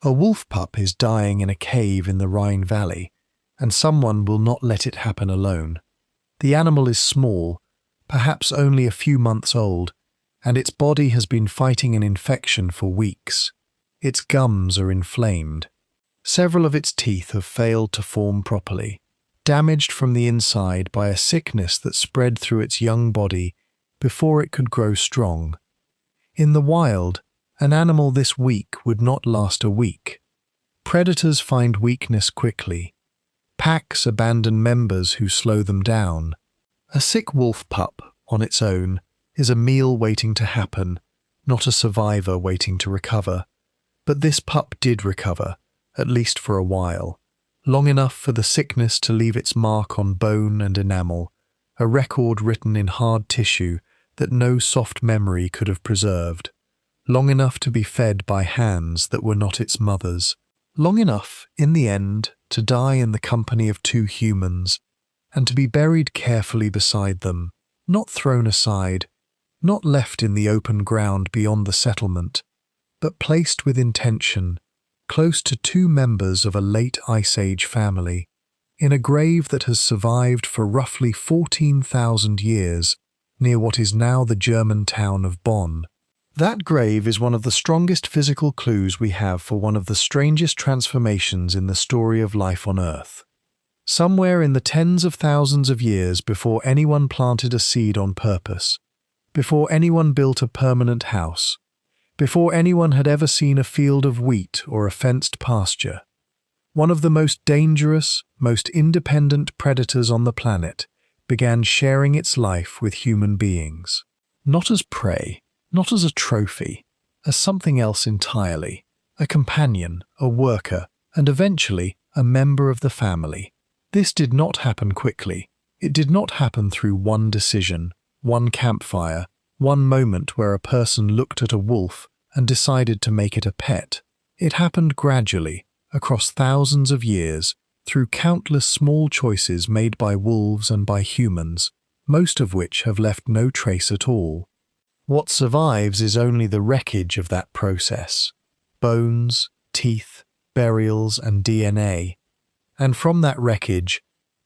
A wolf pup is dying in a cave in the Rhine Valley, and someone will not let it happen alone. The animal is small, perhaps only a few months old, and its body has been fighting an infection for weeks. Its gums are inflamed. Several of its teeth have failed to form properly, damaged from the inside by a sickness that spread through its young body before it could grow strong. In the wild, an animal this weak would not last a week. Predators find weakness quickly. Packs abandon members who slow them down. A sick wolf pup, on its own, is a meal waiting to happen, not a survivor waiting to recover. But this pup did recover, at least for a while, long enough for the sickness to leave its mark on bone and enamel, a record written in hard tissue that no soft memory could have preserved, long enough to be fed by hands that were not its mother's, long enough, in the end, to die in the company of two humans, and to be buried carefully beside them, not thrown aside, not left in the open ground beyond the settlement, but placed with intention, close to two members of a late Ice Age family, in a grave that has survived for roughly 14,000 years, near what is now the German town of Bonn. That grave is one of the strongest physical clues we have for one of the strangest transformations in the story of life on Earth. Somewhere in the tens of thousands of years before anyone planted a seed on purpose, before anyone built a permanent house, before anyone had ever seen a field of wheat or a fenced pasture, one of the most dangerous, most independent predators on the planet began sharing its life with human beings. Not as prey, not as a trophy, as something else entirely, a companion, a worker, and eventually a member of the family. This did not happen quickly. It did not happen through one decision, one campfire, one moment where a person looked at a wolf and decided to make it a pet. It happened gradually, across thousands of years, through countless small choices made by wolves and by humans, most of which have left no trace at all. What survives is only the wreckage of that process: bones, teeth, burials, and DNA. And from that wreckage,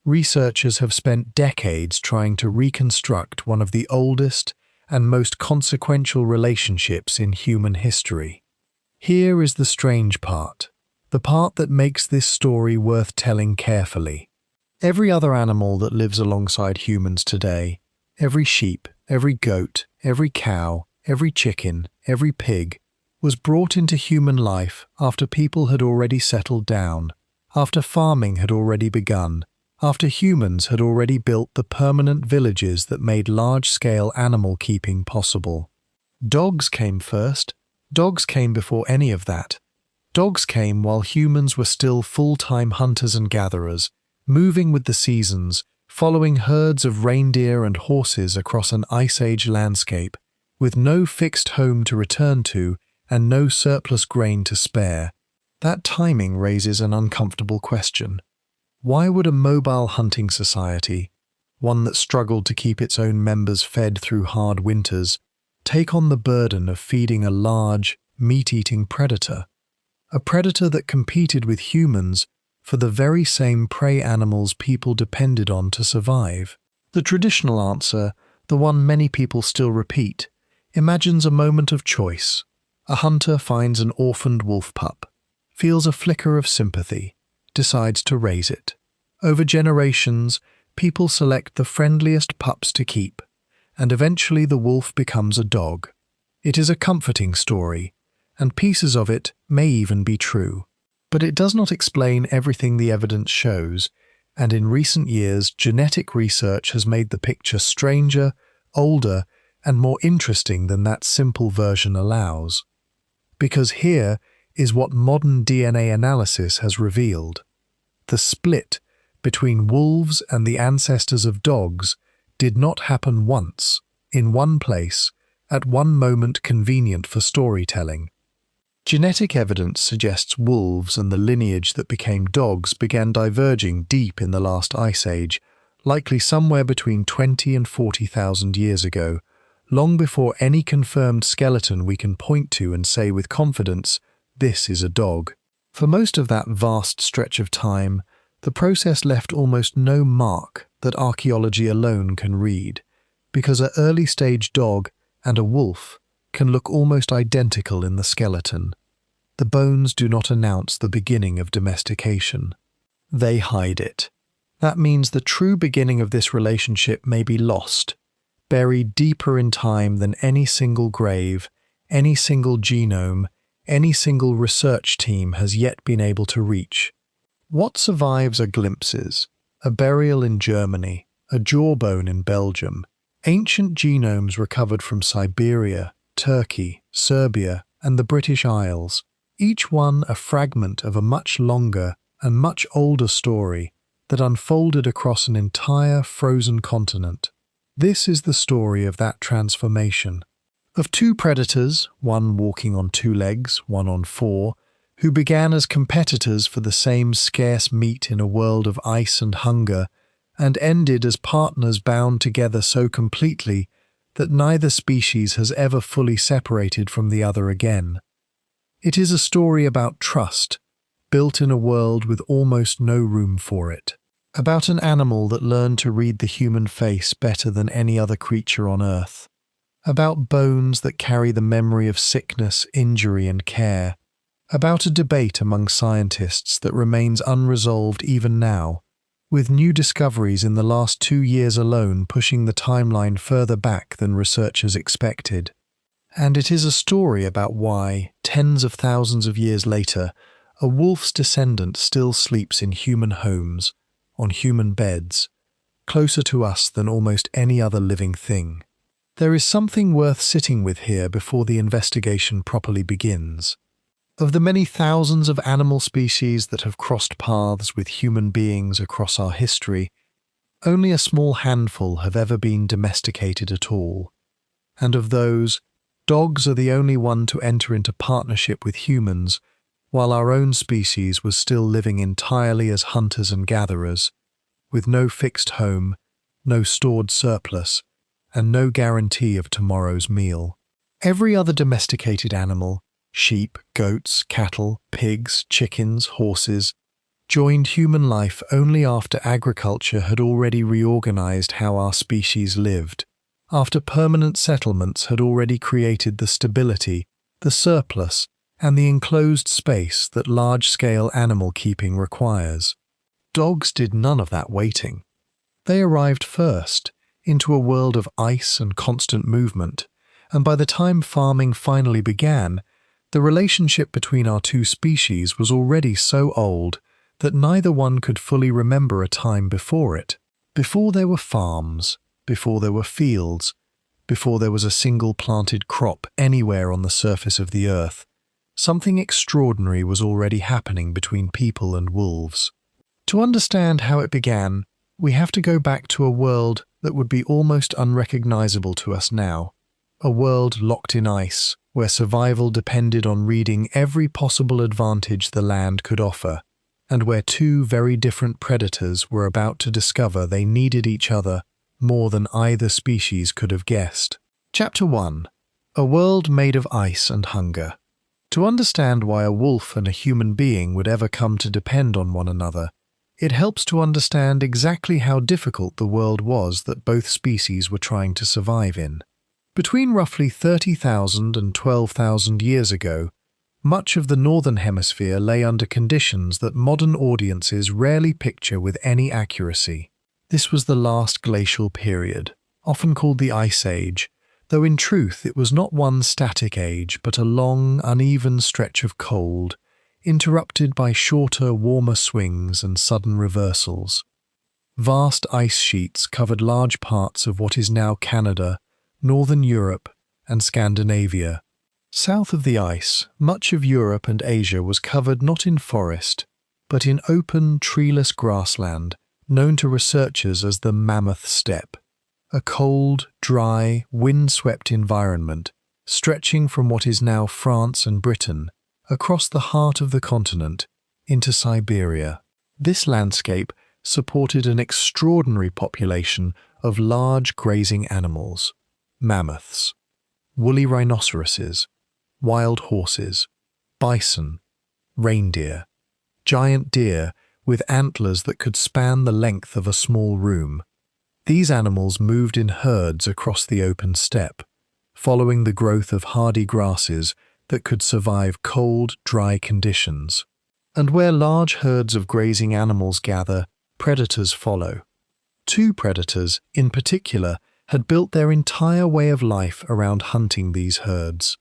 researchers have spent decades trying to reconstruct one of the oldest and most consequential relationships in human history. Here is the strange part, the part that makes this story worth telling carefully. Every other animal that lives alongside humans today, every sheep, every goat, every cow, every chicken, every pig, was brought into human life after people had already settled down, after farming had already begun, after humans had already built the permanent villages that made large-scale animal keeping possible. Dogs came first. Dogs came before any of that. Dogs came while humans were still full-time hunters and gatherers, moving with the seasons, following herds of reindeer and horses across an Ice Age landscape, with no fixed home to return to and no surplus grain to spare. That timing raises an uncomfortable question. Why would a mobile hunting society, one that struggled to keep its own members fed through hard winters, take on the burden of feeding a large, meat-eating predator? A predator that competed with humans for the very same prey animals people depended on to survive. The traditional answer, the one many people still repeat, imagines a moment of choice. A hunter finds an orphaned wolf pup, feels a flicker of sympathy, decides to raise it. Over generations, people select the friendliest pups to keep, and eventually the wolf becomes a dog. It is a comforting story, and pieces of it may even be true. But it does not explain everything the evidence shows, and in recent years, genetic research has made the picture stranger, older, and more interesting than that simple version allows. Because here is what modern DNA analysis has revealed. The split between wolves and the ancestors of dogs did not happen once, in one place, at one moment convenient for storytelling. Genetic evidence suggests wolves and the lineage that became dogs began diverging deep in the last Ice Age, likely somewhere between 20 and 40,000 years ago, long before any confirmed skeleton we can point to and say with confidence, this is a dog. For most of that vast stretch of time, the process left almost no mark that archaeology alone can read, because an early-stage dog and a wolf can look almost identical in the skeleton. The bones do not announce the beginning of domestication. They hide it. That means the true beginning of this relationship may be lost, buried deeper in time than any single grave, any single genome, any single research team has yet been able to reach. What survives are glimpses: a burial in Germany, a jawbone in Belgium, ancient genomes recovered from Siberia, Turkey, Serbia, and the British Isles, each one a fragment of a much longer and much older story that unfolded across an entire frozen continent. This is the story of that transformation. Of two predators, one walking on two legs, one on four, who began as competitors for the same scarce meat in a world of ice and hunger, and ended as partners bound together so completely that neither species has ever fully separated from the other again. It is a story about trust, built in a world with almost no room for it. About an animal that learned to read the human face better than any other creature on Earth. About bones that carry the memory of sickness, injury, and care. About a debate among scientists that remains unresolved even now, with new discoveries in the last 2 years alone pushing the timeline further back than researchers expected. And it is a story about why, tens of thousands of years later, a wolf's descendant still sleeps in human homes, on human beds, closer to us than almost any other living thing. There is something worth sitting with here before the investigation properly begins. Of the many thousands of animal species that have crossed paths with human beings across our history, only a small handful have ever been domesticated at all. And of those, dogs are the only one to enter into partnership with humans, while our own species was still living entirely as hunters and gatherers, with no fixed home, no stored surplus, and no guarantee of tomorrow's meal. Every other domesticated animal, sheep, goats, cattle, pigs, chickens, horses, joined human life only after agriculture had already reorganized how our species lived, after permanent settlements had already created the stability, the surplus, and the enclosed space that large-scale animal keeping requires. Dogs did none of that waiting. They arrived first, into a world of ice and constant movement, and by the time farming finally began, the relationship between our two species was already so old that neither one could fully remember a time before it. Before there were farms, before there were fields, before there was a single planted crop anywhere on the surface of the earth, something extraordinary was already happening between people and wolves. To understand how it began, we have to go back to a world that would be almost unrecognizable to us now, a world locked in ice, where survival depended on reading every possible advantage the land could offer, and where two very different predators were about to discover they needed each other more than either species could have guessed. Chapter 1. A World Made of Ice and Hunger. To understand why a wolf and a human being would ever come to depend on one another, it helps to understand exactly how difficult the world was that both species were trying to survive in. Between roughly 30,000 and 12,000 years ago, much of the northern hemisphere lay under conditions that modern audiences rarely picture with any accuracy. This was the last glacial period, often called the Ice Age, though in truth it was not one static age but a long, uneven stretch of cold, interrupted by shorter, warmer swings and sudden reversals. Vast ice sheets covered large parts of what is now Canada, Northern Europe, and Scandinavia. South of the ice, much of Europe and Asia was covered not in forest, but in open, treeless grassland, known to researchers as the Mammoth Steppe, a cold, dry, wind-swept environment stretching from what is now France and Britain, across the heart of the continent, into Siberia. This landscape supported an extraordinary population of large grazing animals: mammoths, woolly rhinoceroses, wild horses, bison, Reindeer. Giant deer with antlers that could span the length of a small room. These animals moved in herds across the open steppe, following the growth of hardy grasses that could survive cold, dry conditions. And where large herds of grazing animals gather, predators follow. Two predators, in particular, had built their entire way of life around hunting these herds.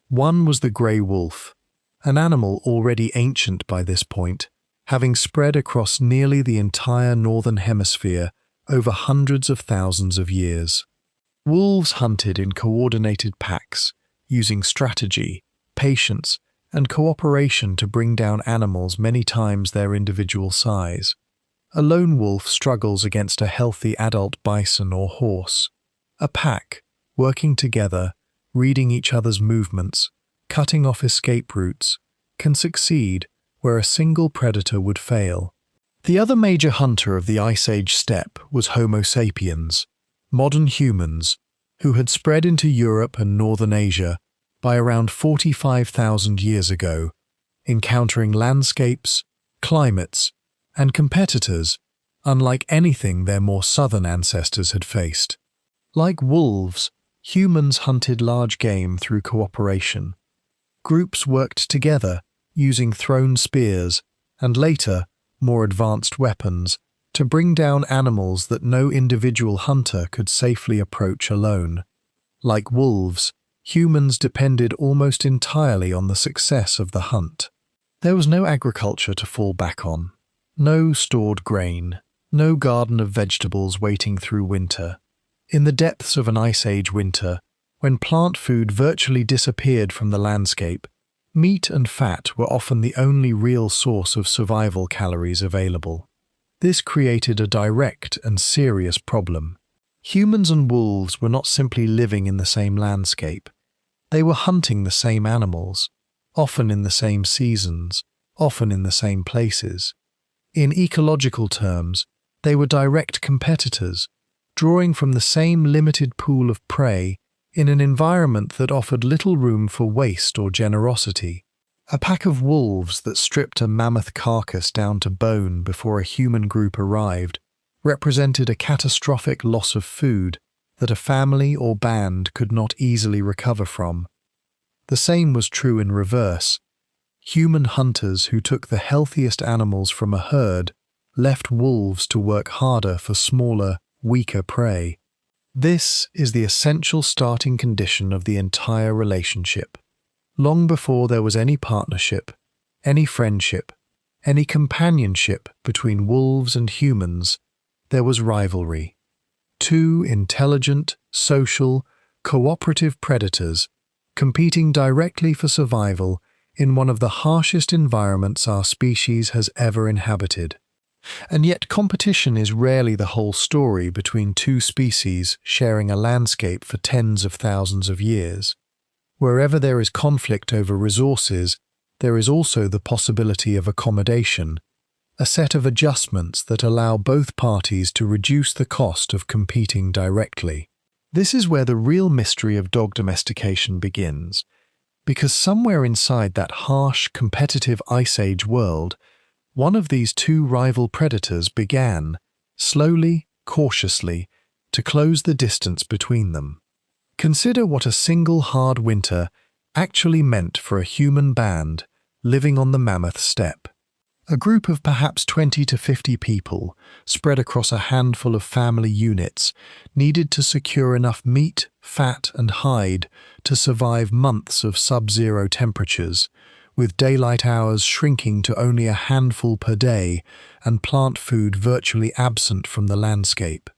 One was the grey wolf, an animal already ancient by this point, having spread across nearly the entire northern hemisphere over hundreds of thousands of years. Wolves hunted in coordinated packs, using strategy, patience, and cooperation to bring down animals many times their individual size. A lone wolf struggles against a healthy adult bison or horse. A pack, working together, reading each other's movements, cutting off escape routes, can succeed where a single predator would fail. The other major hunter of the Ice Age steppe was Homo sapiens, modern humans, who had spread into Europe and northern Asia by around 45,000 years ago, encountering landscapes, climates, and competitors unlike anything their more southern ancestors had faced. Like wolves, humans hunted large game through cooperation. Groups worked together, using thrown spears, and later, more advanced weapons, to bring down animals that no individual hunter could safely approach alone. Like wolves, humans depended almost entirely on the success of the hunt. There was no agriculture to fall back on, no stored grain, no garden of vegetables waiting through winter. In the depths of an Ice Age winter, when plant food virtually disappeared from the landscape, meat and fat were often the only real source of survival calories available. This created a direct and serious problem. Humans and wolves were not simply living in the same landscape. They were hunting the same animals, often in the same seasons, often in the same places. In ecological terms, they were direct competitors, drawing from the same limited pool of prey in an environment that offered little room for waste or generosity. A pack of wolves that stripped a mammoth carcass down to bone before a human group arrived represented a catastrophic loss of food that a family or band could not easily recover from. The same was true in reverse. Human hunters who took the healthiest animals from a herd left wolves to work harder for smaller, weaker prey. This is the essential starting condition of the entire relationship. Long before there was any partnership, any friendship, any companionship between wolves and humans, there was rivalry. Two intelligent, social, cooperative predators competing directly for survival in one of the harshest environments our species has ever inhabited. And yet competition is rarely the whole story between two species sharing a landscape for tens of thousands of years. Wherever there is conflict over resources, there is also the possibility of accommodation, a set of adjustments that allow both parties to reduce the cost of competing directly. This is where the real mystery of dog domestication begins, because somewhere inside that harsh, competitive Ice Age world, one of these two rival predators began, slowly, cautiously, to close the distance between them. Consider what a single hard winter actually meant for a human band living on the mammoth steppe. A group of perhaps 20 to 50 people, spread across a handful of family units, needed to secure enough meat, fat, and hide to survive months of sub-zero temperatures, with daylight hours shrinking to only a handful per day and plant food virtually absent from the landscape.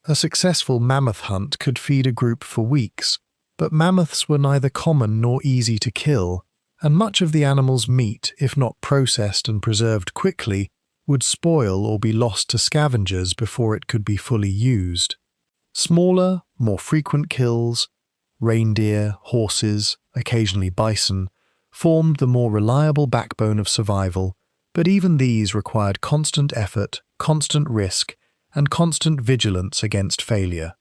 A successful mammoth hunt could feed a group for weeks, but mammoths were neither common nor easy to kill, and much of the animal's meat, if not processed and preserved quickly, would spoil or be lost to scavengers before it could be fully used. Smaller, more frequent kills, reindeer, horses, occasionally bison, formed the more reliable backbone of survival, but even these required constant effort, constant risk, and constant vigilance against failure.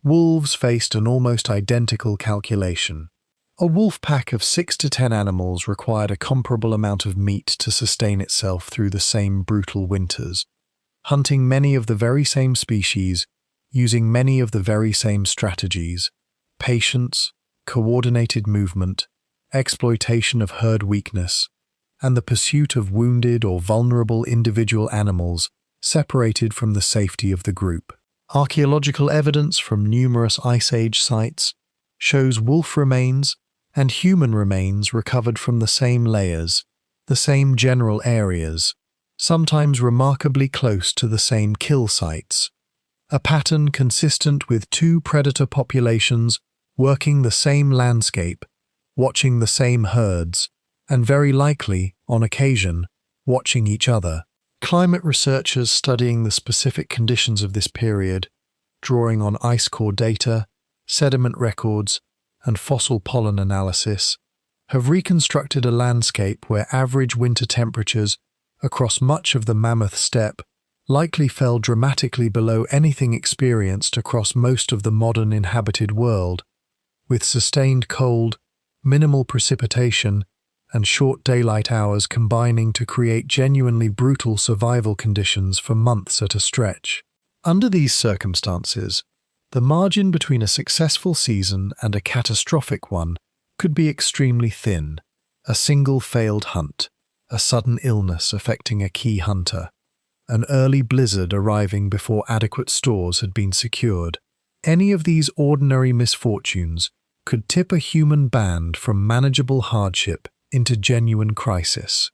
Wolves faced an almost identical calculation. A wolf pack of 6 to 10 animals required a comparable amount of meat to sustain itself through the same brutal winters, hunting many of the very same species, using many of the very same strategies: patience, coordinated movement, exploitation of herd weakness, and the pursuit of wounded or vulnerable individual animals separated from the safety of the group. Archaeological evidence from numerous Ice Age sites shows wolf remains and human remains recovered from the same layers, the same general areas, sometimes remarkably close to the same kill sites, a pattern consistent with two predator populations working the same landscape, watching the same herds, and very likely, on occasion, watching each other. Climate researchers studying the specific conditions of this period, drawing on ice core data, sediment records, and fossil pollen analysis, have reconstructed a landscape where average winter temperatures across much of the Mammoth Steppe likely fell dramatically below anything experienced across most of the modern inhabited world, with sustained cold, minimal precipitation, and short daylight hours combining to create genuinely brutal survival conditions for months at a stretch. Under these circumstances, the margin between a successful season and a catastrophic one could be extremely thin: a single failed hunt, a sudden illness affecting a key hunter, an early blizzard arriving before adequate stores had been secured. Any of these ordinary misfortunes could tip a human band from manageable hardship into genuine crisis.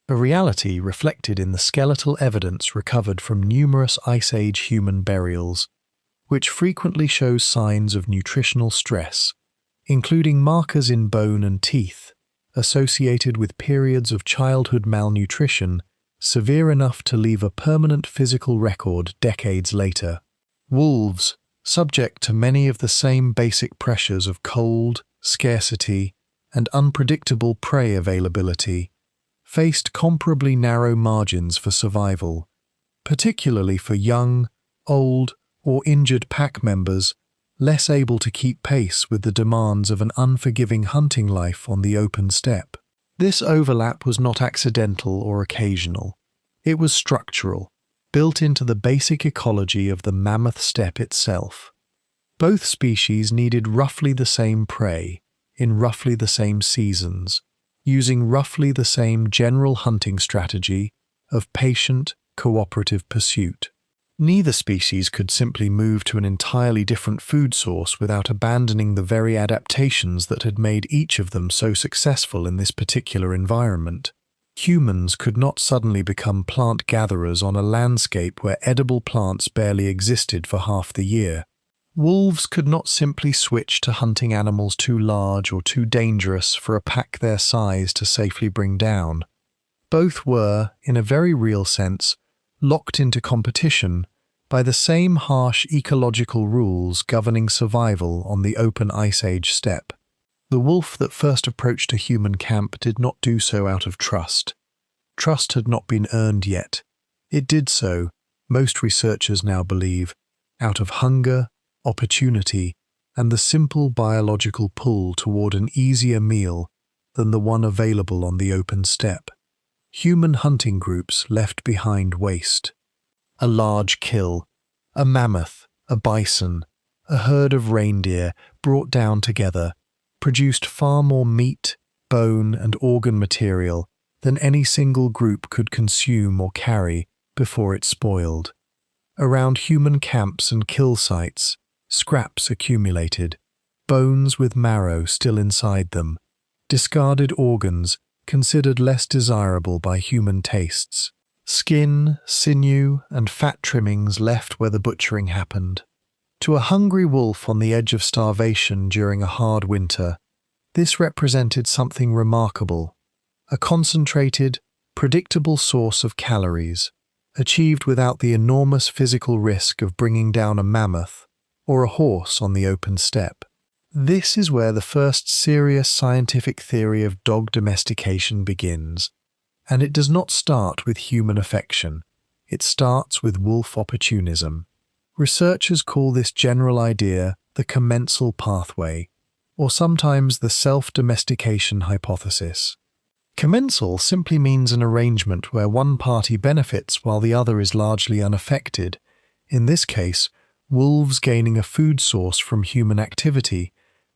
A reality reflected in the skeletal evidence recovered from numerous Ice Age human burials, which frequently shows signs of nutritional stress, including markers in bone and teeth, associated with periods of childhood malnutrition severe enough to leave a permanent physical record decades later. Wolves, subject to many of the same basic pressures of cold, scarcity, and unpredictable prey availability, faced comparably narrow margins for survival, particularly for young, old, or injured pack members less able to keep pace with the demands of an unforgiving hunting life on the open steppe. This overlap was not accidental or occasional. It was structural, built into the basic ecology of the Mammoth Steppe itself. Both species needed roughly the same prey, in roughly the same seasons, using roughly the same general hunting strategy of patient, cooperative pursuit. Neither species could simply move to an entirely different food source without abandoning the very adaptations that had made each of them so successful in this particular environment. Humans could not suddenly become plant gatherers on a landscape where edible plants barely existed for half the year. Wolves could not simply switch to hunting animals too large or too dangerous for a pack their size to safely bring down. Both were, in a very real sense, locked into competition by the same harsh ecological rules governing survival on the open Ice Age steppe. The wolf that first approached a human camp did not do so out of trust. Trust had not been earned yet. It did so, most researchers now believe, out of hunger, opportunity, and the simple biological pull toward an easier meal than the one available on the open steppe. Human hunting groups left behind waste. A large kill, a mammoth, a bison, a herd of reindeer brought down together, produced far more meat, bone, and organ material than any single group could consume or carry before it spoiled. Around human camps and kill sites, scraps accumulated, bones with marrow still inside them, discarded organs considered less desirable by human tastes, skin, sinew, and fat trimmings left where the butchering happened. To a hungry wolf on the edge of starvation during a hard winter, this represented something remarkable: a concentrated, predictable source of calories, achieved without the enormous physical risk of bringing down a mammoth or a horse on the open steppe. This is where the first serious scientific theory of dog domestication begins, and it does not start with human affection. It starts with wolf opportunism. Researchers call this general idea the commensal pathway, or sometimes the self-domestication hypothesis. Commensal simply means an arrangement where one party benefits while the other is largely unaffected, in this case, wolves gaining a food source from human activity,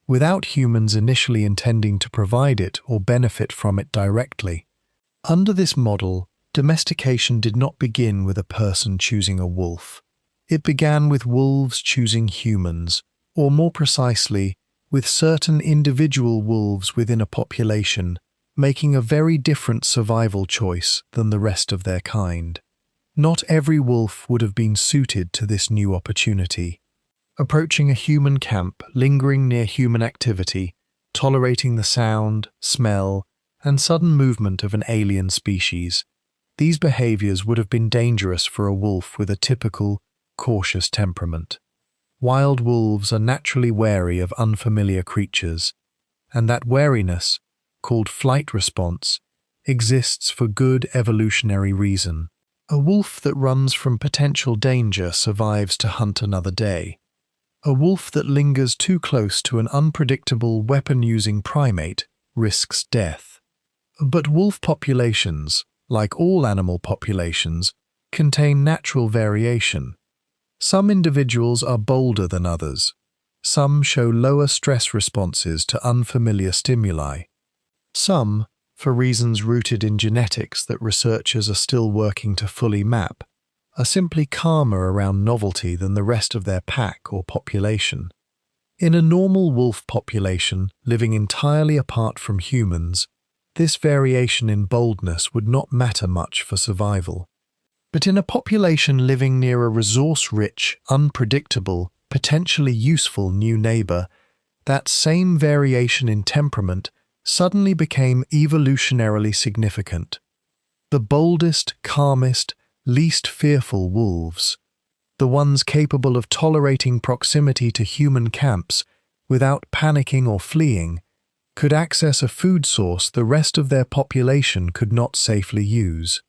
without humans initially intending to provide it or benefit from it directly. Under this model, domestication did not begin with a person choosing a wolf. It began with wolves choosing humans, or more precisely, with certain individual wolves within a population, making a very different survival choice than the rest of their kind. Not every wolf would have been suited to this new opportunity. Approaching a human camp, lingering near human activity, tolerating the sound, smell, and sudden movement of an alien species, these behaviors would have been dangerous for a wolf with a typical, cautious temperament. Wild wolves are naturally wary of unfamiliar creatures, and that wariness, called flight response, exists for good evolutionary reason. A wolf that runs from potential danger survives to hunt another day. A wolf that lingers too close to an unpredictable weapon-using primate risks death. But wolf populations, like all animal populations, contain natural variation. Some individuals are bolder than others. Some show lower stress responses to unfamiliar stimuli. Some, for reasons rooted in genetics that researchers are still working to fully map, are simply calmer around novelty than the rest of their pack or population. In a normal wolf population living entirely apart from humans, this variation in boldness would not matter much for survival. But in a population living near a resource-rich, unpredictable, potentially useful new neighbor, that same variation in temperament suddenly became evolutionarily significant. The boldest, calmest, least fearful wolves, the ones capable of tolerating proximity to human camps without panicking or fleeing, could access a food source the rest of their population could not safely use.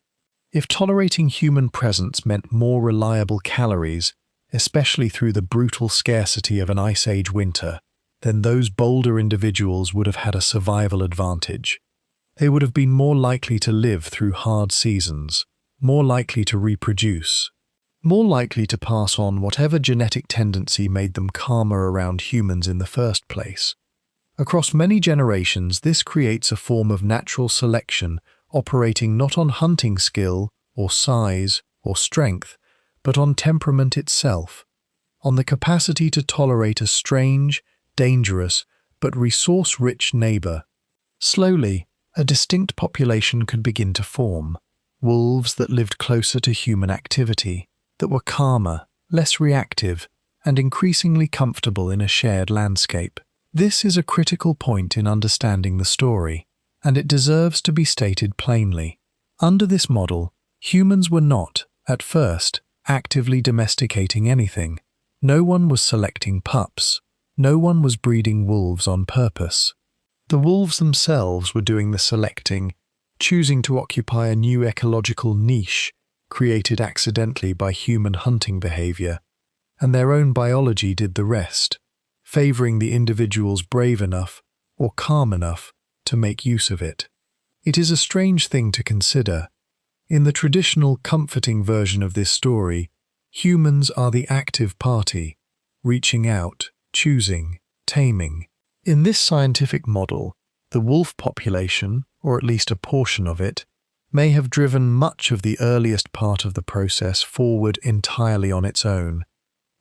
If tolerating human presence meant more reliable calories, especially through the brutal scarcity of an Ice Age winter, then those bolder individuals would have had a survival advantage. They would have been more likely to live through hard seasons, more likely to reproduce, more likely to pass on whatever genetic tendency made them calmer around humans in the first place. Across many generations, this creates a form of natural selection operating not on hunting skill or size or strength, but on temperament itself, on the capacity to tolerate a strange, dangerous, but resource-rich neighbor. Slowly, a distinct population could begin to form. Wolves that lived closer to human activity, that were calmer, less reactive, and increasingly comfortable in a shared landscape. This is a critical point in understanding the story, and it deserves to be stated plainly. Under this model, humans were not, at first, actively domesticating anything. No one was selecting pups. No one was breeding wolves on purpose. The wolves themselves were doing the selecting, choosing to occupy a new ecological niche created accidentally by human hunting behavior, and their own biology did the rest, favoring the individuals brave enough or calm enough to make use of it. It is a strange thing to consider. In the traditional comforting version of this story, humans are the active party, reaching out, choosing, taming. In this scientific model, the wolf population, or at least a portion of it, may have driven much of the earliest part of the process forward entirely on its own,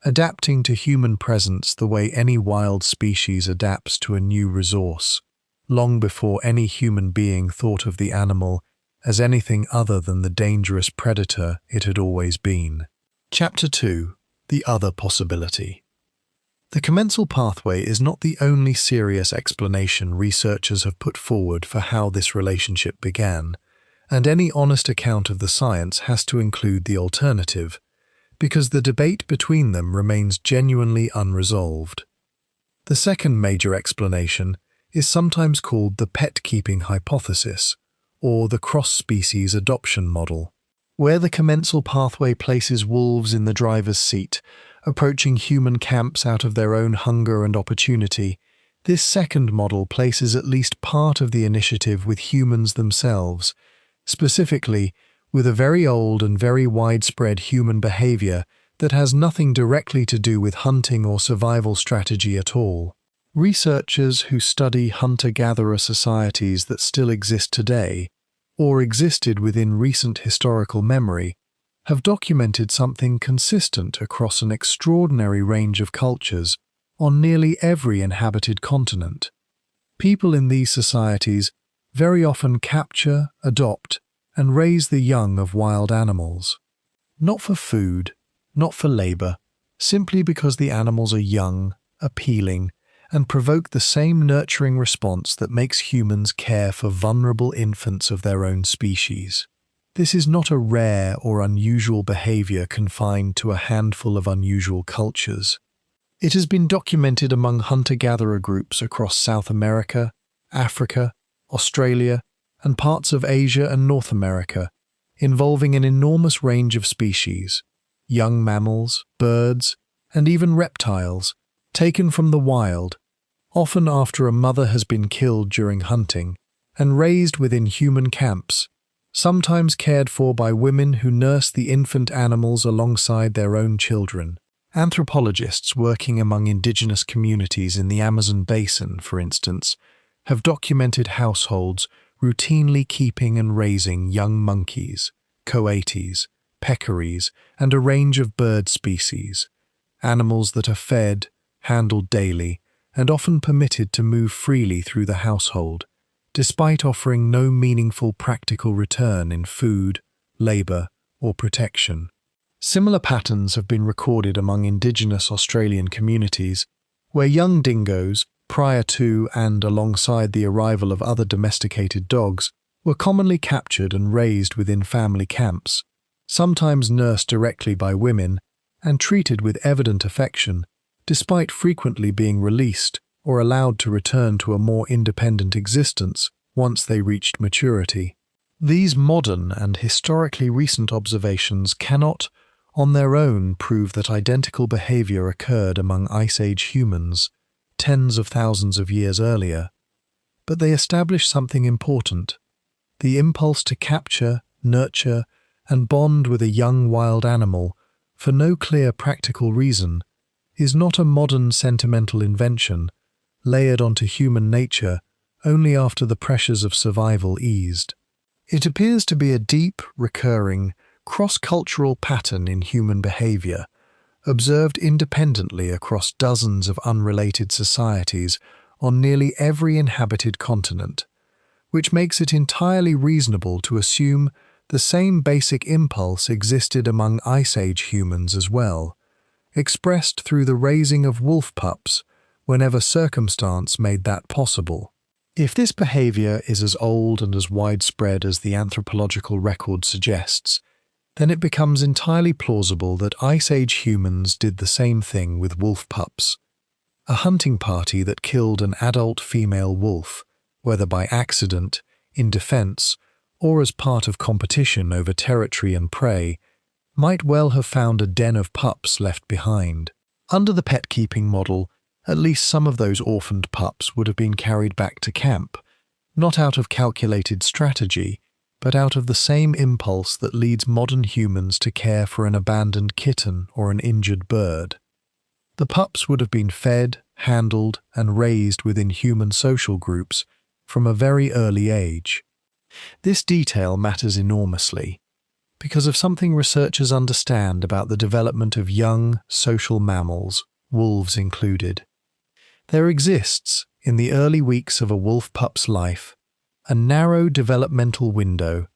adapting to human presence the way any wild species adapts to a new resource, long before any human being thought of the animal as anything other than the dangerous predator it had always been. Chapter 2. The Other Possibility. The commensal pathway is not the only serious explanation researchers have put forward for how this relationship began, and any honest account of the science has to include the alternative, because the debate between them remains genuinely unresolved. The second major explanation is sometimes called the pet-keeping hypothesis, or the cross-species adoption model, where the commensal pathway places wolves in the driver's seat, approaching human camps out of their own hunger and opportunity, This second model places at least part of the initiative with humans themselves, specifically with a very old and very widespread human behavior that has nothing directly to do with hunting or survival strategy at all. Researchers who study hunter-gatherer societies that still exist today, or existed within recent historical memory, have documented something consistent across an extraordinary range of cultures on nearly every inhabited continent. People in these societies very often capture, adopt, and raise the young of wild animals. Not for food, not for labor, simply because the animals are young, appealing, and provoke the same nurturing response that makes humans care for vulnerable infants of their own species. This is not a rare or unusual behavior confined to a handful of unusual cultures. It has been documented among hunter-gatherer groups across South America, Africa, Australia, and parts of Asia and North America, involving an enormous range of species, young mammals, birds, and even reptiles, taken from the wild, often after a mother has been killed during hunting, and raised within human camps, sometimes cared for by women who nurse the infant animals alongside their own children. Anthropologists working among indigenous communities in the Amazon basin, for instance, have documented households routinely keeping and raising young monkeys, coatis, peccaries, and a range of bird species, animals that are fed, handled daily, and often permitted to move freely through the household, despite offering no meaningful practical return in food, labor, or protection. Similar patterns have been recorded among indigenous Australian communities, where young dingoes, prior to and alongside the arrival of other domesticated dogs, were commonly captured and raised within family camps, sometimes nursed directly by women, and treated with evident affection, despite frequently being released or allowed to return to a more independent existence once they reached maturity. These modern and historically recent observations cannot, on their own, prove that identical behavior occurred among Ice Age humans tens of thousands of years earlier, but they establish something important: the impulse to capture, nurture, and bond with a young wild animal for no clear practical reason is not a modern sentimental invention layered onto human nature only after the pressures of survival eased. It appears to be a deep, recurring, cross-cultural pattern in human behavior, observed independently across dozens of unrelated societies on nearly every inhabited continent, which makes it entirely reasonable to assume the same basic impulse existed among Ice Age humans as well, expressed through the raising of wolf pups whenever circumstance made that possible. If this behavior is as old and as widespread as the anthropological record suggests, then it becomes entirely plausible that Ice Age humans did the same thing with wolf pups. A hunting party that killed an adult female wolf, whether by accident, in defense, or as part of competition over territory and prey, might well have found a den of pups left behind. Under the pet-keeping model, at least some of those orphaned pups would have been carried back to camp, not out of calculated strategy, but out of the same impulse that leads modern humans to care for an abandoned kitten or an injured bird. The pups would have been fed, handled, and raised within human social groups from a very early age. This detail matters enormously because of something researchers understand about the development of young, social mammals, wolves included. There exists, in the early weeks of a wolf pup's life, a narrow developmental window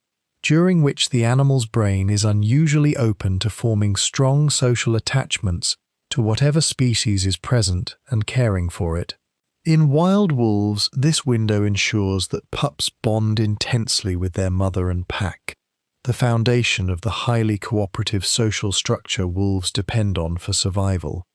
during which the animal's brain is unusually open to forming strong social attachments to whatever species is present and caring for it. In wild wolves, this window ensures that pups bond intensely with their mother and pack, the foundation of the highly cooperative social structure wolves depend on for survival.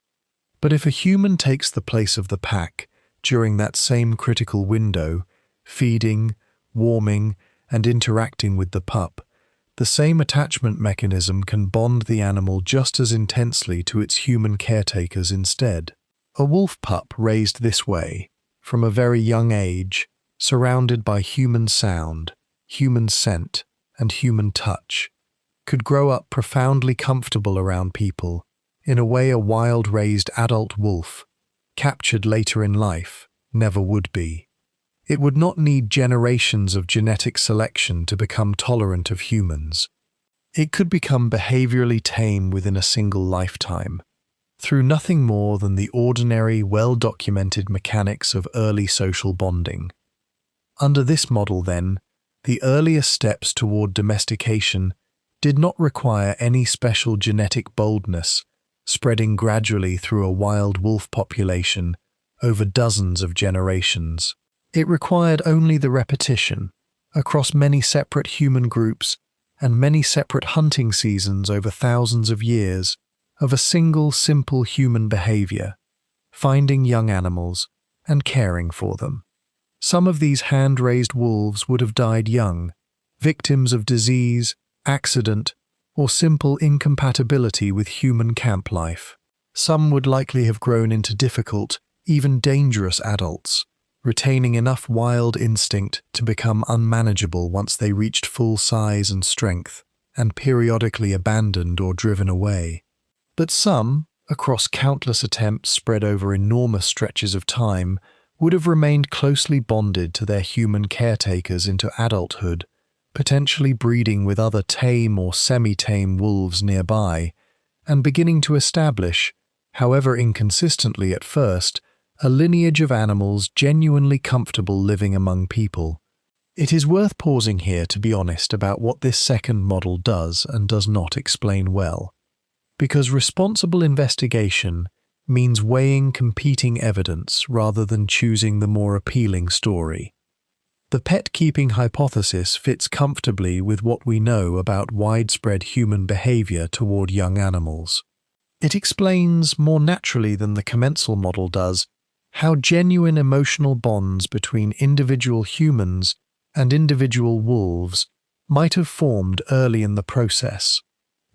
But if a human takes the place of the pack during that same critical window, feeding, warming, and interacting with the pup, the same attachment mechanism can bond the animal just as intensely to its human caretakers instead. A wolf pup raised this way, from a very young age, surrounded by human sound, human scent, and human touch, could grow up profoundly comfortable around people, in a way a wild-raised adult wolf, captured later in life, never would be. It would not need generations of genetic selection to become tolerant of humans. It could become behaviorally tame within a single lifetime, through nothing more than the ordinary, well-documented mechanics of early social bonding. Under this model, then, the earliest steps toward domestication did not require any special genetic boldness, spreading gradually through a wild wolf population over dozens of generations. It required only the repetition, across many separate human groups and many separate hunting seasons over thousands of years, of a single simple human behavior, finding young animals and caring for them. Some of these hand-raised wolves would have died young, victims of disease, accident, or simple incompatibility with human camp life. Some would likely have grown into difficult, even dangerous adults, retaining enough wild instinct to become unmanageable once they reached full size and strength, and periodically abandoned or driven away. But some, across countless attempts spread over enormous stretches of time, would have remained closely bonded to their human caretakers into adulthood, potentially breeding with other tame or semi-tame wolves nearby, and beginning to establish, however inconsistently at first, a lineage of animals genuinely comfortable living among people. It is worth pausing here to be honest about what this second model does and does not explain well, because responsible investigation means weighing competing evidence rather than choosing the more appealing story. The pet-keeping hypothesis fits comfortably with what we know about widespread human behavior toward young animals. It explains, more naturally than the commensal model does, how genuine emotional bonds between individual humans and individual wolves might have formed early in the process,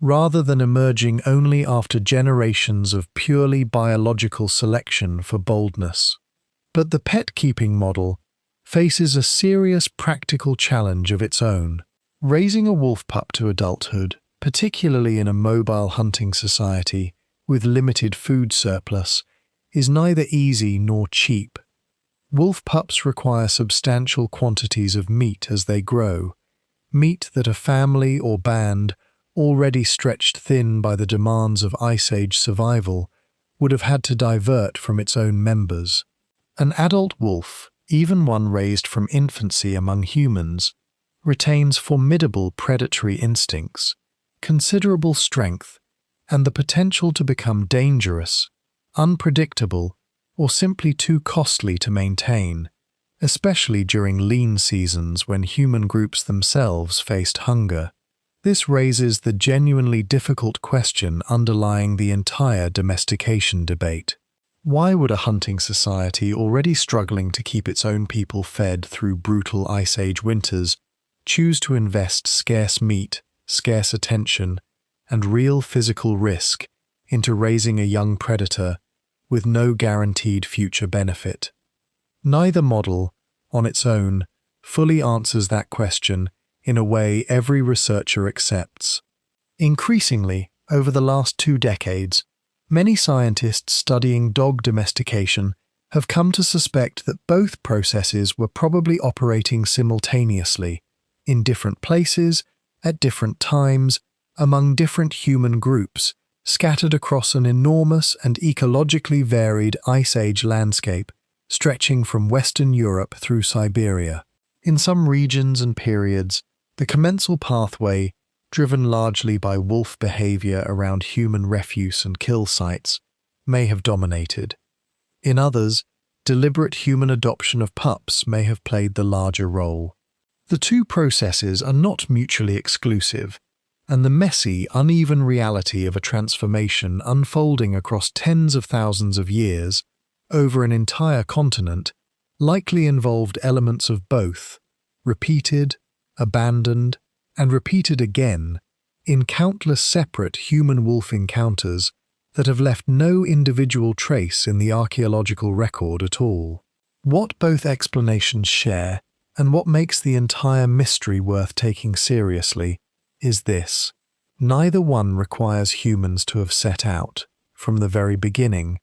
rather than emerging only after generations of purely biological selection for boldness. But the pet-keeping model faces a serious practical challenge of its own. Raising a wolf pup to adulthood, particularly in a mobile hunting society with limited food surplus, is neither easy nor cheap. Wolf pups require substantial quantities of meat as they grow, meat that a family or band, already stretched thin by the demands of Ice Age survival, would have had to divert from its own members. An adult wolf, even one raised from infancy among humans, retains formidable predatory instincts, considerable strength, and the potential to become dangerous, unpredictable, or simply too costly to maintain, especially during lean seasons when human groups themselves faced hunger. This raises the genuinely difficult question underlying the entire domestication debate. Why would a hunting society already struggling to keep its own people fed through brutal Ice Age winters choose to invest scarce meat, scarce attention, and real physical risk into raising a young predator with no guaranteed future benefit? Neither model, on its own, fully answers that question in a way every researcher accepts. Increasingly, over the last 2 decades, many scientists studying dog domestication have come to suspect that both processes were probably operating simultaneously, in different places, at different times, among different human groups, scattered across an enormous and ecologically varied Ice Age landscape, stretching from Western Europe through Siberia. In some regions and periods, the commensal pathway, driven largely by wolf behavior around human refuse and kill sites, may have dominated. In others, deliberate human adoption of pups may have played the larger role. The two processes are not mutually exclusive, and the messy, uneven reality of a transformation unfolding across tens of thousands of years, over an entire continent, likely involved elements of both, repeated, abandoned, and repeated again, in countless separate human-wolf encounters that have left no individual trace in the archaeological record at all. What both explanations share, and what makes the entire mystery worth taking seriously, is this. Neither one requires humans to have set out, from the very beginning,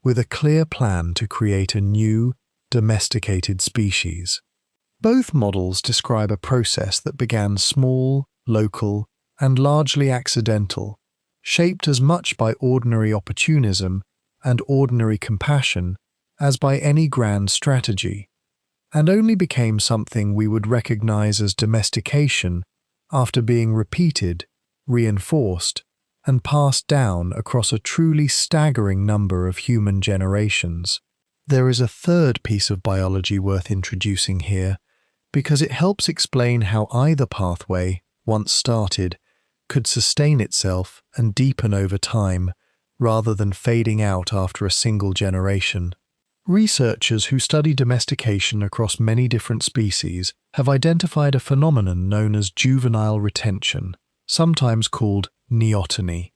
with a clear plan to create a new, domesticated species. Both models describe a process that began small, local, and largely accidental, shaped as much by ordinary opportunism and ordinary compassion as by any grand strategy, and only became something we would recognize as domestication after being repeated, reinforced, and passed down across a truly staggering number of human generations. There is a third piece of biology worth introducing here, because it helps explain how either pathway, once started, could sustain itself and deepen over time, rather than fading out after a single generation. Researchers who study domestication across many different species have identified a phenomenon known as juvenile retention, sometimes called neoteny.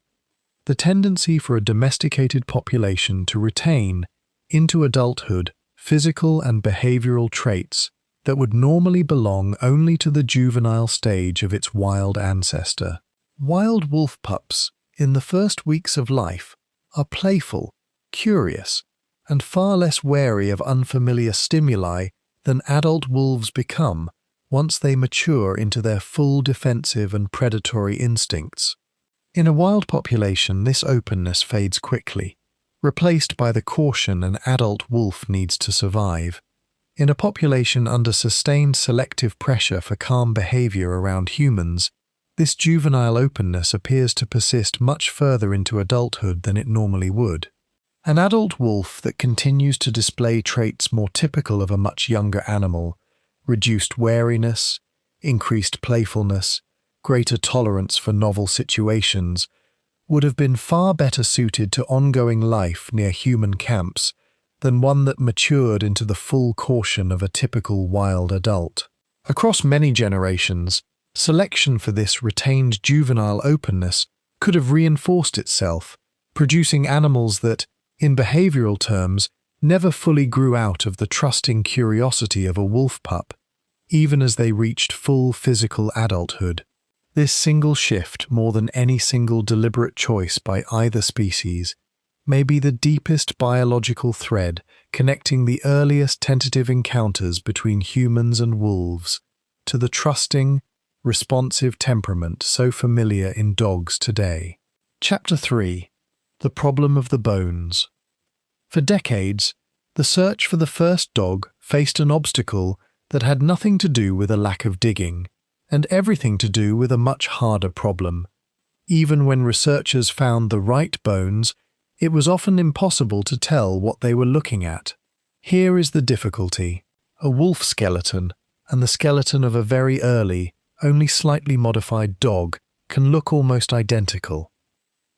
The tendency for a domesticated population to retain, into adulthood, physical and behavioral traits that would normally belong only to the juvenile stage of its wild ancestor. Wild wolf pups, in the first weeks of life, are playful, curious, and far less wary of unfamiliar stimuli than adult wolves become once they mature into their full defensive and predatory instincts. In a wild population, this openness fades quickly, replaced by the caution an adult wolf needs to survive. In a population under sustained selective pressure for calm behavior around humans, this juvenile openness appears to persist much further into adulthood than it normally would. An adult wolf that continues to display traits more typical of a much younger animal, reduced wariness, increased playfulness, greater tolerance for novel situations, would have been far better suited to ongoing life near human camps than one that matured into the full caution of a typical wild adult. Across many generations, selection for this retained juvenile openness could have reinforced itself, producing animals that, in behavioral terms, never fully grew out of the trusting curiosity of a wolf pup, even as they reached full physical adulthood. This single shift, more than any single deliberate choice by either species, may be the deepest biological thread connecting the earliest tentative encounters between humans and wolves to the trusting, responsive temperament so familiar in dogs today. Chapter 3. The Problem of the Bones. For decades, the search for the first dog faced an obstacle that had nothing to do with a lack of digging, and everything to do with a much harder problem. Even when researchers found the right bones, it was often impossible to tell what they were looking at. Here is the difficulty. A wolf skeleton and the skeleton of a very early, only slightly modified dog can look almost identical.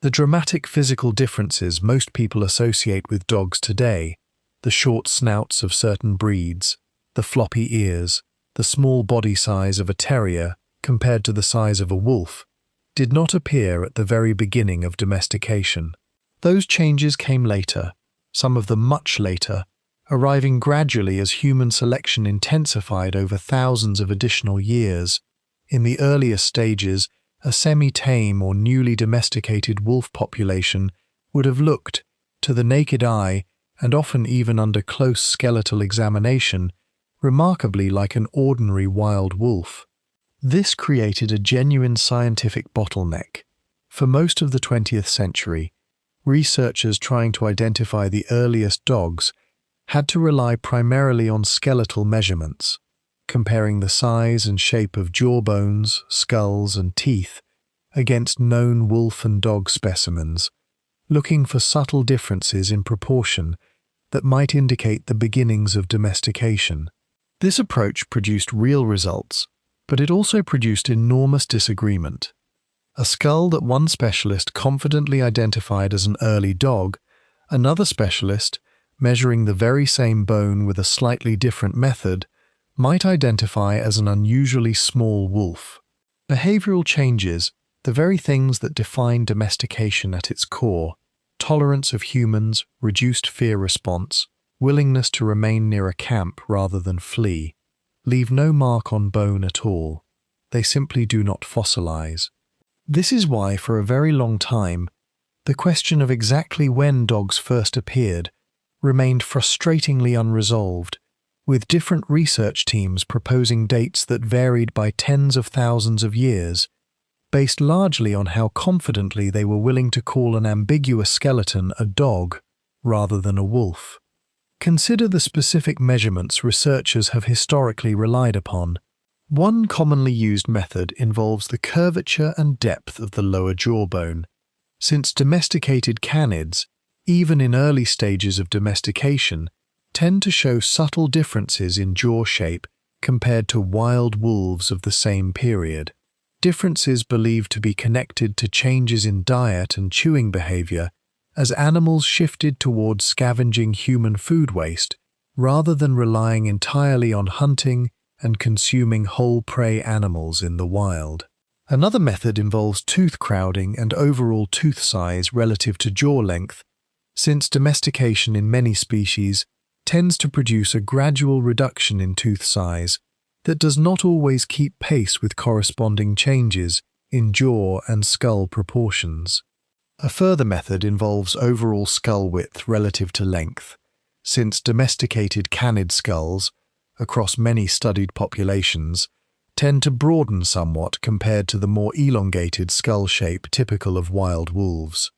The dramatic physical differences most people associate with dogs today, the short snouts of certain breeds, the floppy ears, the small body size of a terrier compared to the size of a wolf, did not appear at the very beginning of domestication. Those changes came later, some of them much later, arriving gradually as human selection intensified over thousands of additional years. In the earliest stages, a semi-tame or newly domesticated wolf population would have looked, to the naked eye and often even under close skeletal examination, remarkably like an ordinary wild wolf. This created a genuine scientific bottleneck. For most of the 20th century, researchers trying to identify the earliest dogs had to rely primarily on skeletal measurements, comparing the size and shape of jawbones, skulls, and teeth against known wolf and dog specimens, looking for subtle differences in proportion that might indicate the beginnings of domestication. This approach produced real results, but it also produced enormous disagreement. A skull that one specialist confidently identified as an early dog, another specialist, measuring the very same bone with a slightly different method, might identify as an unusually small wolf. Behavioral changes, the very things that define domestication at its core, tolerance of humans, reduced fear response, willingness to remain near a camp rather than flee, leave no mark on bone at all. They simply do not fossilize. This is why, for a very long time, the question of exactly when dogs first appeared remained frustratingly unresolved, with different research teams proposing dates that varied by tens of thousands of years, based largely on how confidently they were willing to call an ambiguous skeleton a dog rather than a wolf. Consider the specific measurements researchers have historically relied upon. One commonly used method involves the curvature and depth of the lower jawbone, since domesticated canids, even in early stages of domestication, tend to show subtle differences in jaw shape compared to wild wolves of the same period. Differences believed to be connected to changes in diet and chewing behavior as animals shifted towards scavenging human food waste rather than relying entirely on hunting and consuming whole prey animals in the wild. Another method involves tooth crowding and overall tooth size relative to jaw length, since domestication in many species tends to produce a gradual reduction in tooth size that does not always keep pace with corresponding changes in jaw and skull proportions. A further method involves overall skull width relative to length, since domesticated canid skulls, across many studied populations, tend to broaden somewhat compared to the more elongated skull shape typical of wild wolves.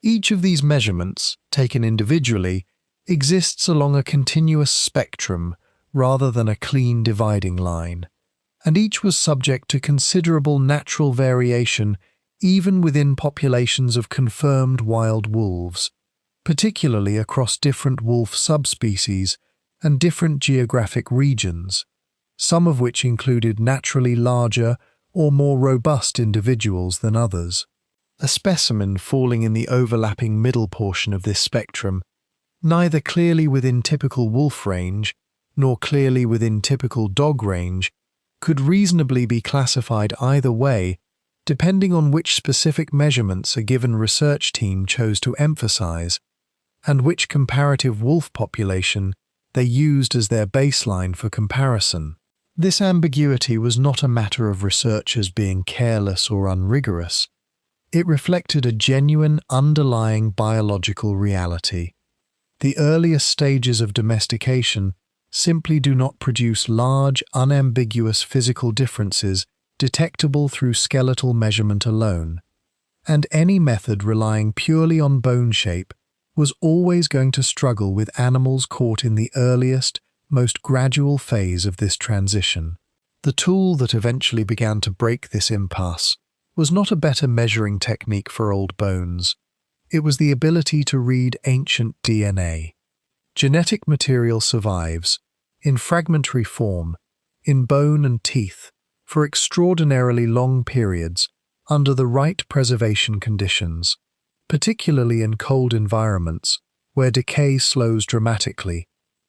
Each of these measurements, taken individually, exists along a continuous spectrum rather than a clean dividing line, and each was subject to considerable natural variation even within populations of confirmed wild wolves, particularly across different wolf subspecies and different geographic regions, some of which included naturally larger or more robust individuals than others. A specimen falling in the overlapping middle portion of this spectrum, neither clearly within typical wolf range nor clearly within typical dog range, could reasonably be classified either way depending on which specific measurements a given research team chose to emphasize and which comparative wolf population they used as their baseline for comparison. This ambiguity was not a matter of researchers being careless or unrigorous. It reflected a genuine underlying biological reality. The earliest stages of domestication simply do not produce large, unambiguous physical differences detectable through skeletal measurement alone, and any method relying purely on bone shape was always going to struggle with animals caught in the earliest, most gradual phase of this transition. The tool that eventually began to break this impasse was not a better measuring technique for old bones. It was the ability to read ancient DNA. Genetic material survives, in fragmentary form, in bone and teeth, for extraordinarily long periods under the right preservation conditions, particularly in cold environments where decay slows dramatically,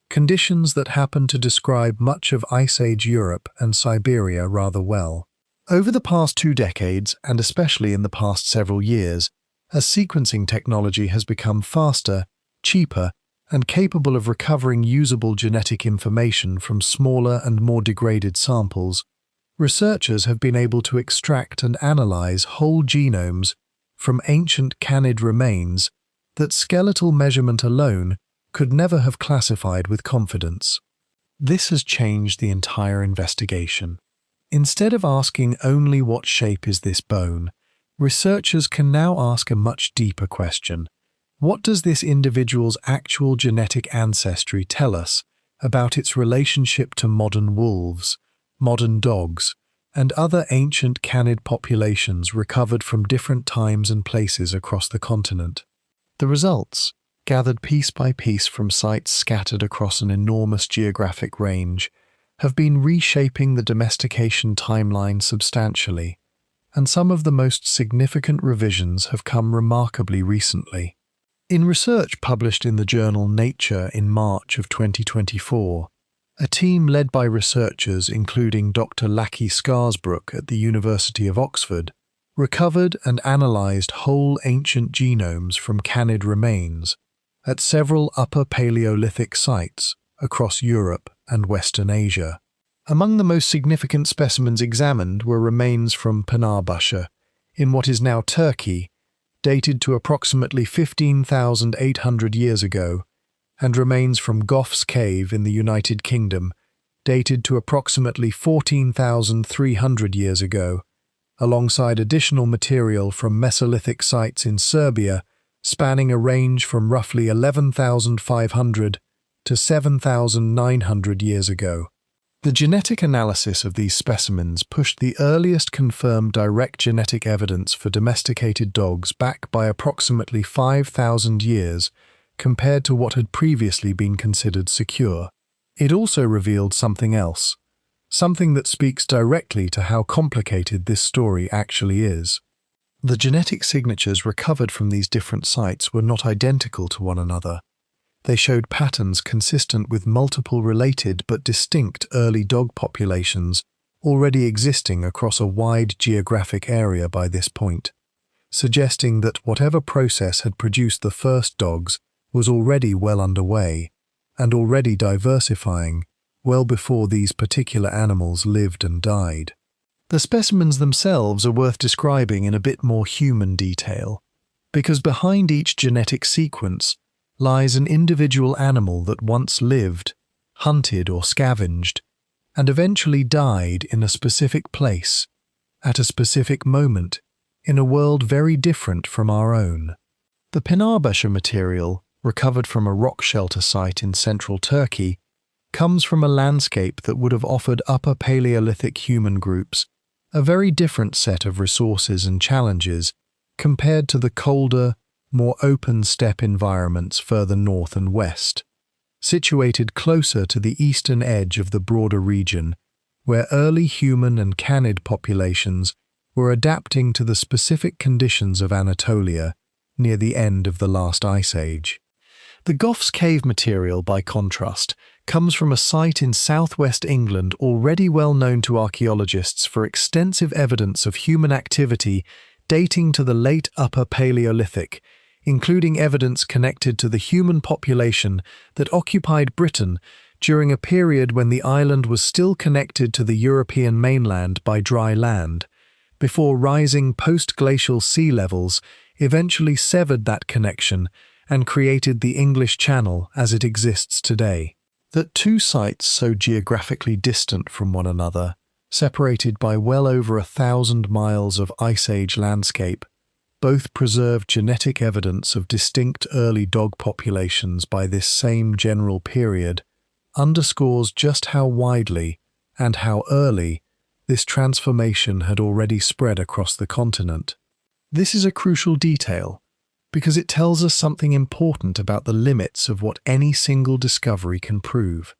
conditions that happen to describe much of Ice Age Europe and Siberia rather well. Over the past 2 decades, and especially in the past several years, as sequencing technology has become faster, cheaper, and capable of recovering usable genetic information from smaller and more degraded samples, researchers have been able to extract and analyze whole genomes from ancient canid remains that skeletal measurement alone could never have classified with confidence. This has changed the entire investigation. Instead of asking only what shape is this bone, researchers can now ask a much deeper question. What does this individual's actual genetic ancestry tell us about its relationship to modern wolves, modern dogs, and other ancient canid populations recovered from different times and places across the continent? The results, gathered piece by piece from sites scattered across an enormous geographic range, have been reshaping the domestication timeline substantially, and some of the most significant revisions have come remarkably recently. In research published in the journal Nature in March of 2024, a team led by researchers including Dr. Lachy Scarsbrook at the University of Oxford recovered and analysed whole ancient genomes from canid remains, at several Upper Paleolithic sites across Europe and Western Asia. Among the most significant specimens examined were remains from Pınar in what is now Turkey, dated to approximately 15,800 years ago, and remains from Gough's Cave in the United Kingdom, dated to approximately 14,300 years ago, alongside additional material from Mesolithic sites in Serbia, spanning a range from roughly 11,500 to 7,900 years ago. The genetic analysis of these specimens pushed the earliest confirmed direct genetic evidence for domesticated dogs back by approximately 5,000 years compared to what had previously been considered secure. It also revealed something else, something that speaks directly to how complicated this story actually is. The genetic signatures recovered from these different sites were not identical to one another. They showed patterns consistent with multiple related but distinct early dog populations already existing across a wide geographic area by this point, suggesting that whatever process had produced the first dogs was already well underway and already diversifying well before these particular animals lived and died. The specimens themselves are worth describing in a bit more human detail, because behind each genetic sequence lies an individual animal that once lived, hunted or scavenged, and eventually died in a specific place, at a specific moment, in a world very different from our own. The Pınar material, recovered from a rock shelter site in central Turkey, comes from a landscape that would have offered Upper Paleolithic human groups a very different set of resources and challenges compared to the colder, more open steppe environments further north and west, situated closer to the eastern edge of the broader region, where early human and canid populations were adapting to the specific conditions of Anatolia near the end of the last ice age. The Gough's Cave material, by contrast, comes from a site in southwest England already well known to archaeologists for extensive evidence of human activity dating to the late Upper Paleolithic, including evidence connected to the human population that occupied Britain during a period when the island was still connected to the European mainland by dry land, before rising post-glacial sea levels eventually severed that connection and created the English Channel as it exists today. That two sites so geographically distant from one another, separated by well over 1,000 miles of Ice Age landscape, both preserved genetic evidence of distinct early dog populations by this same general period, underscores just how widely and how early this transformation had already spread across the continent. This is a crucial detail, because it tells us something important about the limits of what any single discovery can prove.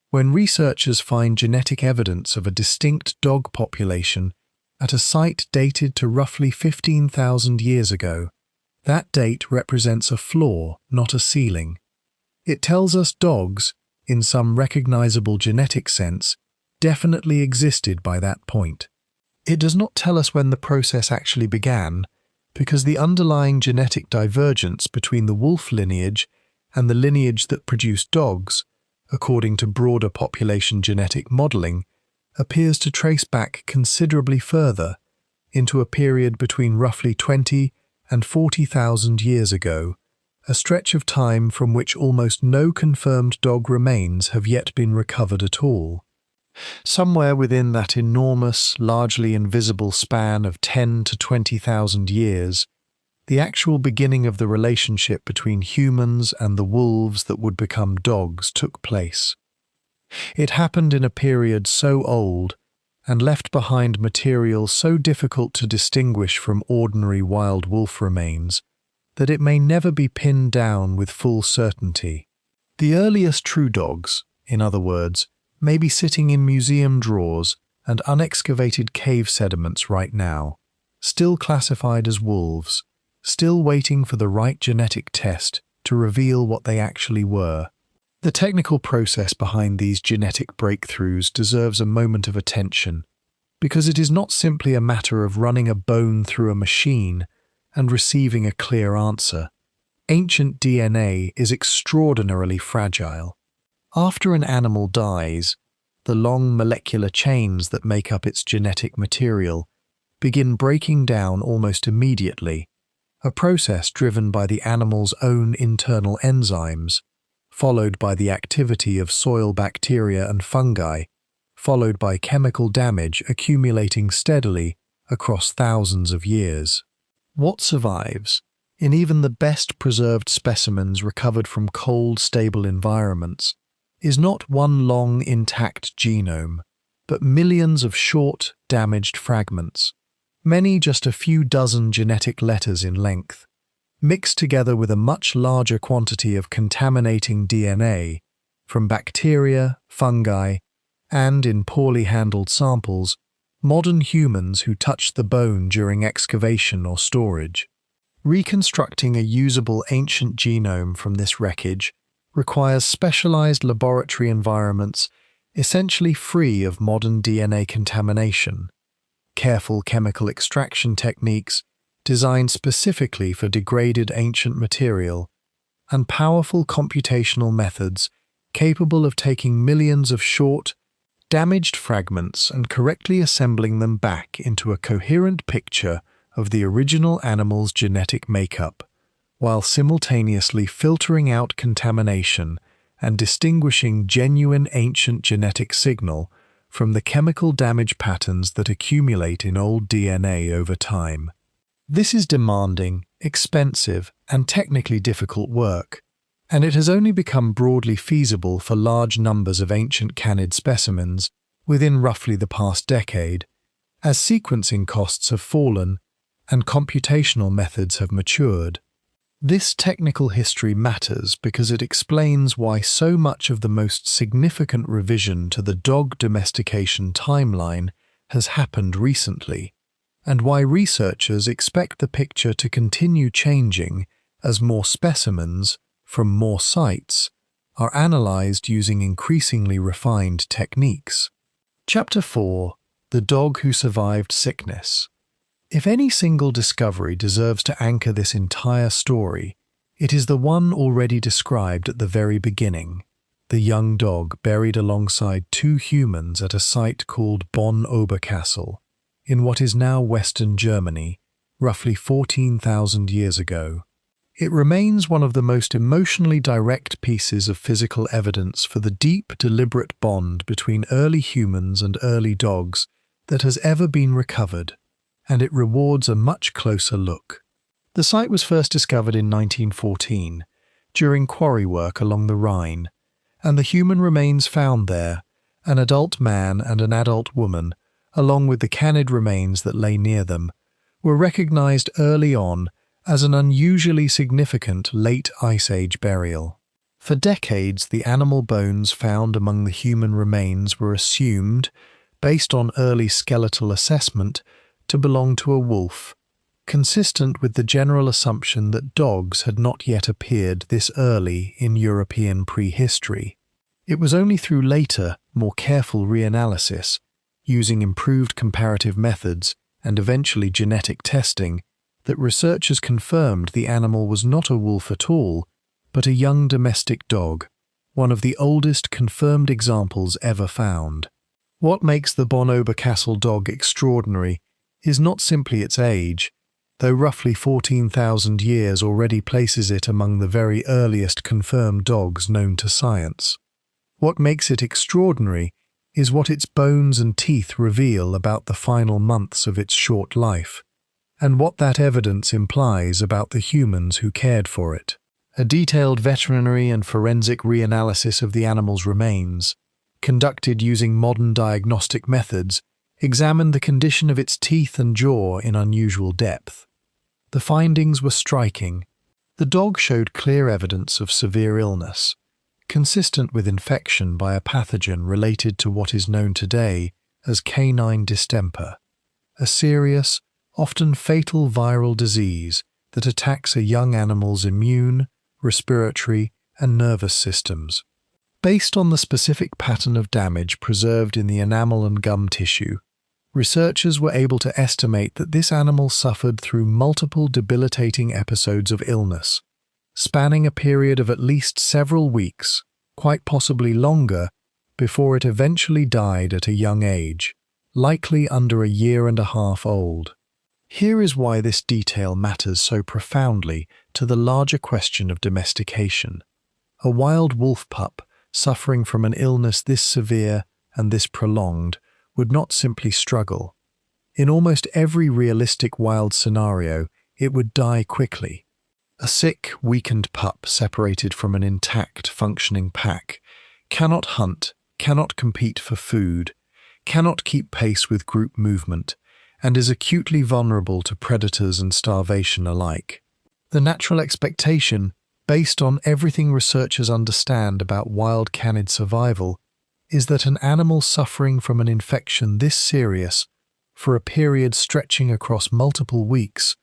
When researchers find genetic evidence of a distinct dog population at a site dated to roughly 15,000 years ago, that date represents a floor, not a ceiling. It tells us dogs, in some recognizable genetic sense, definitely existed by that point. It does not tell us when the process actually began, because the underlying genetic divergence between the wolf lineage and the lineage that produced dogs, according to broader population genetic modeling, appears to trace back considerably further into a period between roughly 20 and 40,000 years ago, a stretch of time from which almost no confirmed dog remains have yet been recovered at all. Somewhere within that enormous, largely invisible span of 10 to 20,000 years, the actual beginning of the relationship between humans and the wolves that would become dogs took place. It happened in a period so old and left behind material so difficult to distinguish from ordinary wild wolf remains that it may never be pinned down with full certainty. The earliest true dogs, in other words, may be sitting in museum drawers and unexcavated cave sediments right now, still classified as wolves, still waiting for the right genetic test to reveal what they actually were. The technical process behind these genetic breakthroughs deserves a moment of attention, because it is not simply a matter of running a bone through a machine and receiving a clear answer. ancient DNA is extraordinarily fragile. After an animal dies, the long molecular chains that make up its genetic material begin breaking down almost immediately, a process driven by the animal's own internal enzymes, followed by the activity of soil bacteria and fungi, followed by chemical damage accumulating steadily across thousands of years. What survives, in even the best preserved specimens recovered from cold, stable environments, is not one long, intact genome, but millions of short, damaged fragments, many just a few dozen genetic letters in length, mixed together with a much larger quantity of contaminating DNA from bacteria, fungi, and, in poorly handled samples, modern humans who touched the bone during excavation or storage. Reconstructing a usable ancient genome from this wreckage requires specialized laboratory environments essentially free of modern DNA contamination, careful chemical extraction techniques designed specifically for degraded ancient material, and powerful computational methods capable of taking millions of short, damaged fragments and correctly assembling them back into a coherent picture of the original animal's genetic makeup, while simultaneously filtering out contamination and distinguishing genuine ancient genetic signal from the chemical damage patterns that accumulate in old DNA over time. This is demanding, expensive, and technically difficult work, and it has only become broadly feasible for large numbers of ancient canid specimens within roughly the past decade, as sequencing costs have fallen and computational methods have matured. This technical history matters because it explains why so much of the most significant revision to the dog domestication timeline has happened recently, and why researchers expect the picture to continue changing as more specimens from more sites are analyzed using increasingly refined techniques. Chapter 4: The Dog Who Survived Sickness. If any single discovery deserves to anchor this entire story, it is the one already described at the very beginning, the young dog buried alongside two humans at a site called Bonn-Oberkassel, in what is now Western Germany, roughly 14,000 years ago. It remains one of the most emotionally direct pieces of physical evidence for the deep, deliberate bond between early humans and early dogs that has ever been recovered, and it rewards a much closer look. The site was first discovered in 1914, during quarry work along the Rhine, and the human remains found there, an adult man and an adult woman, along with the canid remains that lay near them, were recognized early on as an unusually significant late Ice Age burial. For decades, the animal bones found among the human remains were assumed, based on early skeletal assessment, to belong to a wolf, consistent with the general assumption that dogs had not yet appeared this early in European prehistory. It was only through later, more careful reanalysis, using improved comparative methods and eventually genetic testing, that researchers confirmed the animal was not a wolf at all, but a young domestic dog, one of the oldest confirmed examples ever found. What makes the Bonn-Oberkassel dog extraordinary is not simply its age, though roughly 14,000 years already places it among the very earliest confirmed dogs known to science. What makes it extraordinary is what its bones and teeth reveal about the final months of its short life, and what that evidence implies about the humans who cared for it. A detailed veterinary and forensic reanalysis of the animal's remains, conducted using modern diagnostic methods, examined the condition of its teeth and jaw in unusual depth. The findings were striking. The dog showed clear evidence of severe illness, consistent with infection by a pathogen related to what is known today as canine distemper, a serious, often fatal viral disease that attacks a young animal's immune, respiratory, and nervous systems. Based on the specific pattern of damage preserved in the enamel and gum tissue, researchers were able to estimate that this animal suffered through multiple debilitating episodes of illness, spanning a period of at least several weeks, quite possibly longer, before it eventually died at a young age, likely under a year and a half old. Here is why this detail matters so profoundly to the larger question of domestication. A wild wolf pup suffering from an illness this severe and this prolonged would not simply struggle. In almost every realistic wild scenario, it would die quickly. A sick, weakened pup separated from an intact, functioning pack cannot hunt, cannot compete for food, cannot keep pace with group movement, and is acutely vulnerable to predators and starvation alike. The natural expectation, based on everything researchers understand about wild canid survival, is that an animal suffering from an infection this serious, for a period stretching across multiple weeks,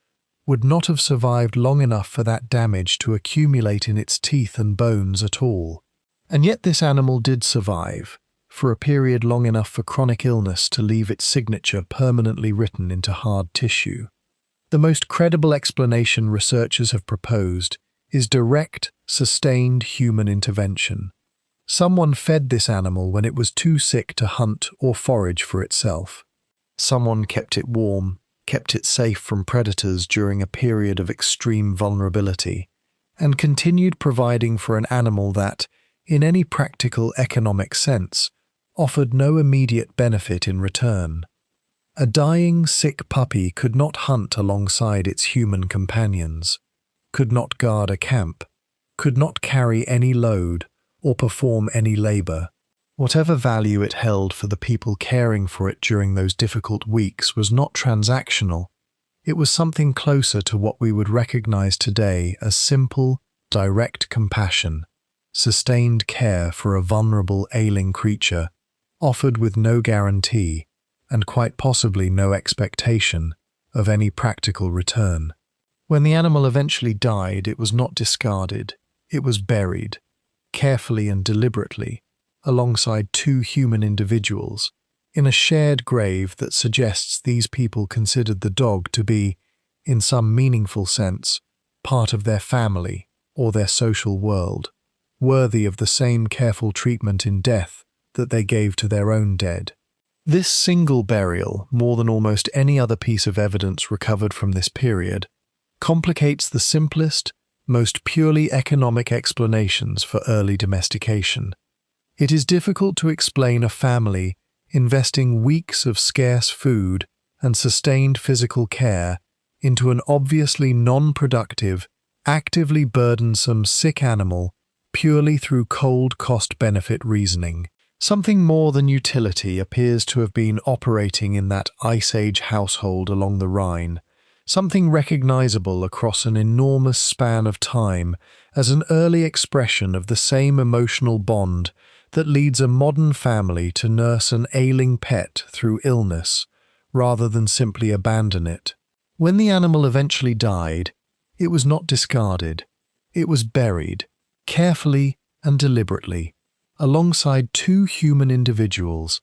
would not have survived long enough for that damage to accumulate in its teeth and bones at all. And yet this animal did survive, for a period long enough for chronic illness to leave its signature permanently written into hard tissue. The most credible explanation researchers have proposed is direct, sustained human intervention. Someone fed this animal when it was too sick to hunt or forage for itself. Someone kept it warm, kept it safe from predators during a period of extreme vulnerability, and continued providing for an animal that, in any practical economic sense, offered no immediate benefit in return. A dying, sick puppy could not hunt alongside its human companions, could not guard a camp, could not carry any load or perform any labor. Whatever value it held for the people caring for it during those difficult weeks was not transactional. It was something closer to what we would recognize today as simple, direct compassion, sustained care for a vulnerable, ailing creature, offered with no guarantee, and quite possibly no expectation, of any practical return. When the animal eventually died, it was not discarded, it was buried, carefully and deliberately, alongside two human individuals, in a shared grave that suggests these people considered the dog to be, in some meaningful sense, part of their family or their social world, worthy of the same careful treatment in death that they gave to their own dead. This single burial, more than almost any other piece of evidence recovered from this period, complicates the simplest, most purely economic explanations for early domestication. It is difficult to explain a family investing weeks of scarce food and sustained physical care into an obviously non-productive, actively burdensome sick animal purely through cold cost-benefit reasoning. Something more than utility appears to have been operating in that Ice Age household along the Rhine, something recognizable across an enormous span of time as an early expression of the same emotional bond that leads a modern family to nurse an ailing pet through illness, rather than simply abandon it. When the animal eventually died, it was not discarded. It was buried, carefully and deliberately, alongside two human individuals,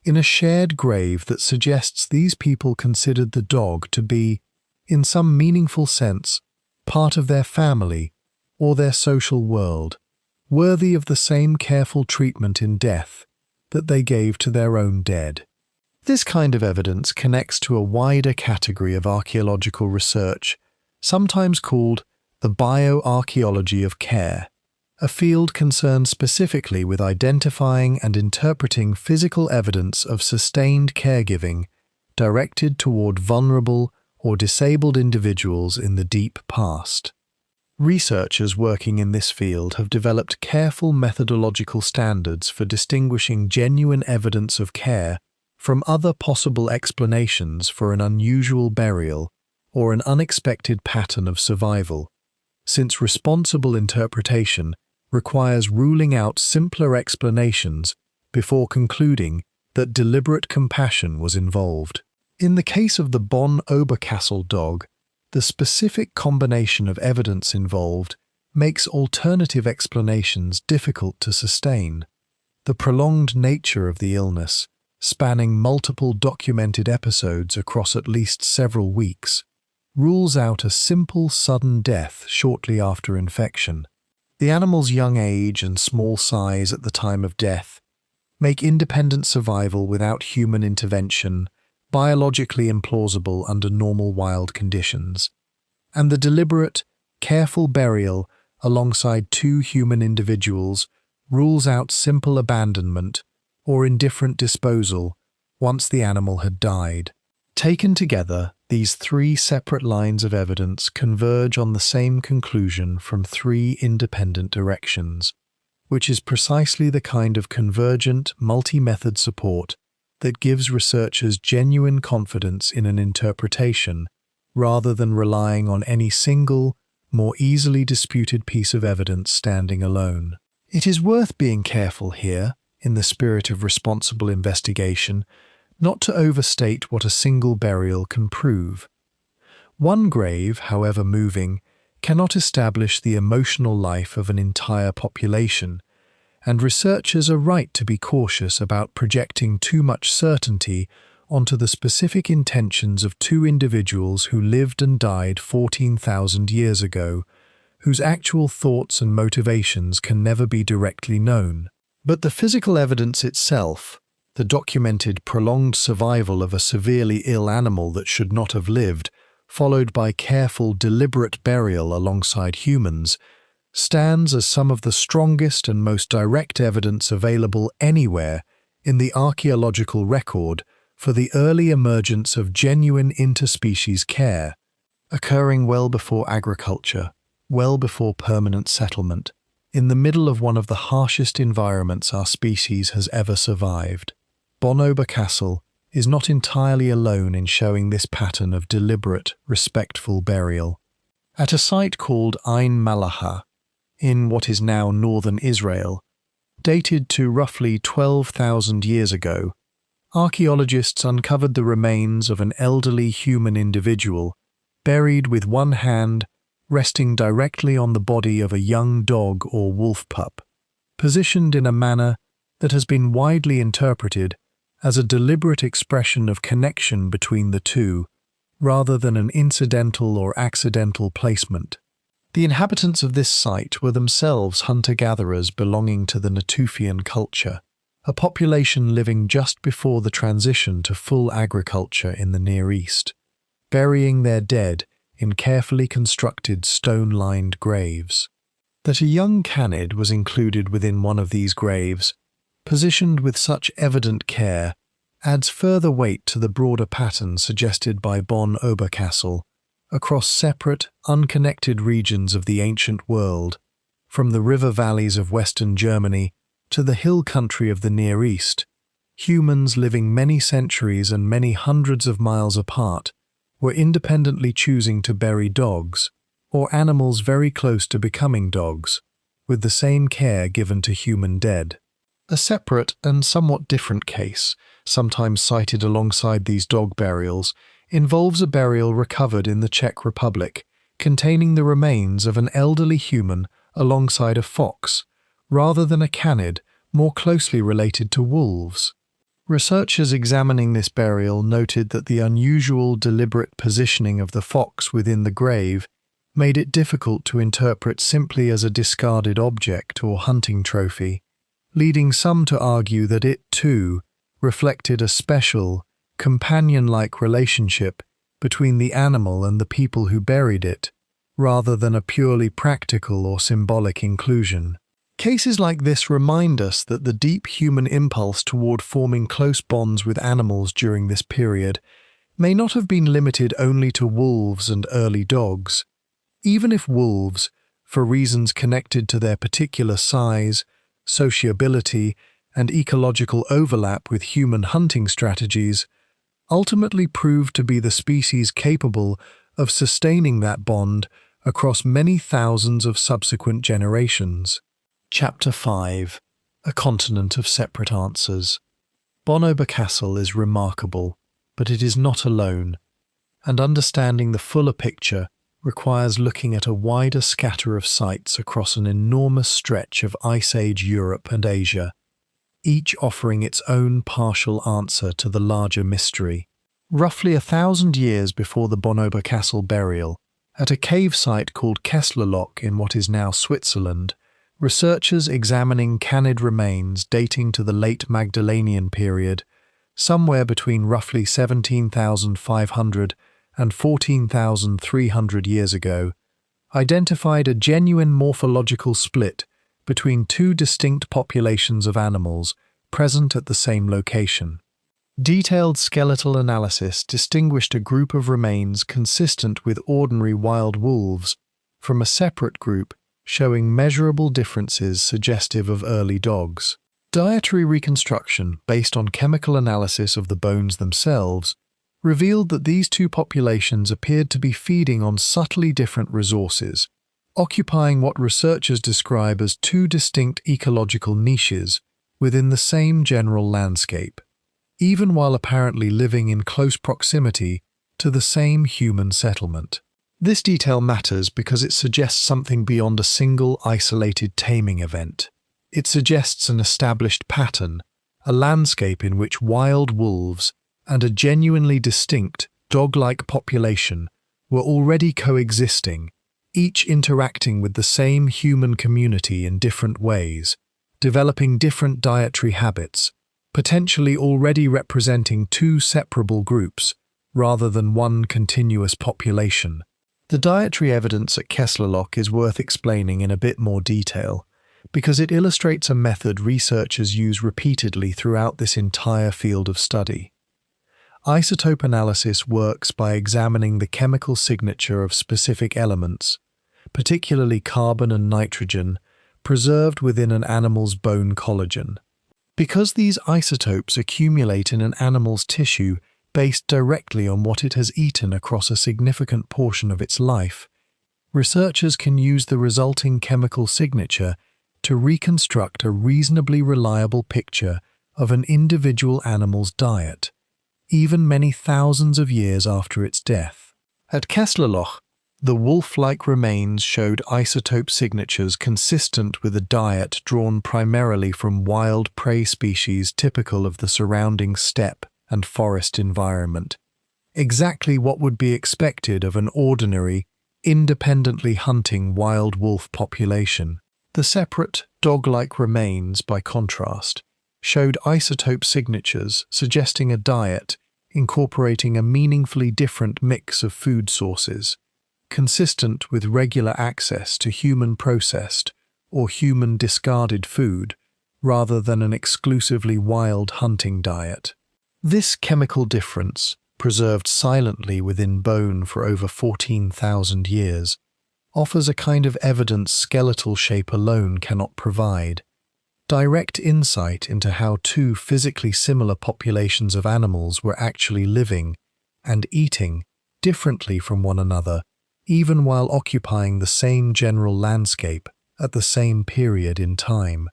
in a shared grave that suggests these people considered the dog to be, in some meaningful sense, part of their family or their social world, worthy of the same careful treatment in death that they gave to their own dead. This kind of evidence connects to a wider category of archaeological research, sometimes called the bioarchaeology of care, a field concerned specifically with identifying and interpreting physical evidence of sustained caregiving directed toward vulnerable or disabled individuals in the deep past. Researchers working in this field have developed careful methodological standards for distinguishing genuine evidence of care from other possible explanations for an unusual burial or an unexpected pattern of survival, since responsible interpretation requires ruling out simpler explanations before concluding that deliberate compassion was involved. In the case of the Bonn-Oberkassel dog, the specific combination of evidence involved makes alternative explanations difficult to sustain. The prolonged nature of the illness, spanning multiple documented episodes across at least several weeks, rules out a simple, sudden death shortly after infection. The animal's young age and small size at the time of death make independent survival without human intervention biologically implausible under normal wild conditions, and the deliberate, careful burial alongside two human individuals rules out simple abandonment or indifferent disposal once the animal had died. Taken together, these three separate lines of evidence converge on the same conclusion from three independent directions, which is precisely the kind of convergent, multi-method support that gives researchers genuine confidence in an interpretation rather than relying on any single, more easily disputed piece of evidence standing alone. It is worth being careful here, in the spirit of responsible investigation, not to overstate what a single burial can prove. One grave, however moving, cannot establish the emotional life of an entire population, and researchers are right to be cautious about projecting too much certainty onto the specific intentions of two individuals who lived and died 14,000 years ago, whose actual thoughts and motivations can never be directly known. But the physical evidence itself, the documented prolonged survival of a severely ill animal that should not have lived, followed by careful, deliberate burial alongside humans, stands as some of the strongest and most direct evidence available anywhere in the archaeological record for the early emergence of genuine interspecies care, occurring well before agriculture, well before permanent settlement, in the middle of one of the harshest environments our species has ever survived. Bonn-Oberkassel is not entirely alone in showing this pattern of deliberate, respectful burial. At a site called Ein Malaha, in what is now northern Israel, dated to roughly 12,000 years ago, archaeologists uncovered the remains of an elderly human individual buried with one hand resting directly on the body of a young dog or wolf pup, positioned in a manner that has been widely interpreted as a deliberate expression of connection between the two, rather than an incidental or accidental placement. The inhabitants of this site were themselves hunter-gatherers belonging to the Natufian culture, a population living just before the transition to full agriculture in the Near East, burying their dead in carefully constructed stone-lined graves. That a young canid was included within one of these graves, positioned with such evident care, adds further weight to the broader pattern suggested by Bonn-Oberkassel across separate, unconnected regions of the ancient world, from the river valleys of western Germany to the hill country of the Near East. Humans living many centuries and many hundreds of miles apart were independently choosing to bury dogs, or animals very close to becoming dogs, with the same care given to human dead. A separate and somewhat different case, sometimes cited alongside these dog burials, involves a burial recovered in the Czech Republic, containing the remains of an elderly human alongside a fox, rather than a canid more closely related to wolves. Researchers examining this burial noted that the unusual, deliberate positioning of the fox within the grave made it difficult to interpret simply as a discarded object or hunting trophy, leading some to argue that it, too, reflected a special, companion-like relationship between the animal and the people who buried it, rather than a purely practical or symbolic inclusion. Cases like this remind us that the deep human impulse toward forming close bonds with animals during this period may not have been limited only to wolves and early dogs. Even if wolves, for reasons connected to their particular size, sociability, and ecological overlap with human hunting strategies, ultimately proved to be the species capable of sustaining that bond across many thousands of subsequent generations. Chapter 5. A Continent of Separate Answers. Bonn-Oberkassel is remarkable, but it is not alone, and understanding the fuller picture requires looking at a wider scatter of sites across an enormous stretch of Ice Age Europe and Asia, each offering its own partial answer to the larger mystery. Roughly 1,000 years before the Bonn-Oberkassel burial, at a cave site called Kesslerloch in what is now Switzerland, researchers examining canid remains dating to the late Magdalenian period, somewhere between roughly 17,500 and 14,300 years ago, identified a genuine morphological split between two distinct populations of animals present at the same location. Detailed skeletal analysis distinguished a group of remains consistent with ordinary wild wolves from a separate group showing measurable differences suggestive of early dogs. Dietary reconstruction, based on chemical analysis of the bones themselves, revealed that these two populations appeared to be feeding on subtly different resources, occupying what researchers describe as two distinct ecological niches within the same general landscape, even while apparently living in close proximity to the same human settlement. This detail matters because it suggests something beyond a single isolated taming event. It suggests an established pattern, a landscape in which wild wolves and a genuinely distinct dog-like population were already coexisting, each interacting with the same human community in different ways, developing different dietary habits, potentially already representing two separable groups rather than one continuous population. The dietary evidence at Kesslerloch is worth explaining in a bit more detail, because it illustrates a method researchers use repeatedly throughout this entire field of study. Isotope analysis works by examining the chemical signature of specific elements, particularly carbon and nitrogen, preserved within an animal's bone collagen. Because these isotopes accumulate in an animal's tissue based directly on what it has eaten across a significant portion of its life, researchers can use the resulting chemical signature to reconstruct a reasonably reliable picture of an individual animal's diet, even many thousands of years after its death. At Kesslerloch, the wolf-like remains showed isotope signatures consistent with a diet drawn primarily from wild prey species typical of the surrounding steppe and forest environment, exactly what would be expected of an ordinary, independently hunting wild wolf population. The separate, dog-like remains, by contrast, showed isotope signatures suggesting a diet incorporating a meaningfully different mix of food sources, consistent with regular access to human-processed or human-discarded food rather than an exclusively wild hunting diet. This chemical difference, preserved silently within bone for over 14,000 years, offers a kind of evidence skeletal shape alone cannot provide, direct insight into how two physically similar populations of animals were actually living and eating differently from one another, even while occupying the same general landscape at the same period in time.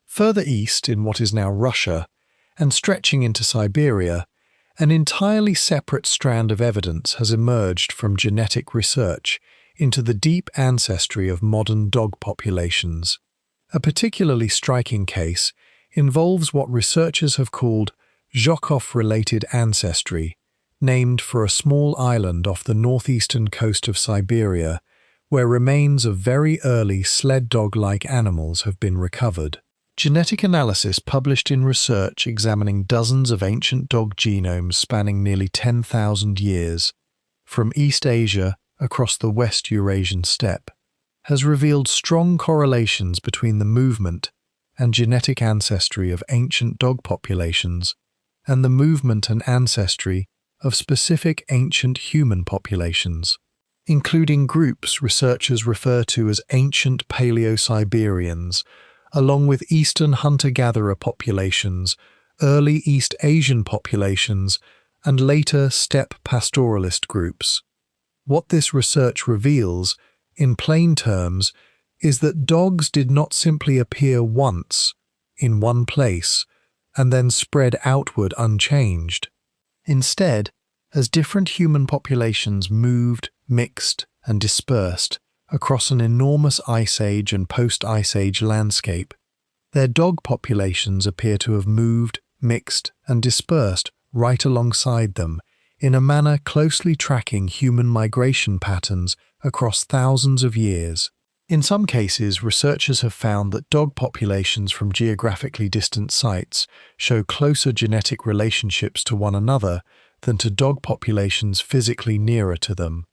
Further east in what is now Russia, and stretching into Siberia, an entirely separate strand of evidence has emerged from genetic research into the deep ancestry of modern dog populations. A particularly striking case involves what researchers have called Zhukov-related ancestry, named for a small island off the northeastern coast of Siberia, where remains of very early sled dog-like animals have been recovered. Genetic analysis published in research examining dozens of ancient dog genomes spanning nearly 10,000 years, from East Asia across the West Eurasian steppe, has revealed strong correlations between the movement and genetic ancestry of ancient dog populations and the movement and ancestry of specific ancient human populations, including groups researchers refer to as ancient Paleo-Siberians, along with Eastern hunter-gatherer populations, early East Asian populations, and later steppe pastoralist groups. What this research reveals, in plain terms, is that dogs did not simply appear once, in one place, and then spread outward unchanged. Instead, as different human populations moved, mixed, and dispersed across an enormous Ice Age and post-Ice Age landscape, their dog populations appear to have moved, mixed, and dispersed right alongside them in a manner closely tracking human migration patterns across thousands of years. In some cases, researchers have found that dog populations from geographically distant sites show closer genetic relationships to one another than to dog populations physically nearer to them,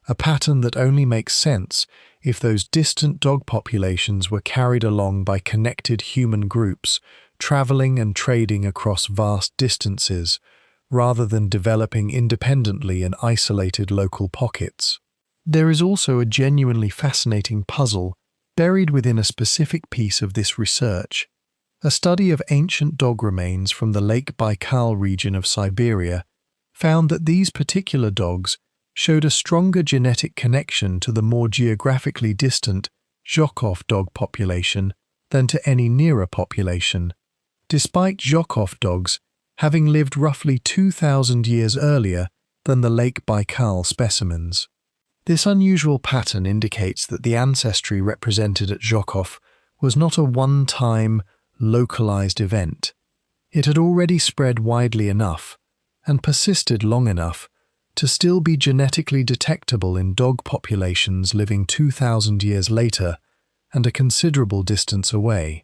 a pattern that only makes sense if those distant dog populations were carried along by connected human groups, traveling and trading across vast distances, rather than developing independently in isolated local pockets. There is also a genuinely fascinating puzzle buried within a specific piece of this research. A study of ancient dog remains from the Lake Baikal region of Siberia found that these particular dogs showed a stronger genetic connection to the more geographically distant Zhukov dog population than to any nearer population, despite Zhukov dogs having lived roughly 2,000 years earlier than the Lake Baikal specimens. This unusual pattern indicates that the ancestry represented at Zhukov was not a one-time, localized event. It had already spread widely enough and persisted long enough to still be genetically detectable in dog populations living 2,000 years later and a considerable distance away.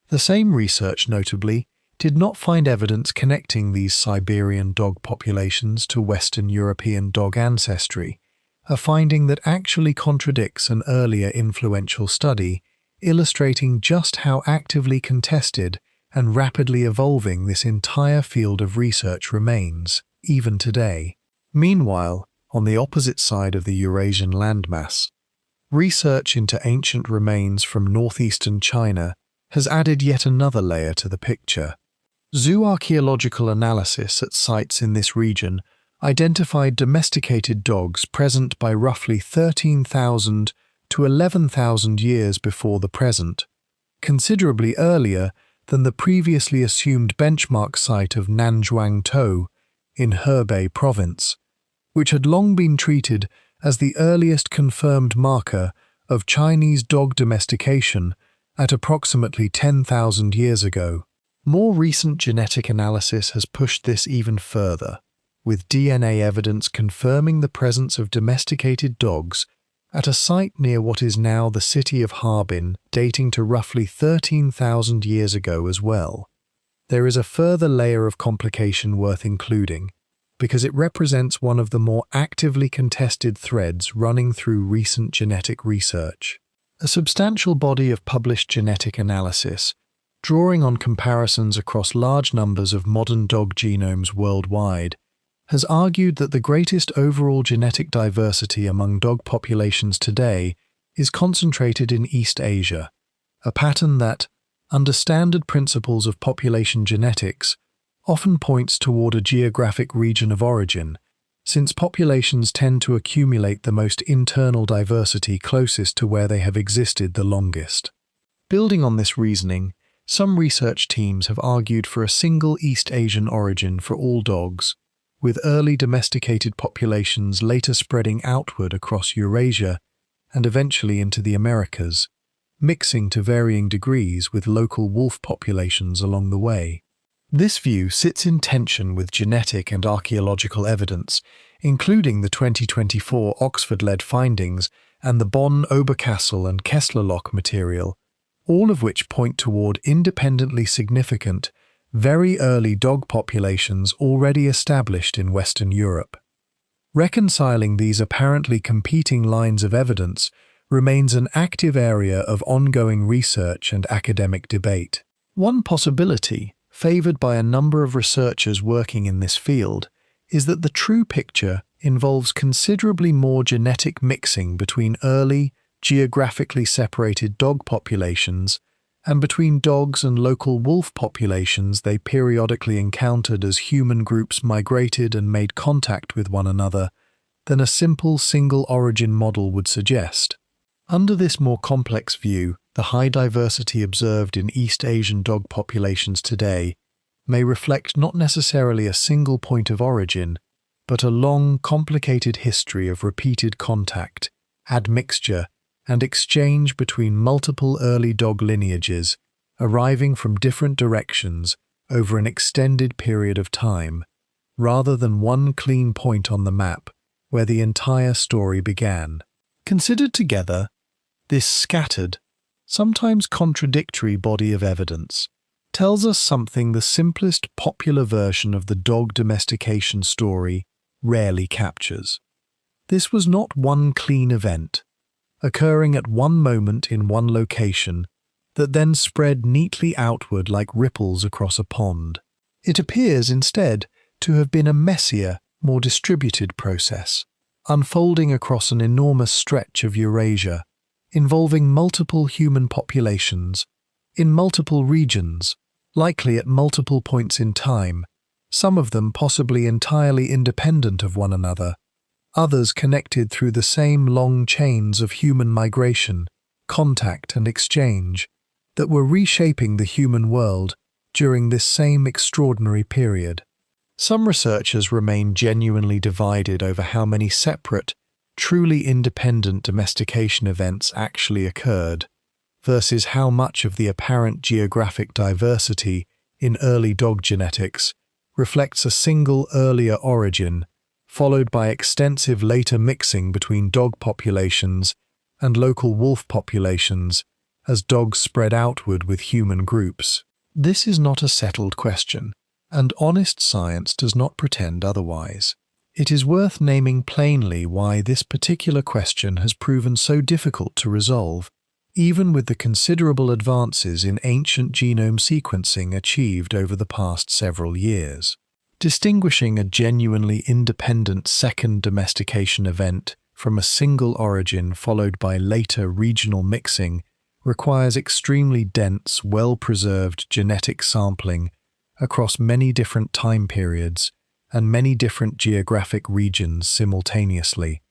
The same research, notably, did not find evidence connecting these Siberian dog populations to Western European dog ancestry, a finding that actually contradicts an earlier influential study illustrating just how actively contested and rapidly evolving this entire field of research remains, even today. Meanwhile, on the opposite side of the Eurasian landmass, research into ancient remains from northeastern China has added yet another layer to the picture. Zooarchaeological analysis at sites in this region identified domesticated dogs present by roughly 13,000 to 11,000 years before the present, considerably earlier than the previously assumed benchmark site of Nanzhuangtou in Hebei province, which had long been treated as the earliest confirmed marker of Chinese dog domestication at approximately 10,000 years ago. More recent genetic analysis has pushed this even further, with DNA evidence confirming the presence of domesticated dogs at a site near what is now the city of Harbin, dating to roughly 13,000 years ago as well. There is a further layer of complication worth including, because it represents one of the more actively contested threads running through recent genetic research. A substantial body of published genetic analysis, drawing on comparisons across large numbers of modern dog genomes worldwide, has argued that the greatest overall genetic diversity among dog populations today is concentrated in East Asia, a pattern that, under standard principles of population genetics, often points toward a geographic region of origin, since populations tend to accumulate the most internal diversity closest to where they have existed the longest. Building on this reasoning, some research teams have argued for a single East Asian origin for all dogs, with early domesticated populations later spreading outward across Eurasia and eventually into the Americas, mixing to varying degrees with local wolf populations along the way. This view sits in tension with genetic and archaeological evidence, including the 2024 Oxford-led findings and the Bonn-Oberkassel and Kessler-Loch material, all of which point toward independently significant, very early dog populations already established in Western Europe. Reconciling these apparently competing lines of evidence remains an active area of ongoing research and academic debate. One possibility, favored by a number of researchers working in this field, is that the true picture involves considerably more genetic mixing between early, geographically separated dog populations and between dogs and local wolf populations they periodically encountered as human groups migrated and made contact with one another, than a simple single-origin model would suggest. Under this more complex view, the high diversity observed in East Asian dog populations today may reflect not necessarily a single point of origin, but a long, complicated history of repeated contact, admixture, and exchange between multiple early dog lineages arriving from different directions over an extended period of time, rather than one clean point on the map where the entire story began. Considered together, this scattered, sometimes contradictory body of evidence tells us something the simplest popular version of the dog domestication story rarely captures. This was not one clean event, occurring at one moment in one location, that then spread neatly outward like ripples across a pond. It appears instead to have been a messier, more distributed process, unfolding across an enormous stretch of Eurasia, involving multiple human populations, in multiple regions, likely at multiple points in time, some of them possibly entirely independent of one another, others connected through the same long chains of human migration, contact and exchange, that were reshaping the human world during this same extraordinary period. Some researchers remain genuinely divided over how many separate, truly independent domestication events actually occurred, versus how much of the apparent geographic diversity in early dog genetics reflects a single earlier origin, followed by extensive later mixing between dog populations and local wolf populations as dogs spread outward with human groups. This is not a settled question, and honest science does not pretend otherwise. It is worth naming plainly why this particular question has proven so difficult to resolve, even with the considerable advances in ancient genome sequencing achieved over the past several years. Distinguishing a genuinely independent second domestication event from a single origin followed by later regional mixing requires extremely dense, well-preserved genetic sampling across many different time periods and many different geographic regions simultaneously,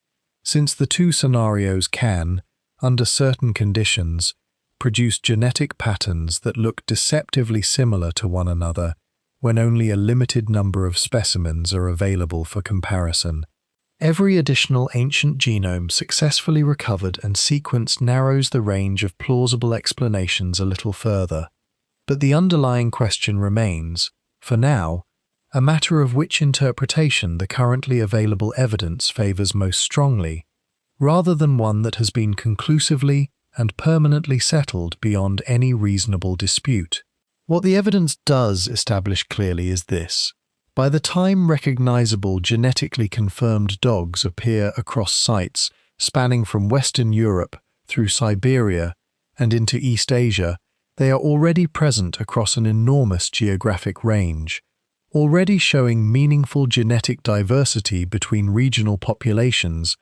since the two scenarios can, under certain conditions, produce genetic patterns that look deceptively similar to one another when only a limited number of specimens are available for comparison. Every additional ancient genome successfully recovered and sequenced narrows the range of plausible explanations a little further, but the underlying question remains, for now, a matter of which interpretation the currently available evidence favors most strongly, rather than one that has been conclusively and permanently settled beyond any reasonable dispute. What the evidence does establish clearly is this: by the time recognizable genetically confirmed dogs appear across sites spanning from Western Europe through Siberia and into East Asia, they are already present across an enormous geographic range, already showing meaningful genetic diversity between regional populations,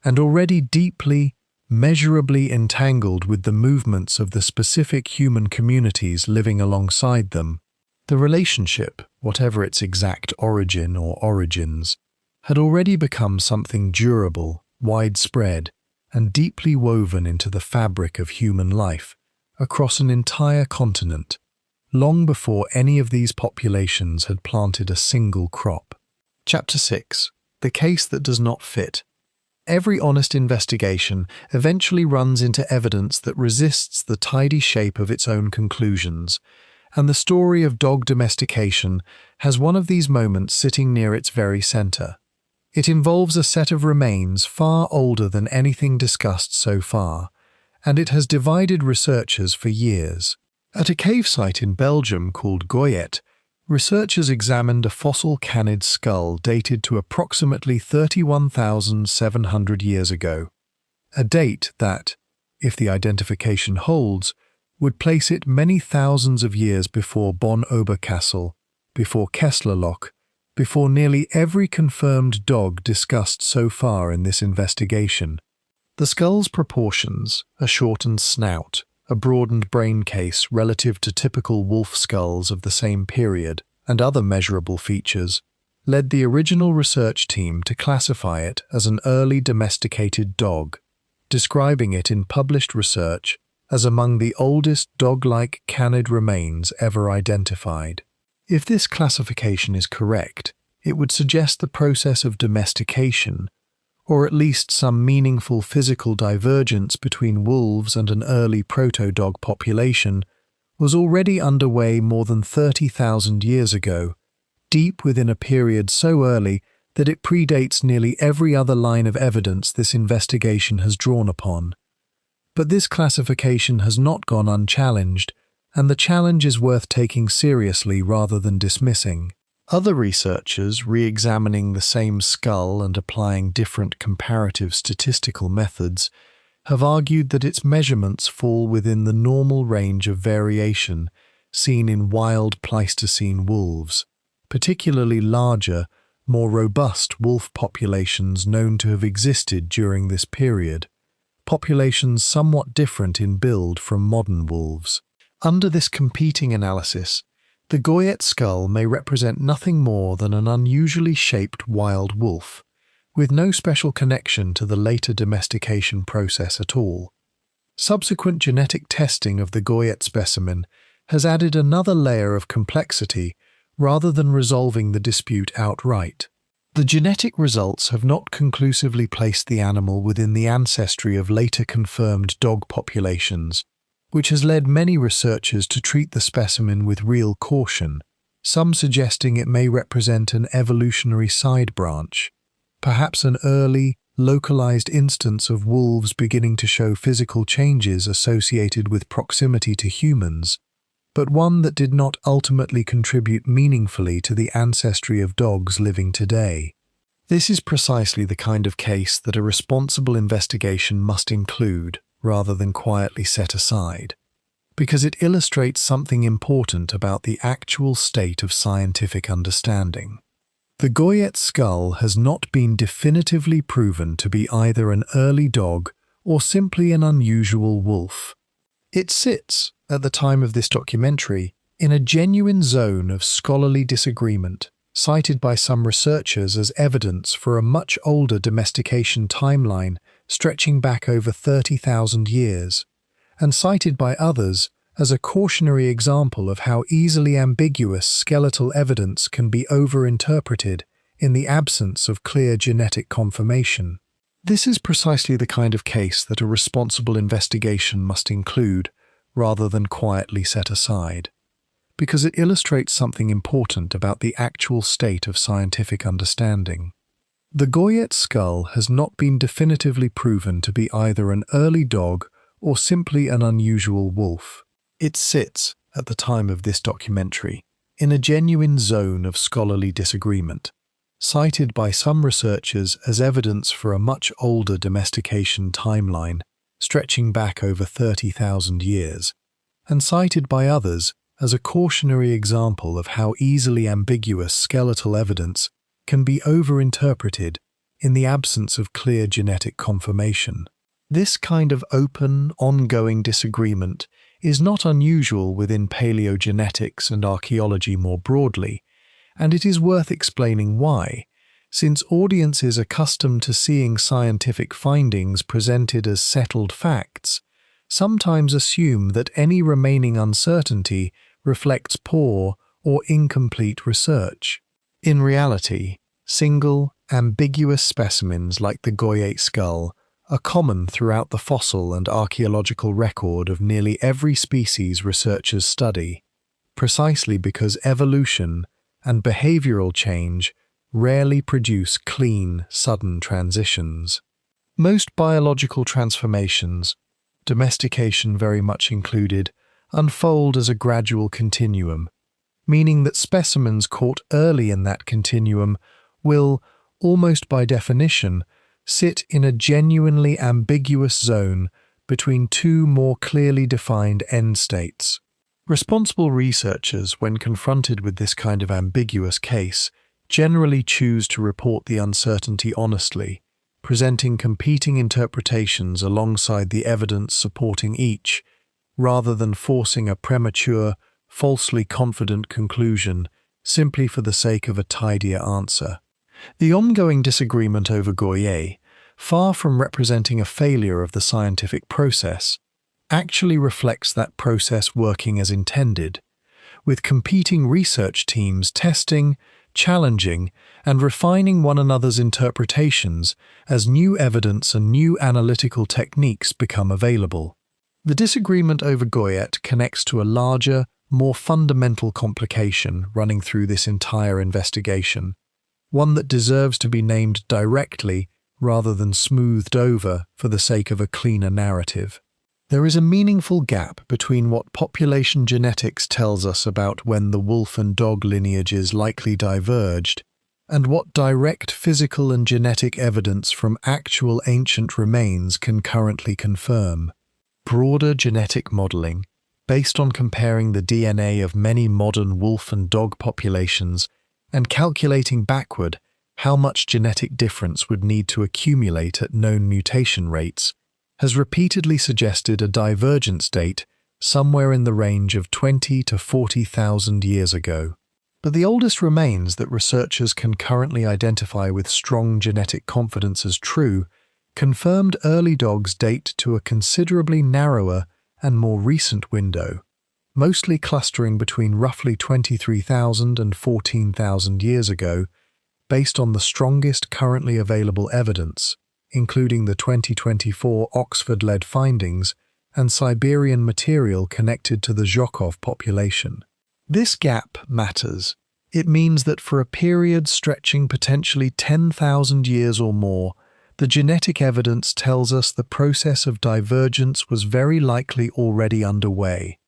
and already deeply, measurably entangled with the movements of the specific human communities living alongside them. The relationship, whatever its exact origin or origins, had already become something durable, widespread, and deeply woven into the fabric of human life across an entire continent, long before any of these populations had planted a single crop. Chapter 6. The Case That Does Not Fit. Every honest investigation eventually runs into evidence that resists the tidy shape of its own conclusions, and the story of dog domestication has one of these moments sitting near its very center. It involves a set of remains far older than anything discussed so far, and it has divided researchers for years. At a cave site in Belgium called Goyet, researchers examined a fossil canid skull dated to approximately 31,700 years ago, a date that, if the identification holds, would place it many thousands of years before Bonn-Oberkassel, before Kesslerloch, before nearly every confirmed dog discussed so far in this investigation. The skull's proportions, a shortened snout, a broadened brain case relative to typical wolf skulls of the same period, and other measurable features, led the original research team to classify it as an early domesticated dog, describing it in published research as among the oldest dog-like canid remains ever identified. If this classification is correct, it would suggest the process of domestication, or at least some meaningful physical divergence between wolves and an early proto-dog population, was already underway more than 30,000 years ago, deep within a period so early that it predates nearly every other line of evidence this investigation has drawn upon. But this classification has not gone unchallenged, and the challenge is worth taking seriously rather than dismissing. Other researchers, re-examining the same skull and applying different comparative statistical methods, have argued that its measurements fall within the normal range of variation seen in wild Pleistocene wolves, particularly larger, more robust wolf populations known to have existed during this period, populations somewhat different in build from modern wolves. Under this competing analysis, the Goyet skull may represent nothing more than an unusually shaped wild wolf, with no special connection to the later domestication process at all. Subsequent genetic testing of the Goyet specimen has added another layer of complexity rather than resolving the dispute outright. The genetic results have not conclusively placed the animal within the ancestry of later confirmed dog populations, which has led many researchers to treat the specimen with real caution, some suggesting it may represent an evolutionary side branch, perhaps an early, localized instance of wolves beginning to show physical changes associated with proximity to humans, but one that did not ultimately contribute meaningfully to the ancestry of dogs living today. This is precisely the kind of case that a responsible investigation must include, rather than quietly set aside, because it illustrates something important about the actual state of scientific understanding. The Goyet skull has not been definitively proven to be either an early dog or simply an unusual wolf. It sits, at the time of this documentary, in a genuine zone of scholarly disagreement, cited by some researchers as evidence for a much older domestication timeline stretching back over 30,000 years, and cited by others as a cautionary example of how easily ambiguous skeletal evidence can be overinterpreted in the absence of clear genetic confirmation. This is precisely the kind of case that a responsible investigation must include, rather than quietly set aside, because it illustrates something important about the actual state of scientific understanding. The Goyet skull has not been definitively proven to be either an early dog or simply an unusual wolf. It sits, at the time of this documentary, in a genuine zone of scholarly disagreement, cited by some researchers as evidence for a much older domestication timeline stretching back over 30,000 years, and cited by others as a cautionary example of how easily ambiguous skeletal evidence can be overinterpreted in the absence of clear genetic confirmation. This kind of open, ongoing disagreement is not unusual within paleogenetics and archaeology more broadly, and it is worth explaining why, since audiences accustomed to seeing scientific findings presented as settled facts sometimes assume that any remaining uncertainty reflects poor or incomplete research. In reality, single, ambiguous specimens like the Goyet skull are common throughout the fossil and archaeological record of nearly every species researchers study, precisely because evolution and behavioral change rarely produce clean, sudden transitions. Most biological transformations, domestication very much included, unfold as a gradual continuum, meaning that specimens caught early in that continuum will, almost by definition, sit in a genuinely ambiguous zone between two more clearly defined end states. Responsible researchers, when confronted with this kind of ambiguous case, generally choose to report the uncertainty honestly, presenting competing interpretations alongside the evidence supporting each, rather than forcing a premature, falsely confident conclusion simply for the sake of a tidier answer. The ongoing disagreement over Goyet, far from representing a failure of the scientific process, actually reflects that process working as intended, with competing research teams testing, challenging, and refining one another's interpretations as new evidence and new analytical techniques become available. The disagreement over Goyet connects to a larger, more fundamental complication running through this entire investigation, one that deserves to be named directly rather than smoothed over for the sake of a cleaner narrative. There is a meaningful gap between what population genetics tells us about when the wolf and dog lineages likely diverged and what direct physical and genetic evidence from actual ancient remains can currently confirm. Broader genetic modeling, based on comparing the DNA of many modern wolf and dog populations and calculating backward how much genetic difference would need to accumulate at known mutation rates, has repeatedly suggested a divergence date somewhere in the range of 20 to 40,000 years ago. But the oldest remains that researchers can currently identify with strong genetic confidence as true confirmed early dogs date to a considerably narrower and more recent window, mostly clustering between roughly 23,000 and 14,000 years ago, based on the strongest currently available evidence, including the 2024 Oxford-led findings and Siberian material connected to the Zhukov population. This gap matters. It means that for a period stretching potentially 10,000 years or more, the genetic evidence tells us the process of divergence was very likely already underway,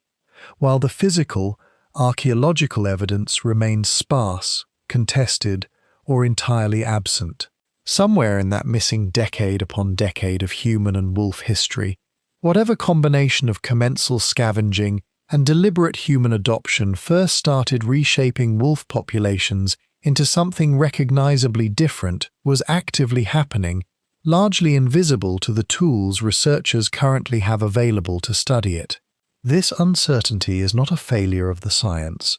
while the physical, archaeological evidence remains sparse, contested, or entirely absent. Somewhere in that missing decade upon decade of human and wolf history, whatever combination of commensal scavenging and deliberate human adoption first started reshaping wolf populations into something recognizably different was actively happening, largely invisible to the tools researchers currently have available to study it. This uncertainty is not a failure of the science.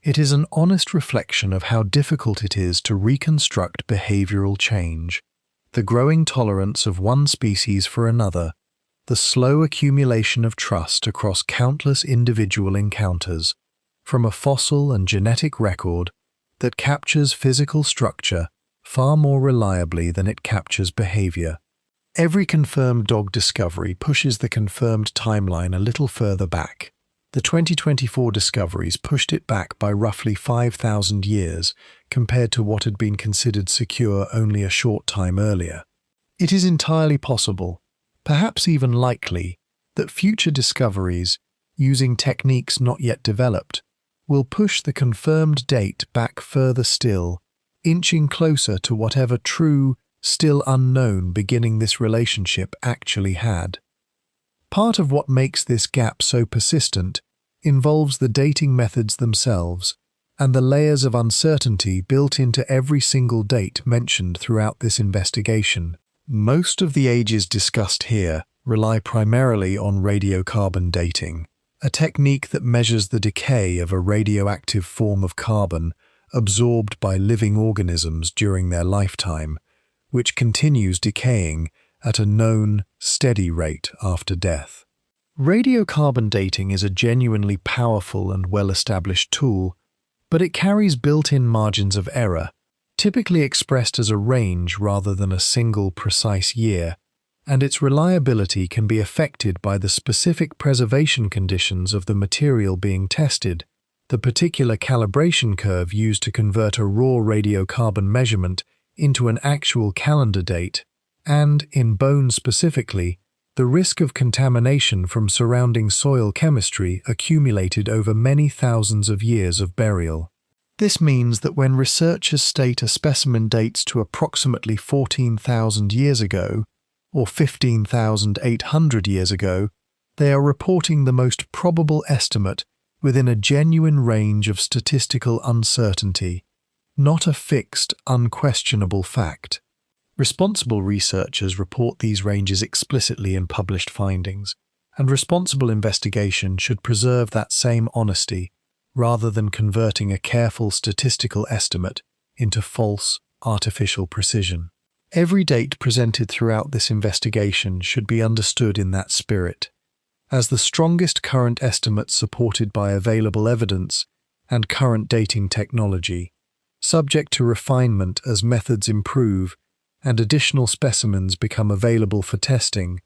It is an honest reflection of how difficult it is to reconstruct behavioral change, the growing tolerance of one species for another, the slow accumulation of trust across countless individual encounters, from a fossil and genetic record that captures physical structure far more reliably than it captures behavior. Every confirmed dog discovery pushes the confirmed timeline a little further back. The 2024 discoveries pushed it back by roughly 5,000 years compared to what had been considered secure only a short time earlier. It is entirely possible, perhaps even likely, that future discoveries, using techniques not yet developed, will push the confirmed date back further still, inching closer to whatever true, still unknown beginning this relationship actually had. Part of what makes this gap so persistent involves the dating methods themselves and the layers of uncertainty built into every single date mentioned throughout this investigation. Most of the ages discussed here rely primarily on radiocarbon dating, a technique that measures the decay of a radioactive form of carbon absorbed by living organisms during their lifetime, which continues decaying at a known, steady rate after death. Radiocarbon dating is a genuinely powerful and well-established tool, but it carries built-in margins of error, typically expressed as a range rather than a single precise year, and its reliability can be affected by the specific preservation conditions of the material being tested, the particular calibration curve used to convert a raw radiocarbon measurement into an actual calendar date, and, in bone specifically, the risk of contamination from surrounding soil chemistry accumulated over many thousands of years of burial. This means that when researchers state a specimen dates to approximately 14,000 years ago, or 15,800 years ago, they are reporting the most probable estimate within a genuine range of statistical uncertainty, not a fixed, unquestionable fact. Responsible researchers report these ranges explicitly in published findings, and responsible investigation should preserve that same honesty rather than converting a careful statistical estimate into false, artificial precision. Every date presented throughout this investigation should be understood in that spirit, as the strongest current estimates supported by available evidence and current dating technology, subject to refinement as methods improve and additional specimens become available for testing,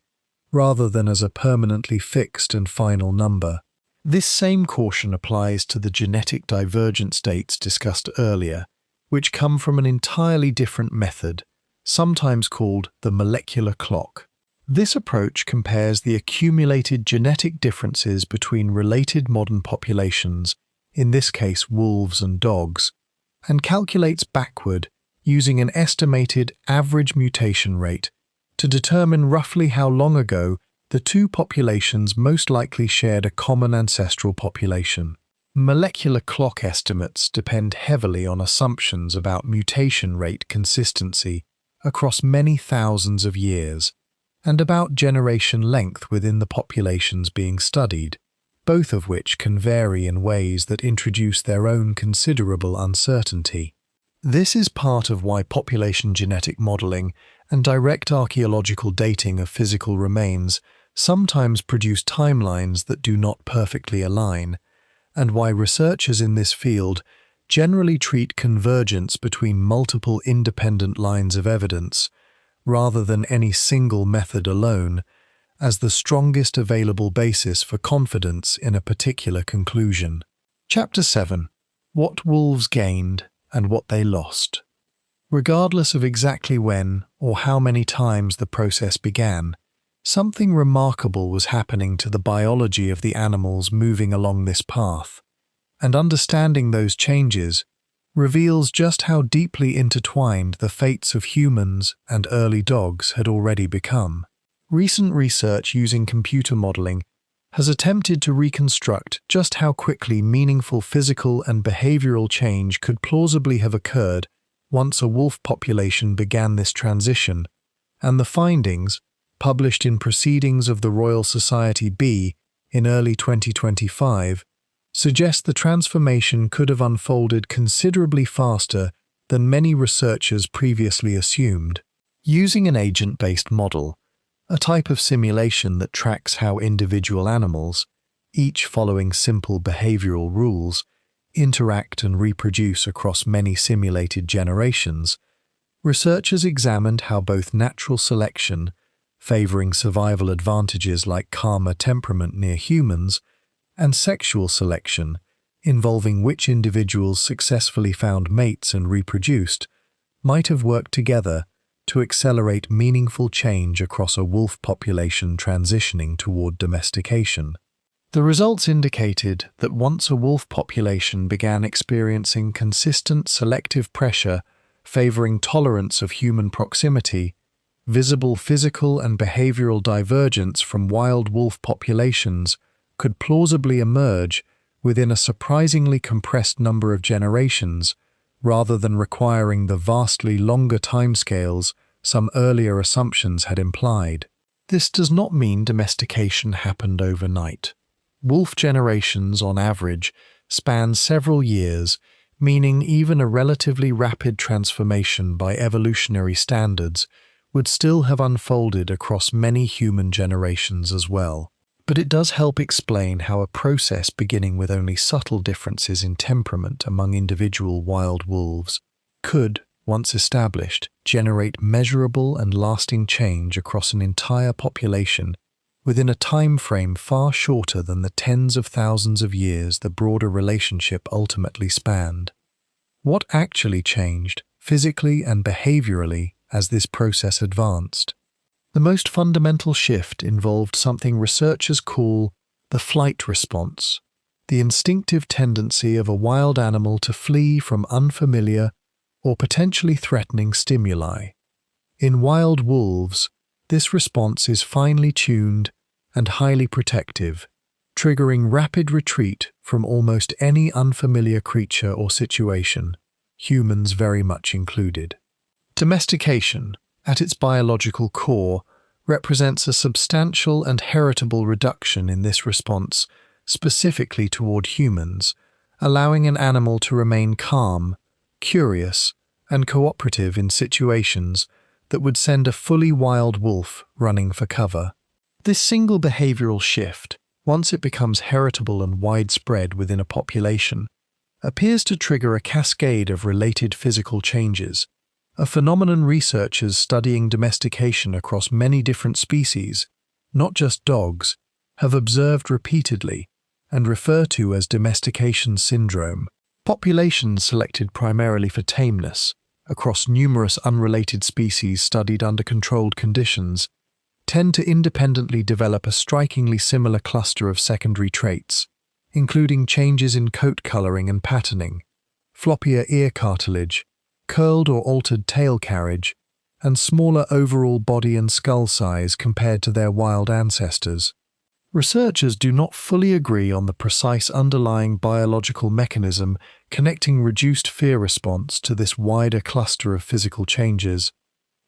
rather than as a permanently fixed and final number. This same caution applies to the genetic divergent states discussed earlier, which come from an entirely different method, sometimes called the molecular clock. This approach compares the accumulated genetic differences between related modern populations, in this case wolves and dogs, and calculates backward using an estimated average mutation rate to determine roughly how long ago the two populations most likely shared a common ancestral population. Molecular clock estimates depend heavily on assumptions about mutation rate consistency across many thousands of years and about generation length within the populations being studied, both of which can vary in ways that introduce their own considerable uncertainty. This is part of why population genetic modeling and direct archaeological dating of physical remains sometimes produce timelines that do not perfectly align, and why researchers in this field generally treat convergence between multiple independent lines of evidence, rather than any single method alone, as the strongest available basis for confidence in a particular conclusion. Chapter 7. What wolves gained and what they lost. Regardless of exactly when or how many times the process began, something remarkable was happening to the biology of the animals moving along this path, and understanding those changes reveals just how deeply intertwined the fates of humans and early dogs had already become. Recent research using computer modeling has attempted to reconstruct just how quickly meaningful physical and behavioral change could plausibly have occurred once a wolf population began this transition, and the findings, published in Proceedings of the Royal Society B in early 2025, suggest the transformation could have unfolded considerably faster than many researchers previously assumed. Using an agent-based model, a type of simulation that tracks how individual animals, each following simple behavioral rules, interact and reproduce across many simulated generations, researchers examined how both natural selection, favoring survival advantages like calmer temperament near humans, and sexual selection, involving which individuals successfully found mates and reproduced, might have worked together to accelerate meaningful change across a wolf population transitioning toward domestication. The results indicated that once a wolf population began experiencing consistent selective pressure favoring tolerance of human proximity, visible physical and behavioral divergence from wild wolf populations could plausibly emerge within a surprisingly compressed number of generations, rather than requiring the vastly longer timescales some earlier assumptions had implied. This does not mean domestication happened overnight. Wolf generations, on average, span several years, meaning even a relatively rapid transformation by evolutionary standards would still have unfolded across many human generations as well. But it does help explain how a process beginning with only subtle differences in temperament among individual wild wolves could, once established, generate measurable and lasting change across an entire population within a time frame far shorter than the tens of thousands of years the broader relationship ultimately spanned. What actually changed, physically and behaviorally, as this process advanced? The most fundamental shift involved something researchers call the flight response, the instinctive tendency of a wild animal to flee from unfamiliar or potentially threatening stimuli. In wild wolves, this response is finely tuned and highly protective, triggering rapid retreat from almost any unfamiliar creature or situation, humans very much included. Domestication, at its biological core, represents a substantial and heritable reduction in this response, specifically toward humans, allowing an animal to remain calm, curious, and cooperative in situations that would send a fully wild wolf running for cover. This single behavioral shift, once it becomes heritable and widespread within a population, appears to trigger a cascade of related physical changes, a phenomenon researchers studying domestication across many different species, not just dogs, have observed repeatedly, and refer to as domestication syndrome. Populations selected primarily for tameness, across numerous unrelated species studied under controlled conditions, tend to independently develop a strikingly similar cluster of secondary traits, including changes in coat coloring and patterning, floppier ear cartilage, curled or altered tail carriage, and smaller overall body and skull size compared to their wild ancestors. Researchers do not fully agree on the precise underlying biological mechanism connecting reduced fear response to this wider cluster of physical changes,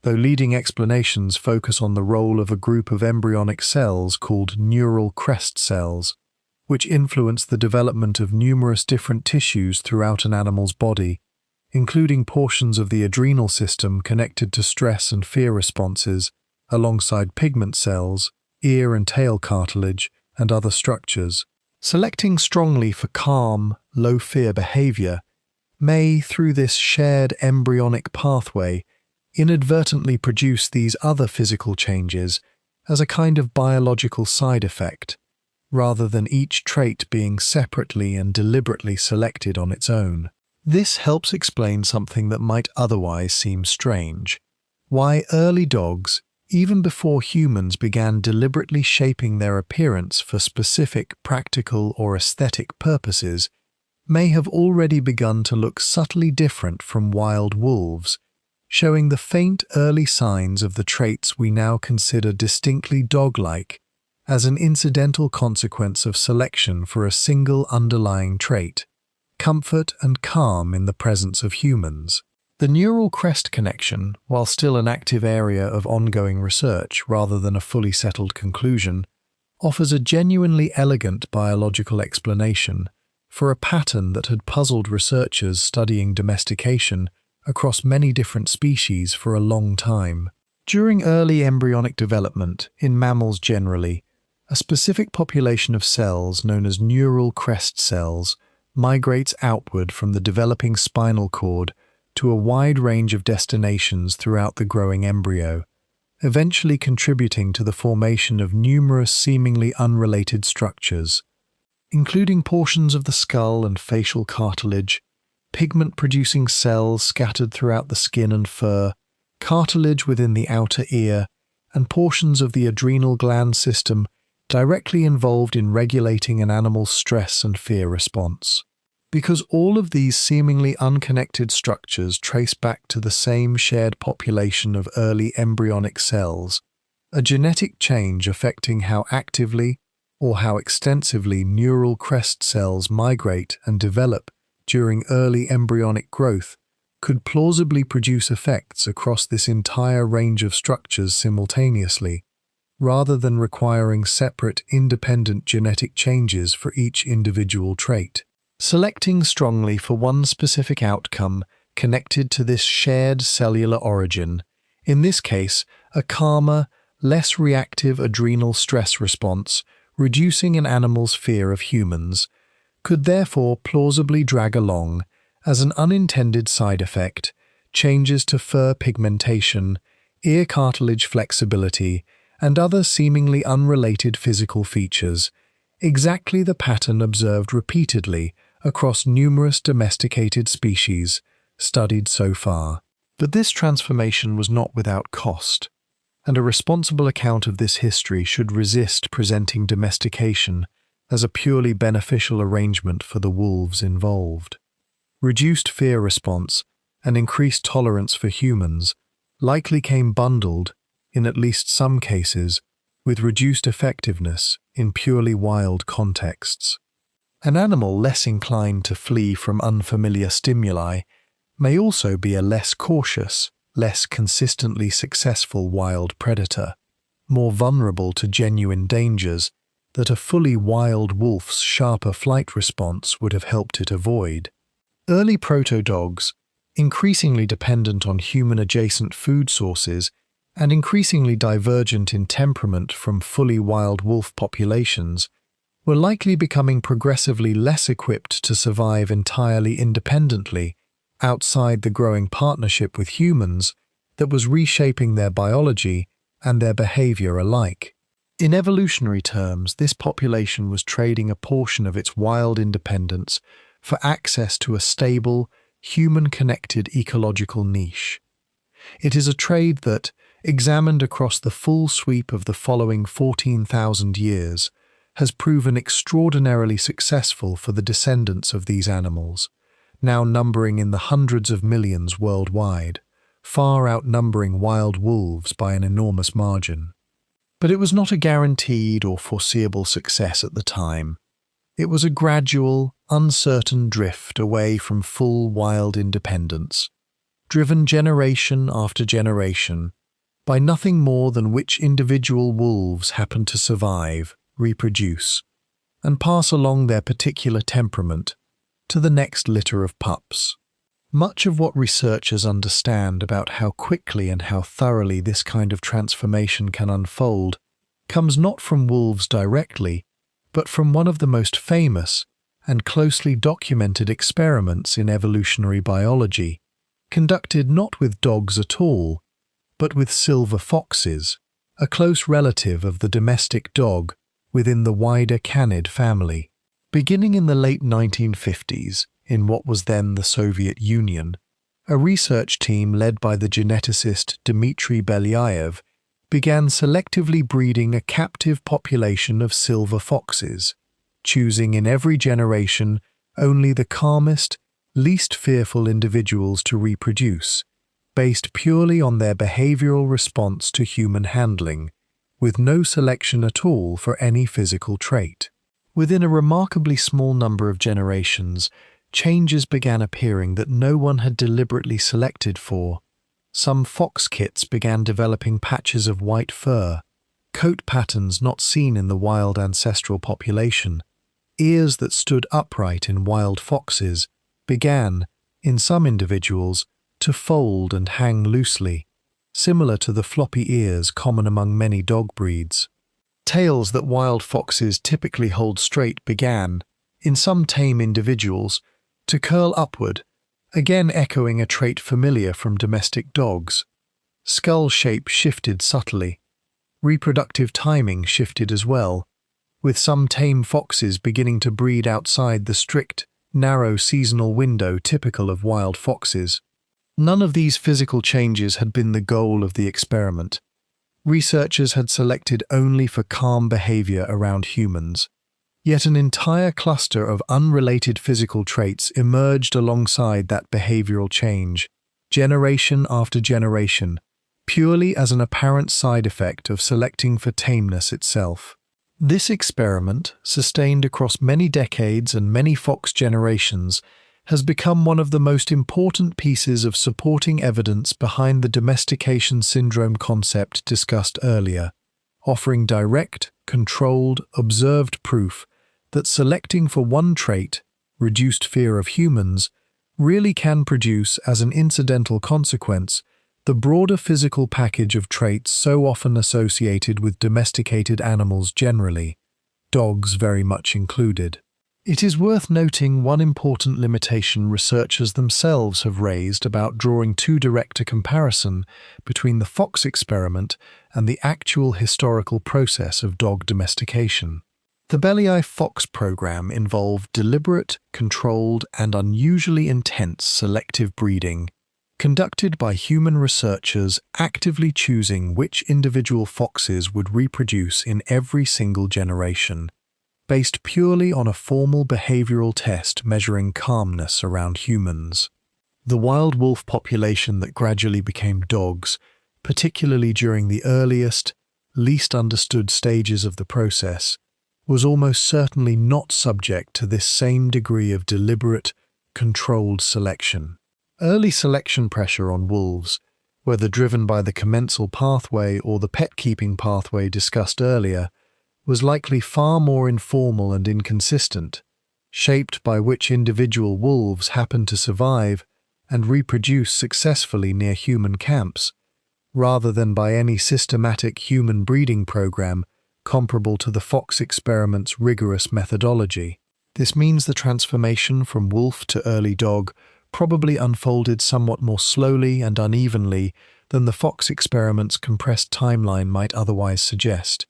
though leading explanations focus on the role of a group of embryonic cells called neural crest cells, which influence the development of numerous different tissues throughout an animal's body, including portions of the adrenal system connected to stress and fear responses, alongside pigment cells, ear and tail cartilage, and other structures. Selecting strongly for calm, low-fear behavior may, through this shared embryonic pathway, inadvertently produce these other physical changes as a kind of biological side effect, rather than each trait being separately and deliberately selected on its own. This helps explain something that might otherwise seem strange: why early dogs, even before humans began deliberately shaping their appearance for specific practical or aesthetic purposes, may have already begun to look subtly different from wild wolves, showing the faint early signs of the traits we now consider distinctly dog-like as an incidental consequence of selection for a single underlying trait: comfort and calm in the presence of humans. The neural crest connection, while still an active area of ongoing research rather than a fully settled conclusion, offers a genuinely elegant biological explanation for a pattern that had puzzled researchers studying domestication across many different species for a long time. During early embryonic development, in mammals generally, a specific population of cells known as neural crest cells migrates outward from the developing spinal cord to a wide range of destinations throughout the growing embryo, eventually contributing to the formation of numerous seemingly unrelated structures, including portions of the skull and facial cartilage, pigment-producing cells scattered throughout the skin and fur, cartilage within the outer ear, and portions of the adrenal gland system directly involved in regulating an animal's stress and fear response. Because all of these seemingly unconnected structures trace back to the same shared population of early embryonic cells, a genetic change affecting how actively or how extensively neural crest cells migrate and develop during early embryonic growth could plausibly produce effects across this entire range of structures simultaneously, rather than requiring separate, independent genetic changes for each individual trait. Selecting strongly for one specific outcome connected to this shared cellular origin, in this case, a calmer, less reactive adrenal stress response, reducing an animal's fear of humans, could therefore plausibly drag along, as an unintended side effect, changes to fur pigmentation, ear cartilage flexibility, and other seemingly unrelated physical features, exactly the pattern observed repeatedly across numerous domesticated species studied so far. But this transformation was not without cost, and a responsible account of this history should resist presenting domestication as a purely beneficial arrangement for the wolves involved. Reduced fear response and increased tolerance for humans likely came bundled, in at least some cases, with reduced effectiveness in purely wild contexts. An animal less inclined to flee from unfamiliar stimuli may also be a less cautious, less consistently successful wild predator, more vulnerable to genuine dangers that a fully wild wolf's sharper flight response would have helped it avoid. Early proto-dogs, increasingly dependent on human-adjacent food sources and increasingly divergent in temperament from fully wild wolf populations, were likely becoming progressively less equipped to survive entirely independently outside the growing partnership with humans that was reshaping their biology and their behavior alike. In evolutionary terms, this population was trading a portion of its wild independence for access to a stable, human-connected ecological niche. It is a trade that, examined across the full sweep of the following 14,000 years, has proven extraordinarily successful for the descendants of these animals, now numbering in the hundreds of millions worldwide, far outnumbering wild wolves by an enormous margin. But it was not a guaranteed or foreseeable success at the time. It was a gradual, uncertain drift away from full wild independence, driven generation after generation by nothing more than which individual wolves happen to survive, reproduce, and pass along their particular temperament to the next litter of pups. Much of what researchers understand about how quickly and how thoroughly this kind of transformation can unfold comes not from wolves directly, but from one of the most famous and closely documented experiments in evolutionary biology, conducted not with dogs at all, but with silver foxes, a close relative of the domestic dog within the wider canid family. Beginning in the late 1950s, in what was then the Soviet Union, a research team led by the geneticist Dmitry Belyaev began selectively breeding a captive population of silver foxes, choosing in every generation only the calmest, least fearful individuals to reproduce, based purely on their behavioral response to human handling, with no selection at all for any physical trait. Within a remarkably small number of generations, changes began appearing that no one had deliberately selected for. Some fox kits began developing patches of white fur, coat patterns not seen in the wild ancestral population, ears that stood upright in wild foxes began, in some individuals, to fold and hang loosely, similar to the floppy ears common among many dog breeds. Tails that wild foxes typically hold straight began, in some tame individuals, to curl upward, again echoing a trait familiar from domestic dogs. Skull shape shifted subtly. Reproductive timing shifted as well, with some tame foxes beginning to breed outside the strict, narrow seasonal window typical of wild foxes. None of these physical changes had been the goal of the experiment. Researchers had selected only for calm behavior around humans. Yet an entire cluster of unrelated physical traits emerged alongside that behavioral change, generation after generation, purely as an apparent side effect of selecting for tameness itself. This experiment, sustained across many decades and many fox generations, has become one of the most important pieces of supporting evidence behind the domestication syndrome concept discussed earlier, offering direct, controlled, observed proof that selecting for one trait, reduced fear of humans, really can produce, as an incidental consequence, the broader physical package of traits so often associated with domesticated animals generally, dogs very much included. It is worth noting one important limitation researchers themselves have raised about drawing too direct a comparison between the fox experiment and the actual historical process of dog domestication. The Belyaev fox program involved deliberate, controlled, and unusually intense selective breeding, conducted by human researchers actively choosing which individual foxes would reproduce in every single generation, based purely on a formal behavioral test measuring calmness around humans. The wild wolf population that gradually became dogs, particularly during the earliest, least understood stages of the process, was almost certainly not subject to this same degree of deliberate, controlled selection. Early selection pressure on wolves, whether driven by the commensal pathway or the pet-keeping pathway discussed earlier, was likely far more informal and inconsistent, shaped by which individual wolves happened to survive and reproduce successfully near human camps, rather than by any systematic human breeding program comparable to the fox experiment's rigorous methodology. This means the transformation from wolf to early dog probably unfolded somewhat more slowly and unevenly than the fox experiment's compressed timeline might otherwise suggest.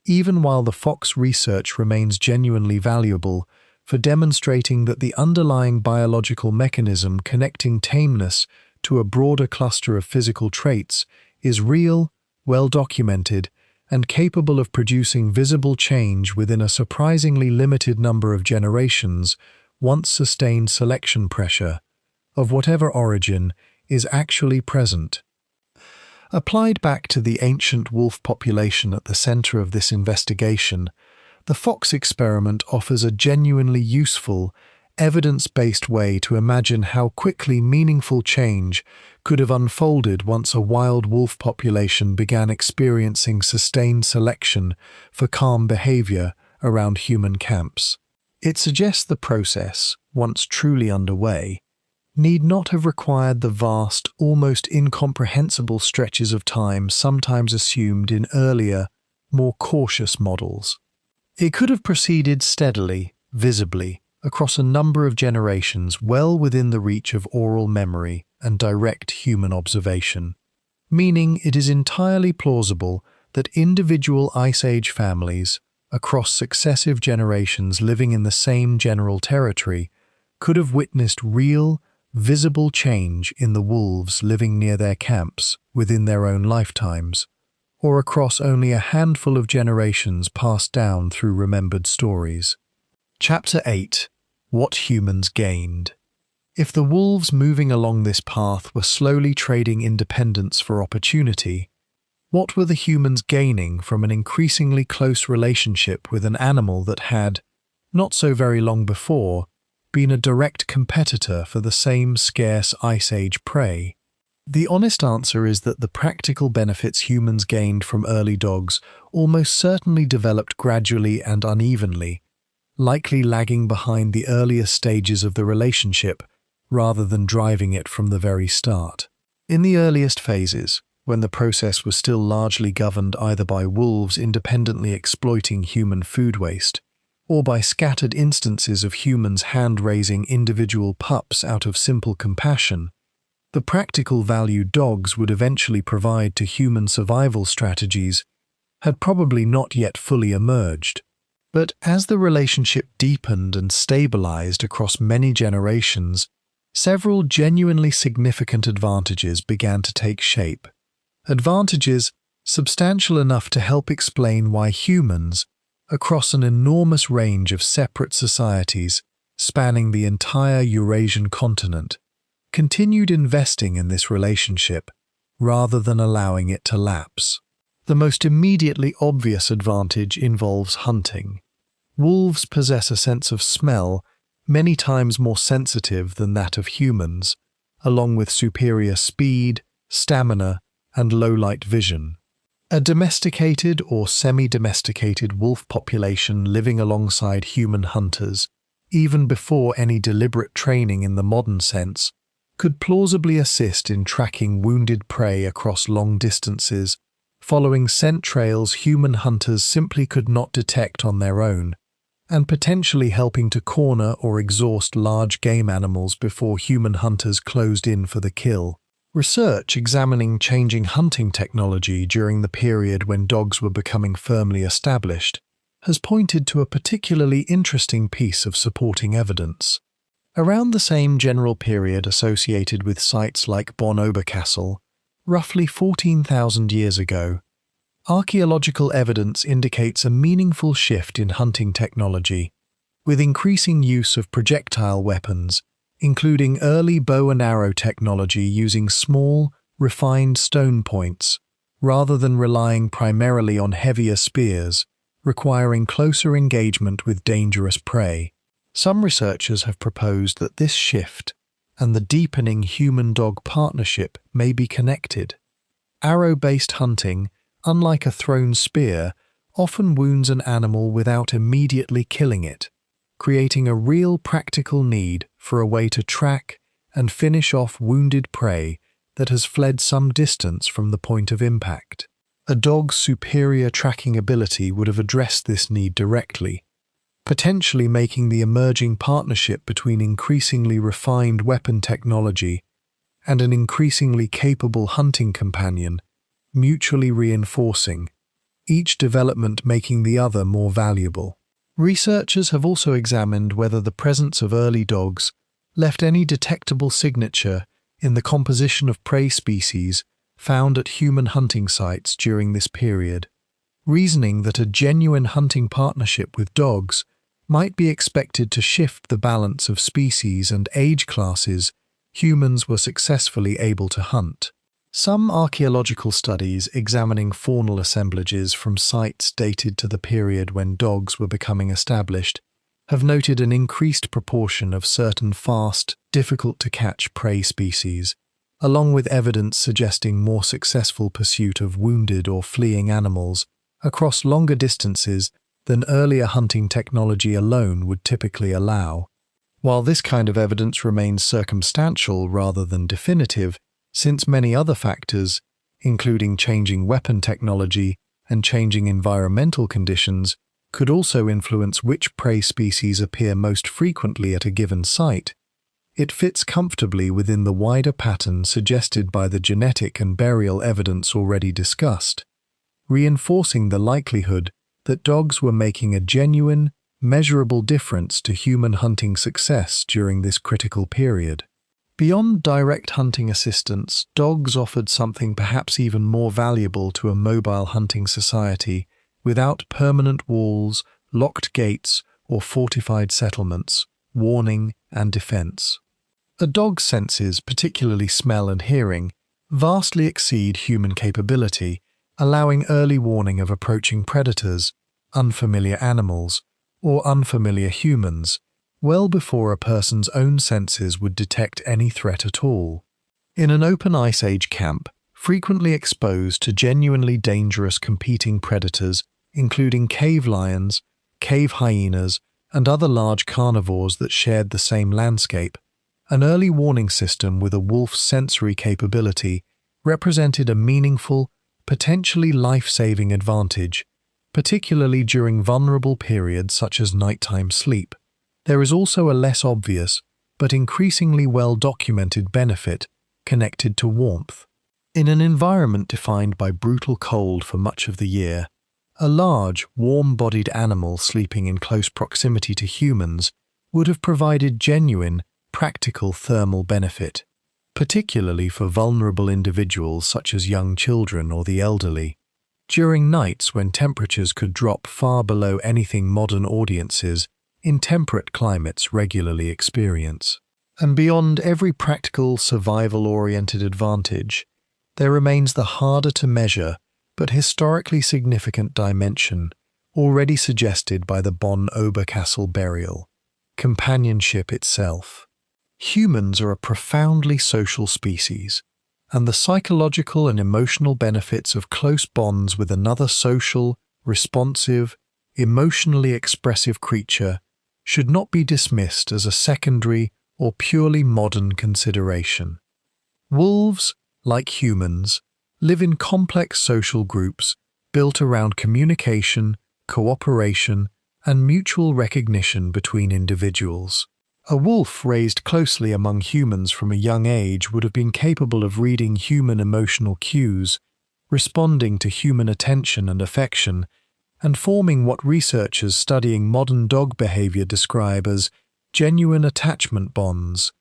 even while the fox research remains genuinely valuable for demonstrating that the underlying biological mechanism connecting tameness to a broader cluster of physical traits is real, well documented, and capable of producing visible change within a surprisingly limited number of generations once sustained selection pressure, of whatever origin, is actually present. Applied back to the ancient wolf population at the center of this investigation, the fox experiment offers a genuinely useful, evidence-based way to imagine how quickly meaningful change could have unfolded once a wild wolf population began experiencing sustained selection for calm behavior around human camps. It suggests the process, once truly underway, need not have required the vast, almost incomprehensible stretches of time sometimes assumed in earlier, more cautious models. It could have proceeded steadily, visibly, across a number of generations well within the reach of oral memory and direct human observation, meaning it is entirely plausible that individual Ice Age families, across successive generations living in the same general territory, could have witnessed real, visible change in the wolves living near their camps within their own lifetimes, or across only a handful of generations passed down through remembered stories. Chapter 8. What Humans Gained. If the wolves moving along this path were slowly trading independence for opportunity, what were the humans gaining from an increasingly close relationship with an animal that had, not so very long before, been a direct competitor for the same scarce Ice Age prey? The honest answer is that the practical benefits humans gained from early dogs almost certainly developed gradually and unevenly, likely lagging behind the earliest stages of the relationship rather than driving it from the very start. In the earliest phases, when the process was still largely governed either by wolves independently exploiting human food waste, or by scattered instances of humans hand-raising individual pups out of simple compassion, the practical value dogs would eventually provide to human survival strategies had probably not yet fully emerged. But as the relationship deepened and stabilized across many generations, several genuinely significant advantages began to take shape. Advantages substantial enough to help explain why humans, across an enormous range of separate societies spanning the entire Eurasian continent, continued investing in this relationship rather than allowing it to lapse. The most immediately obvious advantage involves hunting. Wolves possess a sense of smell many times more sensitive than that of humans, along with superior speed, stamina, and low-light vision. A domesticated or semi-domesticated wolf population living alongside human hunters, even before any deliberate training in the modern sense, could plausibly assist in tracking wounded prey across long distances, following scent trails human hunters simply could not detect on their own, and potentially helping to corner or exhaust large game animals before human hunters closed in for the kill. Research examining changing hunting technology during the period when dogs were becoming firmly established has pointed to a particularly interesting piece of supporting evidence. Around the same general period associated with sites like Bonn-Oberkassel, roughly 14,000 years ago, archaeological evidence indicates a meaningful shift in hunting technology, with increasing use of projectile weapons, including early bow and arrow technology using small, refined stone points, rather than relying primarily on heavier spears, requiring closer engagement with dangerous prey. Some researchers have proposed that this shift and the deepening human-dog partnership may be connected. Arrow-based hunting, unlike a thrown spear, often wounds an animal without immediately killing it, creating a real practical need for a way to track and finish off wounded prey that has fled some distance from the point of impact. A dog's superior tracking ability would have addressed this need directly, potentially making the emerging partnership between increasingly refined weapon technology and an increasingly capable hunting companion mutually reinforcing each development making the other more valuable. Researchers have also examined whether the presence of early dogs left any detectable signature in the composition of prey species found at human hunting sites during this period, reasoning that a genuine hunting partnership with dogs might be expected to shift the balance of species and age classes humans were successfully able to hunt. Some archaeological studies examining faunal assemblages from sites dated to the period when dogs were becoming established have noted an increased proportion of certain fast, difficult-to-catch prey species, along with evidence suggesting more successful pursuit of wounded or fleeing animals across longer distances than earlier hunting technology alone would typically allow. While this kind of evidence remains circumstantial rather than definitive, since many other factors, including changing weapon technology and changing environmental conditions, could also influence which prey species appear most frequently at a given site, it fits comfortably within the wider pattern suggested by the genetic and burial evidence already discussed, reinforcing the likelihood that dogs were making a genuine, measurable difference to human hunting success during this critical period. Beyond direct hunting assistance, dogs offered something perhaps even more valuable to a mobile hunting society without permanent walls, locked gates, or fortified settlements, warning and defense. A dog's senses, particularly smell and hearing, vastly exceed human capability, allowing early warning of approaching predators, unfamiliar animals, or unfamiliar humans, well before a person's own senses would detect any threat at all. In an open Ice Age camp, frequently exposed to genuinely dangerous competing predators, including cave lions, cave hyenas, and other large carnivores that shared the same landscape, an early warning system with a wolf's sensory capability represented a meaningful, potentially life-saving advantage, particularly during vulnerable periods such as nighttime sleep. There is also a less obvious, but increasingly well-documented benefit connected to warmth. In an environment defined by brutal cold for much of the year, a large, warm-bodied animal sleeping in close proximity to humans would have provided genuine, practical thermal benefit, particularly for vulnerable individuals such as young children or the elderly. During nights when temperatures could drop far below anything modern audiences in temperate climates regularly experience. And beyond every practical, survival-oriented advantage, there remains the harder-to-measure but historically significant dimension already suggested by the Bonn-Oberkassel burial: companionship itself. Humans are a profoundly social species, and the psychological and emotional benefits of close bonds with another social, responsive, emotionally expressive creature should not be dismissed as a secondary or purely modern consideration. Wolves, like humans, live in complex social groups built around communication, cooperation, and mutual recognition between individuals. A wolf raised closely among humans from a young age would have been capable of reading human emotional cues, responding to human attention and affection, and forming what researchers studying modern dog behavior describe as genuine attachment bonds,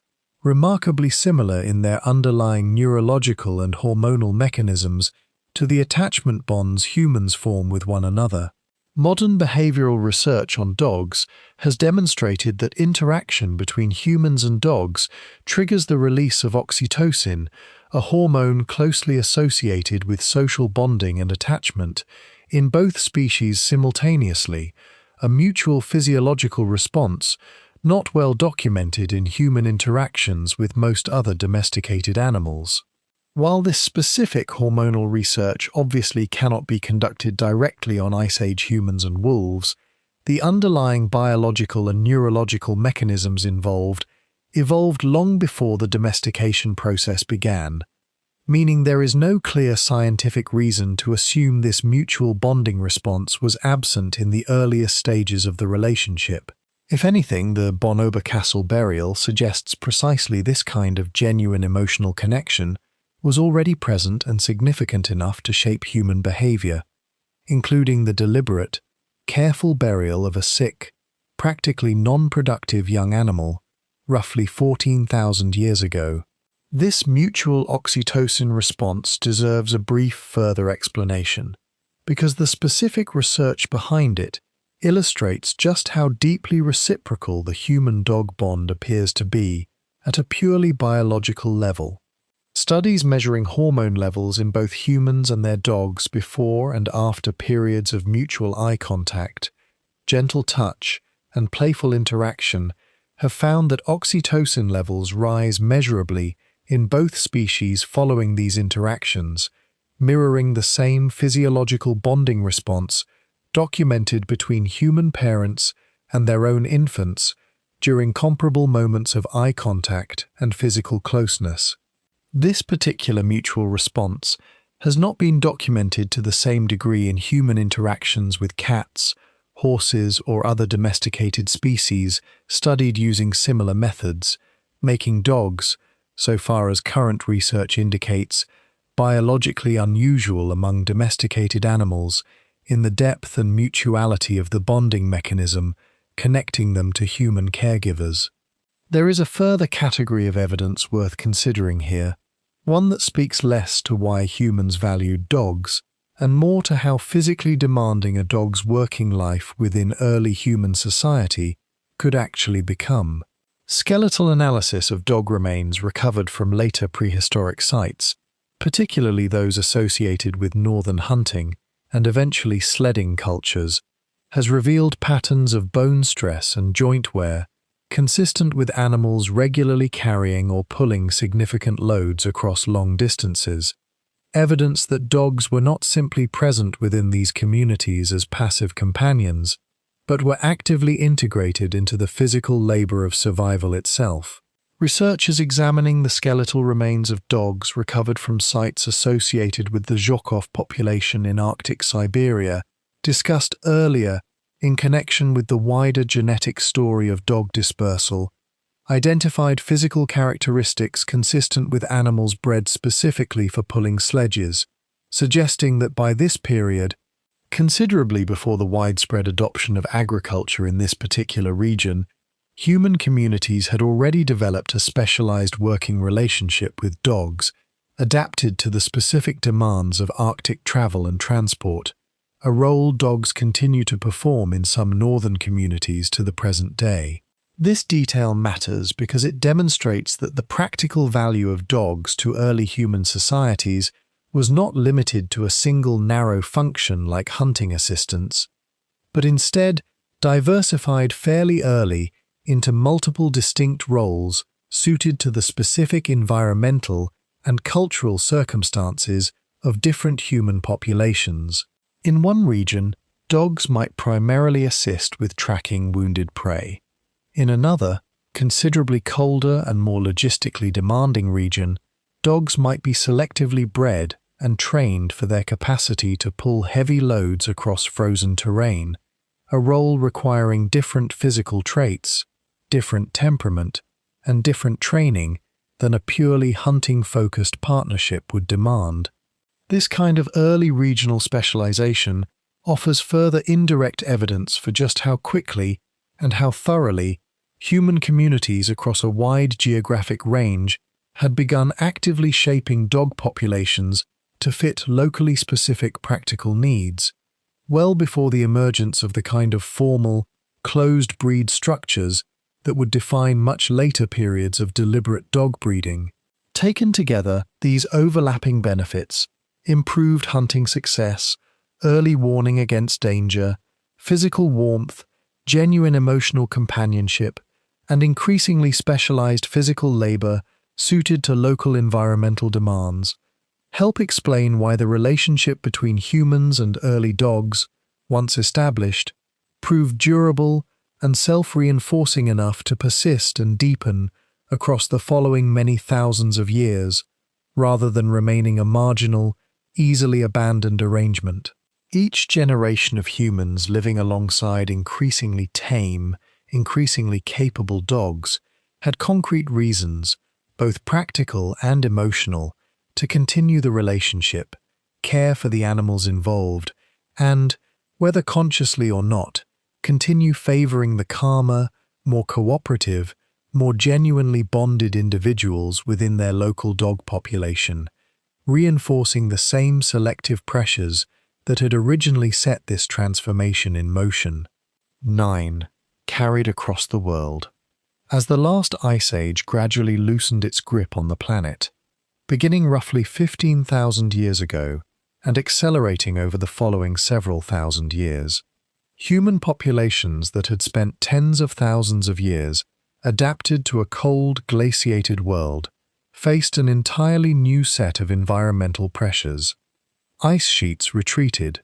remarkably similar in their underlying neurological and hormonal mechanisms to the attachment bonds humans form with one another. Modern behavioral research on dogs has demonstrated that interaction between humans and dogs triggers the release of oxytocin, a hormone closely associated with social bonding and attachment, in both species simultaneously, a mutual physiological response not well documented in human interactions with most other domesticated animals. While this specific hormonal research obviously cannot be conducted directly on Ice Age humans and wolves, the underlying biological and neurological mechanisms involved evolved long before the domestication process began, meaning there is no clear scientific reason to assume this mutual bonding response was absent in the earliest stages of the relationship. If anything, the Bonn-Oberkassel burial suggests precisely this kind of genuine emotional connection was already present and significant enough to shape human behavior, including the deliberate, careful burial of a sick, practically non-productive young animal, roughly 14,000 years ago. This mutual oxytocin response deserves a brief further explanation, because the specific research behind it illustrates just how deeply reciprocal the human-dog bond appears to be at a purely biological level. Studies measuring hormone levels in both humans and their dogs before and after periods of mutual eye contact, gentle touch, and playful interaction have found that oxytocin levels rise measurably in both species following these interactions, mirroring the same physiological bonding response documented between human parents and their own infants during comparable moments of eye contact and physical closeness. This particular mutual response has not been documented to the same degree in human interactions with cats, horses, or other domesticated species studied using similar methods, making dogs, so far as current research indicates, biologically unusual among domesticated animals in the depth and mutuality of the bonding mechanism connecting them to human caregivers. There is a further category of evidence worth considering here, one that speaks less to why humans valued dogs and more to how physically demanding a dog's working life within early human society could actually become. Skeletal analysis of dog remains recovered from later prehistoric sites, particularly those associated with northern hunting and eventually sledding cultures, has revealed patterns of bone stress and joint wear consistent with animals regularly carrying or pulling significant loads across long distances, evidence that dogs were not simply present within these communities as passive companions, but were actively integrated into the physical labor of survival itself. Researchers examining the skeletal remains of dogs recovered from sites associated with the Zhukov population in Arctic Siberia discussed earlier in connection with the wider genetic story of dog dispersal, identified physical characteristics consistent with animals bred specifically for pulling sledges, suggesting that by this period, considerably before the widespread adoption of agriculture in this particular region, human communities had already developed a specialized working relationship with dogs, adapted to the specific demands of Arctic travel and transport, a role dogs continue to perform in some northern communities to the present day. This detail matters because it demonstrates that the practical value of dogs to early human societies was not limited to a single narrow function like hunting assistants, but instead diversified fairly early into multiple distinct roles suited to the specific environmental and cultural circumstances of different human populations. In one region, dogs might primarily assist with tracking wounded prey. In another, considerably colder and more logistically demanding region, dogs might be selectively bred and trained for their capacity to pull heavy loads across frozen terrain, a role requiring different physical traits, different temperament, and different training than a purely hunting-focused partnership would demand. This kind of early regional specialization offers further indirect evidence for just how quickly and how thoroughly human communities across a wide geographic range had begun actively shaping dog populations to fit locally specific practical needs, well before the emergence of the kind of formal, closed-breed structures that would define much later periods of deliberate dog breeding. Taken together, these overlapping benefits, improved hunting success, early warning against danger, physical warmth, genuine emotional companionship, and increasingly specialized physical labor suited to local environmental demands, help explain why the relationship between humans and early dogs, once established, proved durable and self-reinforcing enough to persist and deepen across the following many thousands of years, rather than remaining a marginal, easily abandoned arrangement. Each generation of humans living alongside increasingly tame, increasingly capable dogs had concrete reasons, both practical and emotional, to continue the relationship, care for the animals involved, and, whether consciously or not, continue favoring the calmer, more cooperative, more genuinely bonded individuals within their local dog population, reinforcing the same selective pressures that had originally set this transformation in motion. 9. Carried across the world. As the last ice age gradually loosened its grip on the planet, beginning roughly 15,000 years ago and accelerating over the following several thousand years, human populations that had spent tens of thousands of years adapted to a cold, glaciated world faced an entirely new set of environmental pressures. Ice sheets retreated,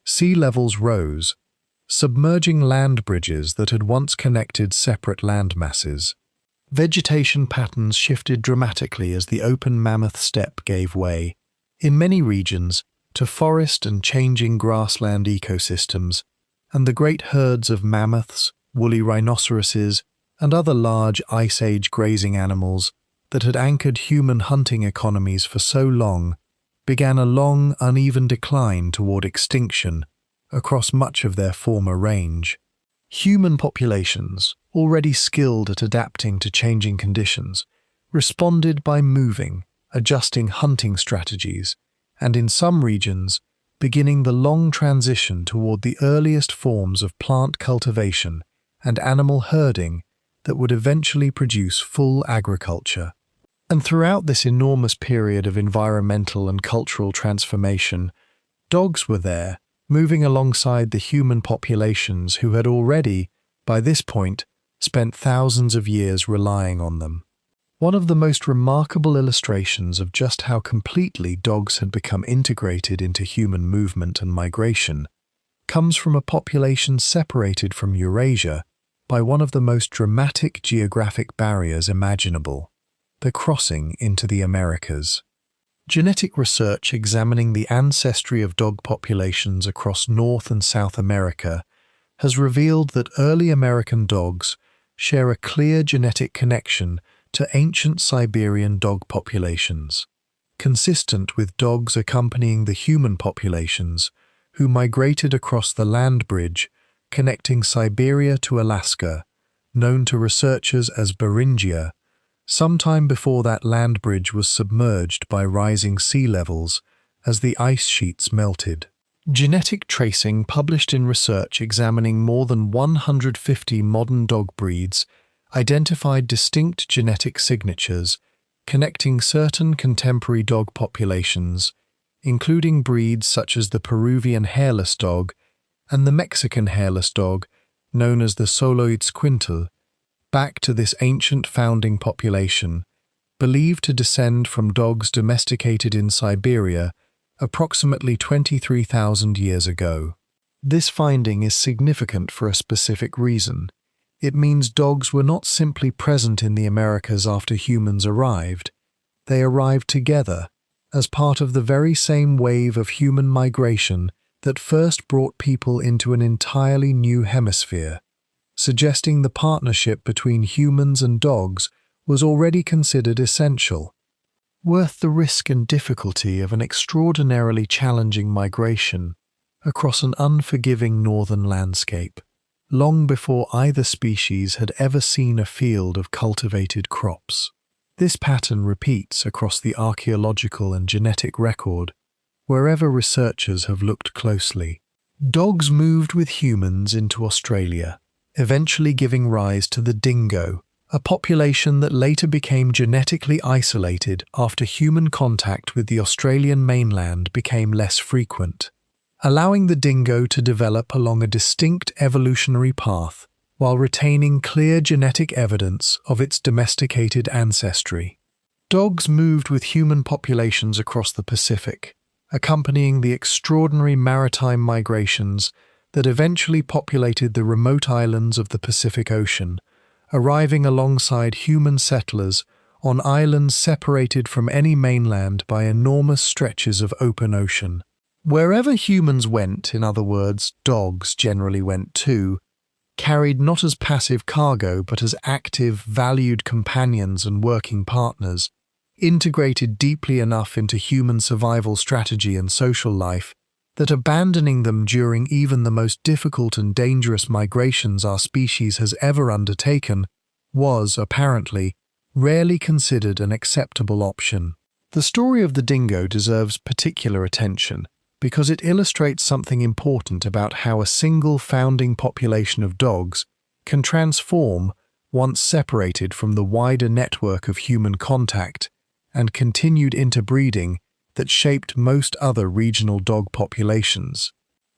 sea levels rose, submerging land bridges that had once connected separate land masses. Vegetation patterns shifted dramatically as the open mammoth steppe gave way, in many regions, to forest and changing grassland ecosystems, and the great herds of mammoths, woolly rhinoceroses, and other large Ice Age grazing animals that had anchored human hunting economies for so long began a long, uneven decline toward extinction across much of their former range. Human populations, already skilled at adapting to changing conditions, responded by moving, adjusting hunting strategies, and in some regions, beginning the long transition toward the earliest forms of plant cultivation and animal herding that would eventually produce full agriculture. And throughout this enormous period of environmental and cultural transformation, dogs were there, moving alongside the human populations who had already, by this point, spent thousands of years relying on them. One of the most remarkable illustrations of just how completely dogs had become integrated into human movement and migration comes from a population separated from Eurasia by one of the most dramatic geographic barriers imaginable, the crossing into the Americas. Genetic research examining the ancestry of dog populations across North and South America has revealed that early American dogs share a clear genetic connection to ancient Siberian dog populations, consistent with dogs accompanying the human populations who migrated across the land bridge connecting Siberia to Alaska, known to researchers as Beringia, sometime before that land bridge was submerged by rising sea levels as the ice sheets melted. Genetic tracing published in research examining more than 150 modern dog breeds identified distinct genetic signatures connecting certain contemporary dog populations, including breeds such as the Peruvian hairless dog and the Mexican hairless dog, known as the Xoloitzcuintla, back to this ancient founding population, believed to descend from dogs domesticated in Siberia approximately 23,000 years ago. This finding is significant for a specific reason. It means dogs were not simply present in the Americas after humans arrived. They arrived together, as part of the very same wave of human migration that first brought people into an entirely new hemisphere, suggesting the partnership between humans and dogs was already considered essential, worth the risk and difficulty of an extraordinarily challenging migration across an unforgiving northern landscape, long before either species had ever seen a field of cultivated crops. This pattern repeats across the archaeological and genetic record wherever researchers have looked closely. Dogs moved with humans into Australia, eventually giving rise to the dingo, a population that later became genetically isolated after human contact with the Australian mainland became less frequent, allowing the dingo to develop along a distinct evolutionary path while retaining clear genetic evidence of its domesticated ancestry. Dogs moved with human populations across the Pacific, accompanying the extraordinary maritime migrations that eventually populated the remote islands of the Pacific Ocean, arriving alongside human settlers on islands separated from any mainland by enormous stretches of open ocean. Wherever humans went, in other words, dogs generally went too, carried not as passive cargo but as active, valued companions and working partners, integrated deeply enough into human survival strategy and social life that abandoning them during even the most difficult and dangerous migrations our species has ever undertaken was, apparently, rarely considered an acceptable option. The story of the dingo deserves particular attention because it illustrates something important about how a single founding population of dogs can transform once separated from the wider network of human contact and continued interbreeding that shaped most other regional dog populations.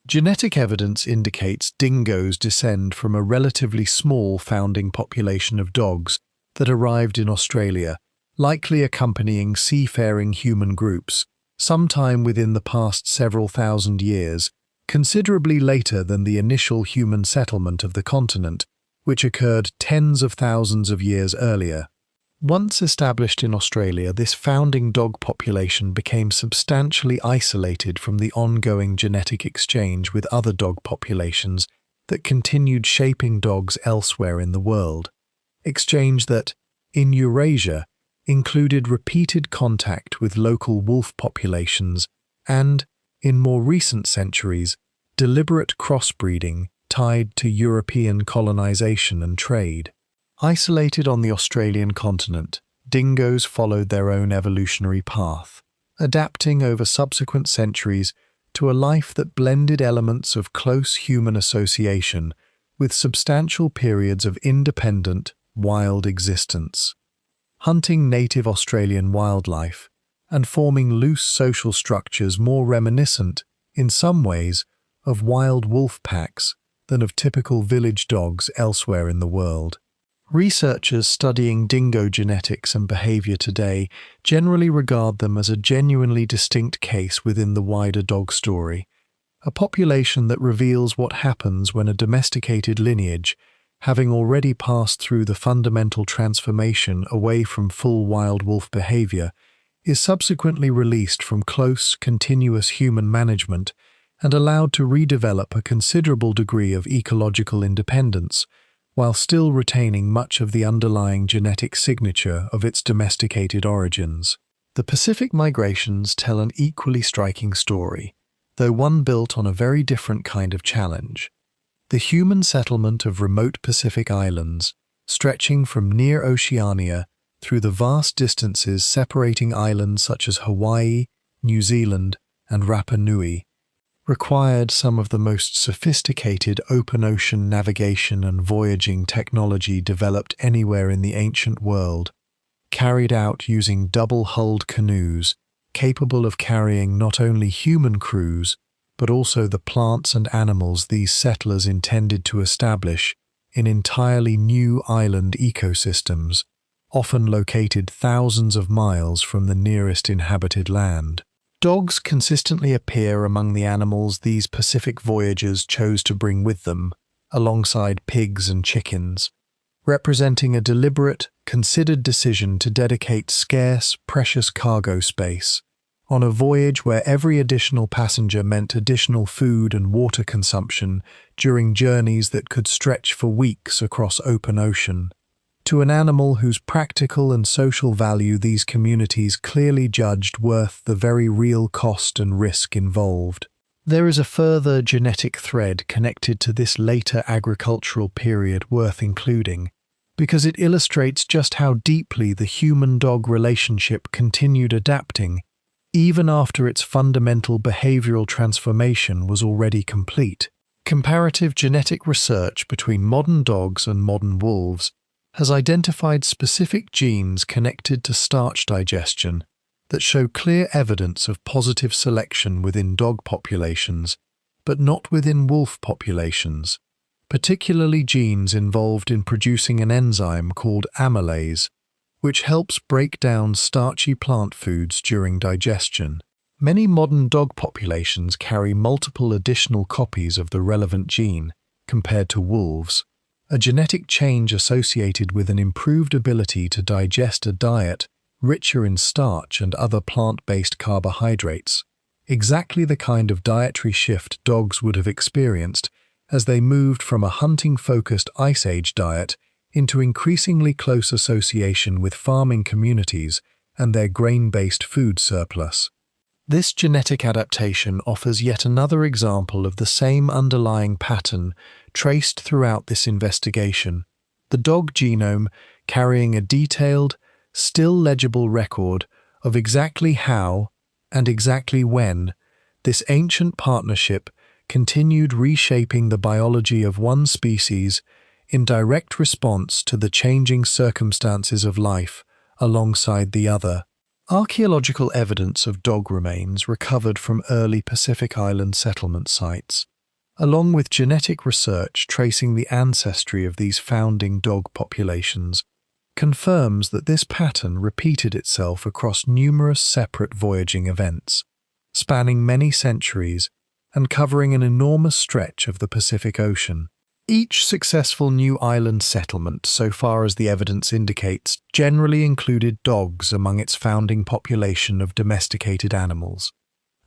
Genetic evidence indicates dingoes descend from a relatively small founding population of dogs that arrived in Australia, likely accompanying seafaring human groups, sometime within the past several thousand years, considerably later than the initial human settlement of the continent, which occurred tens of thousands of years earlier. Once established in Australia, this founding dog population became substantially isolated from the ongoing genetic exchange with other dog populations that continued shaping dogs elsewhere in the world. Exchange that, in Eurasia, included repeated contact with local wolf populations and, in more recent centuries, deliberate crossbreeding tied to European colonization and trade. Isolated on the Australian continent, dingoes followed their own evolutionary path, adapting over subsequent centuries to a life that blended elements of close human association with substantial periods of independent, wild existence. Hunting native Australian wildlife and forming loose social structures more reminiscent, in some ways, of wild wolf packs than of typical village dogs elsewhere in the world. Researchers studying dingo genetics and behavior today generally regard them as a genuinely distinct case within the wider dog story, a population that reveals what happens when a domesticated lineage, having already passed through the fundamental transformation away from full wild wolf behavior, is subsequently released from close, continuous human management and allowed to redevelop a considerable degree of ecological independence, while still retaining much of the underlying genetic signature of its domesticated origins. The Pacific migrations tell an equally striking story, though one built on a very different kind of challenge. The human settlement of remote Pacific islands, stretching from near Oceania through the vast distances separating islands such as Hawaii, New Zealand, and Rapa Nui, required some of the most sophisticated open ocean navigation and voyaging technology developed anywhere in the ancient world, carried out using double-hulled canoes capable of carrying not only human crews, but also the plants and animals these settlers intended to establish in entirely new island ecosystems, often located thousands of miles from the nearest inhabited land. Dogs consistently appear among the animals these Pacific voyagers chose to bring with them, alongside pigs and chickens, representing a deliberate, considered decision to dedicate scarce, precious cargo space on a voyage where every additional passenger meant additional food and water consumption during journeys that could stretch for weeks across open ocean. To an animal whose practical and social value these communities clearly judged worth the very real cost and risk involved. There is a further genetic thread connected to this later agricultural period worth including, because it illustrates just how deeply the human-dog relationship continued adapting, even after its fundamental behavioral transformation was already complete. Comparative genetic research between modern dogs and modern wolves has identified specific genes connected to starch digestion that show clear evidence of positive selection within dog populations, but not within wolf populations, particularly genes involved in producing an enzyme called amylase, which helps break down starchy plant foods during digestion. Many modern dog populations carry multiple additional copies of the relevant gene, compared to wolves, a genetic change associated with an improved ability to digest a diet richer in starch and other plant-based carbohydrates, exactly the kind of dietary shift dogs would have experienced as they moved from a hunting-focused Ice Age diet into increasingly close association with farming communities and their grain-based food surplus. This genetic adaptation offers yet another example of the same underlying pattern traced throughout this investigation, the dog genome carrying a detailed, still legible record of exactly how and exactly when this ancient partnership continued reshaping the biology of one species in direct response to the changing circumstances of life alongside the other. Archaeological evidence of dog remains recovered from early Pacific Island settlement sites, along with genetic research tracing the ancestry of these founding dog populations, confirms that this pattern repeated itself across numerous separate voyaging events, spanning many centuries and covering an enormous stretch of the Pacific Ocean. Each successful new island settlement, so far as the evidence indicates, generally included dogs among its founding population of domesticated animals,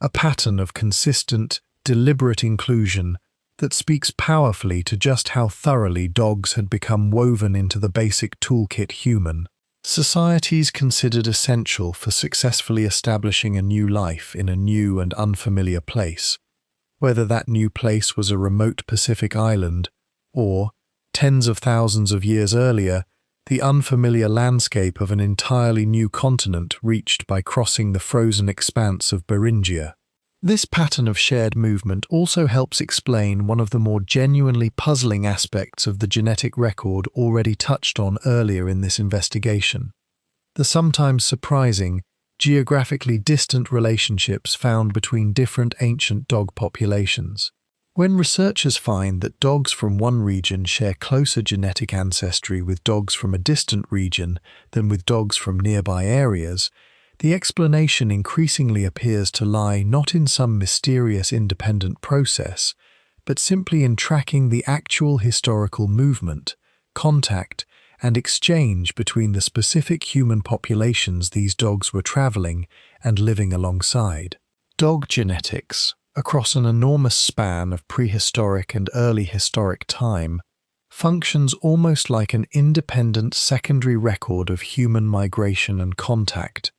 a pattern of consistent, deliberate inclusion that speaks powerfully to just how thoroughly dogs had become woven into the basic toolkit human. Societies considered essential for successfully establishing a new life in a new and unfamiliar place, whether that new place was a remote Pacific island or, tens of thousands of years earlier, the unfamiliar landscape of an entirely new continent reached by crossing the frozen expanse of Beringia. This pattern of shared movement also helps explain one of the more genuinely puzzling aspects of the genetic record already touched on earlier in this investigation: the sometimes surprising, geographically distant relationships found between different ancient dog populations. When researchers find that dogs from one region share closer genetic ancestry with dogs from a distant region than with dogs from nearby areas, the explanation increasingly appears to lie not in some mysterious independent process, but simply in tracking the actual historical movement, contact, and exchange between the specific human populations these dogs were traveling and living alongside. Dog genetics, across an enormous span of prehistoric and early historic time, functions almost like an independent secondary record of human migration and contact,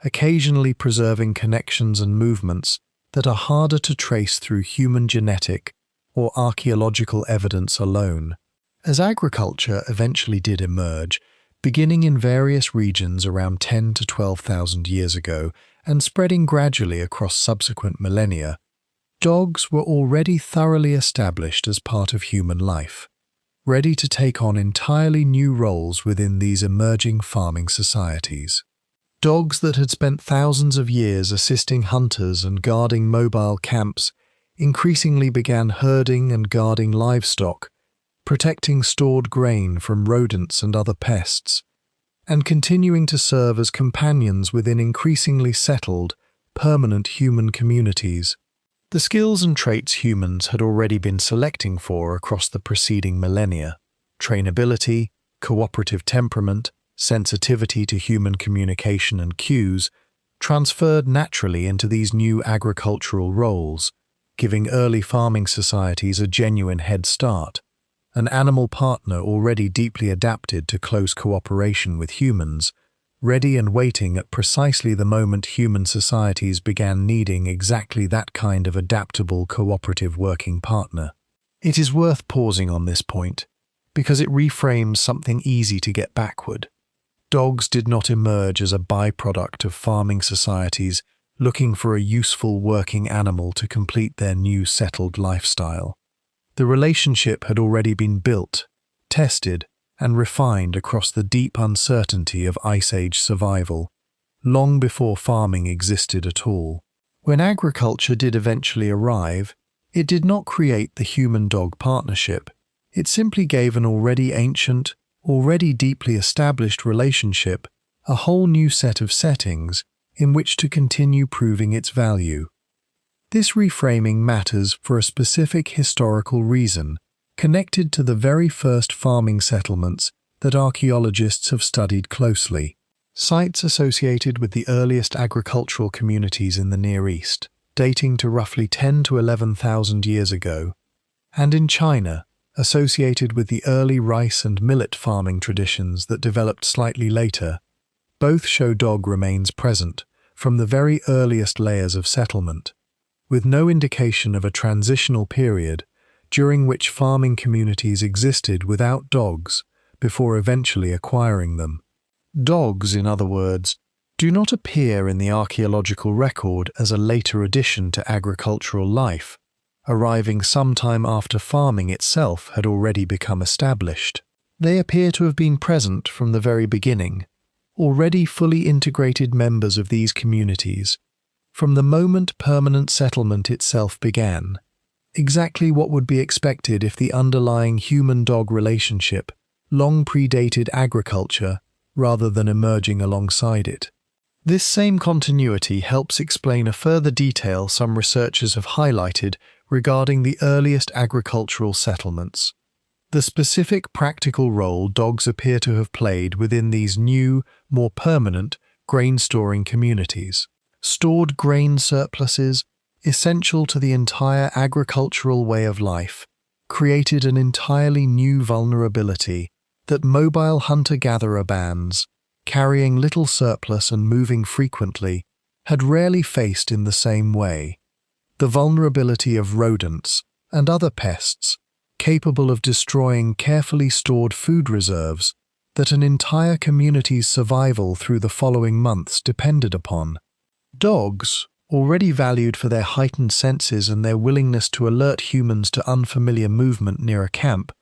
occasionally preserving connections and movements that are harder to trace through human genetic or archaeological evidence alone. As agriculture eventually did emerge, beginning in various regions around 10 to 12,000 years ago and spreading gradually across subsequent millennia, dogs were already thoroughly established as part of human life, ready to take on entirely new roles within these emerging farming societies. Dogs that had spent thousands of years assisting hunters and guarding mobile camps increasingly began herding and guarding livestock, protecting stored grain from rodents and other pests, and continuing to serve as companions within increasingly settled, permanent human communities. The skills and traits humans had already been selecting for across the preceding millennia — trainability, cooperative temperament, sensitivity to human communication and cues — transferred naturally into these new agricultural roles, giving early farming societies a genuine head start. An animal partner already deeply adapted to close cooperation with humans, ready and waiting at precisely the moment human societies began needing exactly that kind of adaptable cooperative working partner. It is worth pausing on this point, because it reframes something easy to get backward. Dogs did not emerge as a byproduct of farming societies looking for a useful working animal to complete their new settled lifestyle. The relationship had already been built, tested, and refined across the deep uncertainty of Ice Age survival, long before farming existed at all. When agriculture did eventually arrive, it did not create the human-dog partnership. It simply gave an already ancient, already deeply established relationship a whole new set of settings in which to continue proving its value. This reframing matters for a specific historical reason, connected to the very first farming settlements that archaeologists have studied closely, sites associated with the earliest agricultural communities in the Near East, dating to roughly 10 to 11,000 years ago, and in China, associated with the early rice and millet farming traditions that developed slightly later. Both show dog remains present, from the very earliest layers of settlement, with no indication of a transitional period during which farming communities existed without dogs before eventually acquiring them. Dogs, in other words, do not appear in the archaeological record as a later addition to agricultural life, arriving sometime after farming itself had already become established. They appear to have been present from the very beginning, already fully integrated members of these communities, from the moment permanent settlement itself began, exactly what would be expected if the underlying human-dog relationship long predated agriculture rather than emerging alongside it. This same continuity helps explain a further detail some researchers have highlighted regarding the earliest agricultural settlements. The specific practical role dogs appear to have played within these new, more permanent, grain-storing communities. Stored grain surpluses, essential to the entire agricultural way of life, created an entirely new vulnerability that mobile hunter-gatherer bands, carrying little surplus and moving frequently, had rarely faced in the same way. The vulnerability of rodents and other pests capable of destroying carefully stored food reserves that an entire community's survival through the following months depended upon. Dogs, already valued for their heightened senses and their willingness to alert humans to unfamiliar movement near a camp,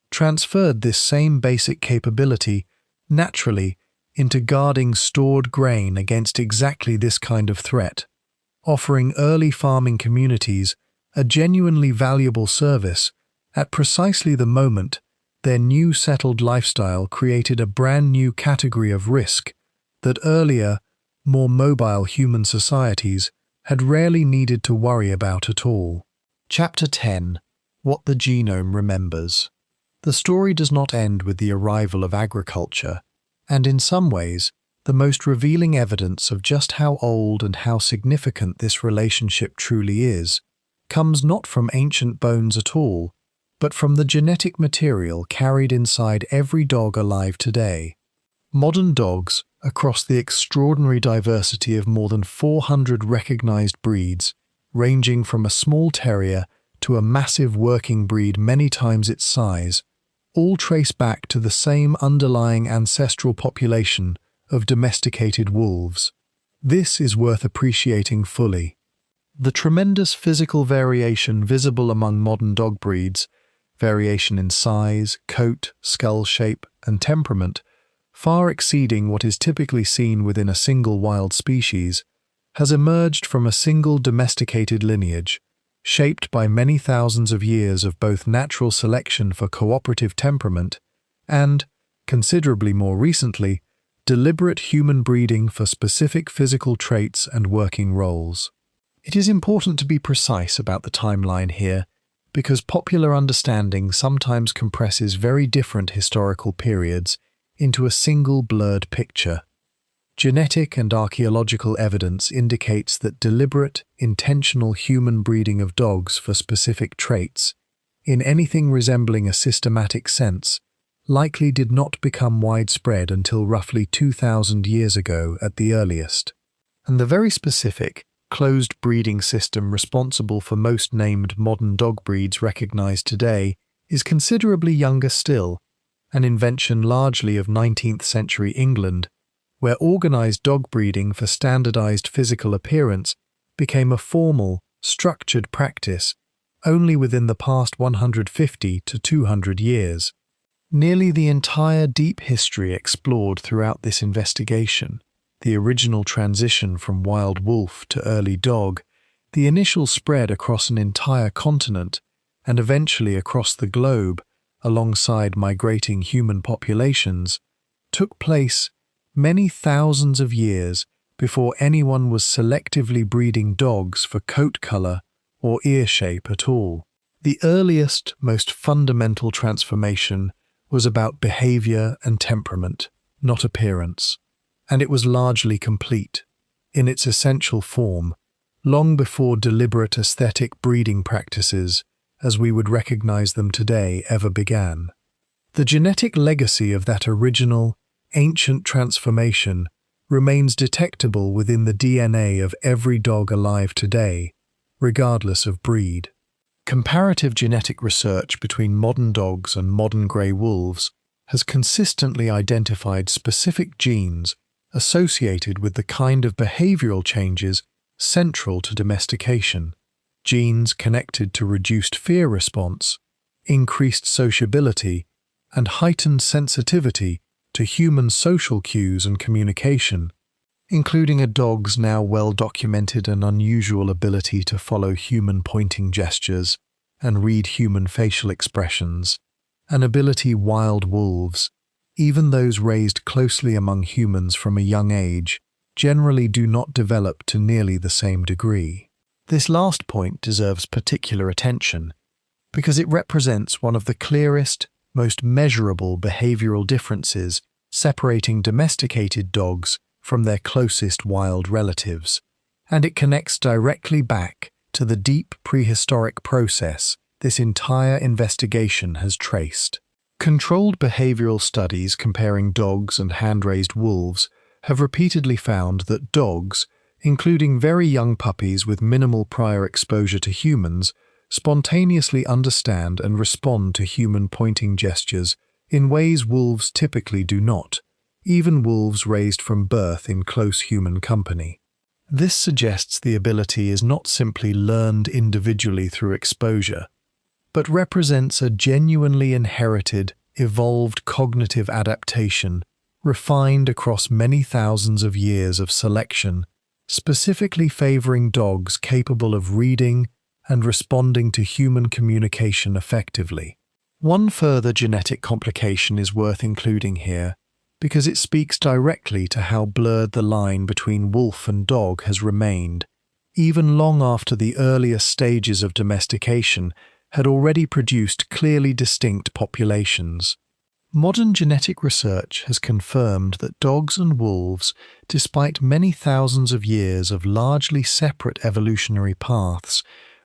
transferred this same basic capability naturally into guarding stored grain against exactly this kind of threat, offering early farming communities a genuinely valuable service at precisely the moment their new settled lifestyle created a brand new category of risk that earlier, more mobile human societies had rarely needed to worry about at all. Chapter 10. What the Genome Remembers. The story does not end with the arrival of agriculture, and in some ways, the most revealing evidence of just how old and how significant this relationship truly is, comes not from ancient bones at all, but from the genetic material carried inside every dog alive today. Modern dogs, across the extraordinary diversity of more than 400 recognized breeds, ranging from a small terrier to a massive working breed many times its size, all trace back to the same underlying ancestral population of domesticated wolves. This is worth appreciating fully. The tremendous physical variation visible among modern dog breeds, variation in size, coat, skull shape, and temperament, far exceeding what is typically seen within a single wild species, has emerged from a single domesticated lineage, shaped by many thousands of years of both natural selection for cooperative temperament and, considerably more recently, deliberate human breeding for specific physical traits and working roles. It is important to be precise about the timeline here, because popular understanding sometimes compresses very different historical periods into a single blurred picture. Genetic and archaeological evidence indicates that deliberate, intentional human breeding of dogs for specific traits, in anything resembling a systematic sense, likely did not become widespread until roughly 2,000 years ago at the earliest. And the very specific, closed breeding system responsible for most named modern dog breeds recognized today is considerably younger still, an invention largely of 19th century England, where organized dog breeding for standardized physical appearance became a formal, structured practice only within the past 150 to 200 years. Nearly the entire deep history explored throughout this investigation, the original transition from wild wolf to early dog, the initial spread across an entire continent, and eventually across the globe, alongside migrating human populations, took place many thousands of years before anyone was selectively breeding dogs for coat color or ear shape at all. The earliest, most fundamental transformation was about behavior and temperament, not appearance, and it was largely complete, in its essential form, long before deliberate aesthetic breeding practices, as we would recognize them today, ever began. The genetic legacy of that original, ancient transformation remains detectable within the DNA of every dog alive today, regardless of breed. Comparative genetic research between modern dogs and modern grey wolves has consistently identified specific genes associated with the kind of behavioral changes central to domestication, genes connected to reduced fear response, increased sociability, and heightened sensitivity to human social cues and communication, including a dog's now well-documented and unusual ability to follow human pointing gestures and read human facial expressions, an ability wild wolves, even those raised closely among humans from a young age, generally do not develop to nearly the same degree. This last point deserves particular attention because it represents one of the clearest, most measurable behavioral differences separating domesticated dogs from their closest wild relatives, and it connects directly back to the deep prehistoric process this entire investigation has traced. Controlled behavioral studies comparing dogs and hand-raised wolves have repeatedly found that dogs, including very young puppies with minimal prior exposure to humans, spontaneously understand and respond to human pointing gestures in ways wolves typically do not, even wolves raised from birth in close human company. This suggests the ability is not simply learned individually through exposure, but represents a genuinely inherited, evolved cognitive adaptation refined across many thousands of years of selection, specifically favoring dogs capable of reading and responding to human communication effectively. One further genetic complication is worth including here, because it speaks directly to how blurred the line between wolf and dog has remained, even long after the earliest stages of domestication had already produced clearly distinct populations. Modern genetic research has confirmed that dogs and wolves, despite many thousands of years of largely separate evolutionary paths,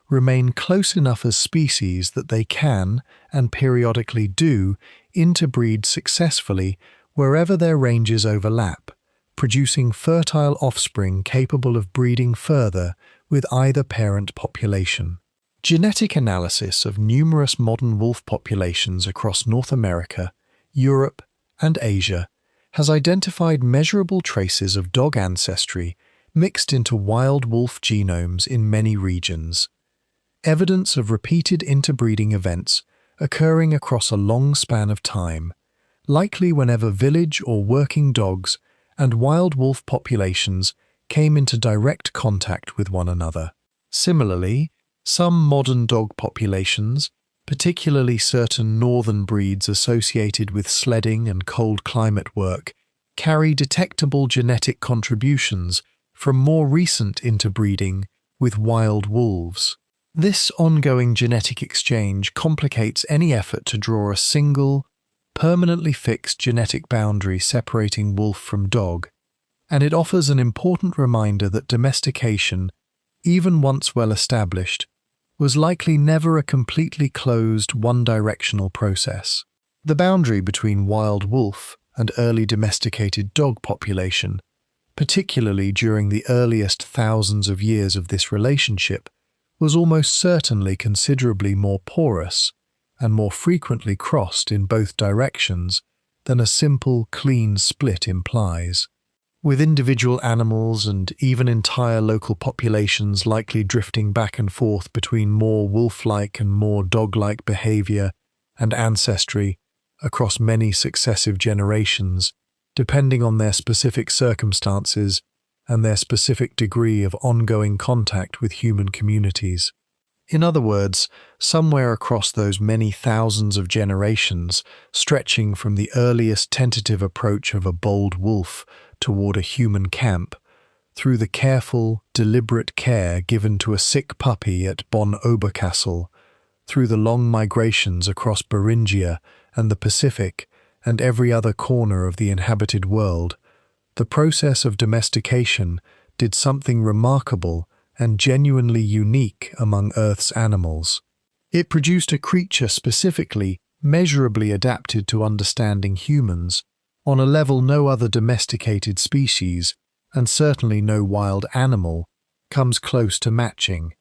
remain close enough as species that they can, and periodically do, interbreed successfully wherever their ranges overlap, producing fertile offspring capable of breeding further with either parent population. Genetic analysis of numerous modern wolf populations across North America, Europe, and Asia has identified measurable traces of dog ancestry mixed into wild wolf genomes in many regions. Evidence of repeated interbreeding events occurring across a long span of time, likely whenever village or working dogs and wild wolf populations came into direct contact with one another. Similarly, some modern dog populations, particularly certain northern breeds associated with sledding and cold climate work, carry detectable genetic contributions from more recent interbreeding with wild wolves. This ongoing genetic exchange complicates any effort to draw a single, permanently fixed genetic boundary separating wolf from dog, and it offers an important reminder that domestication, even once well established, was likely never a completely closed, one-directional process. The boundary between wild wolf and early domesticated dog population, particularly during the earliest thousands of years of this relationship, was almost certainly considerably more porous and more frequently crossed in both directions than a simple, clean split implies. With individual animals and even entire local populations likely drifting back and forth between more wolf-like and more dog-like behavior and ancestry across many successive generations, depending on their specific circumstances and their specific degree of ongoing contact with human communities. In other words, somewhere across those many thousands of generations, stretching from the earliest tentative approach of a bold wolf toward a human camp, through the careful, deliberate care given to a sick puppy at Bonn-Oberkassel, through the long migrations across Beringia and the Pacific and every other corner of the inhabited world, the process of domestication did something remarkable and genuinely unique among Earth's animals. It produced a creature specifically, measurably adapted to understanding humans, on a level no other domesticated species, and certainly no wild animal, comes close to matching.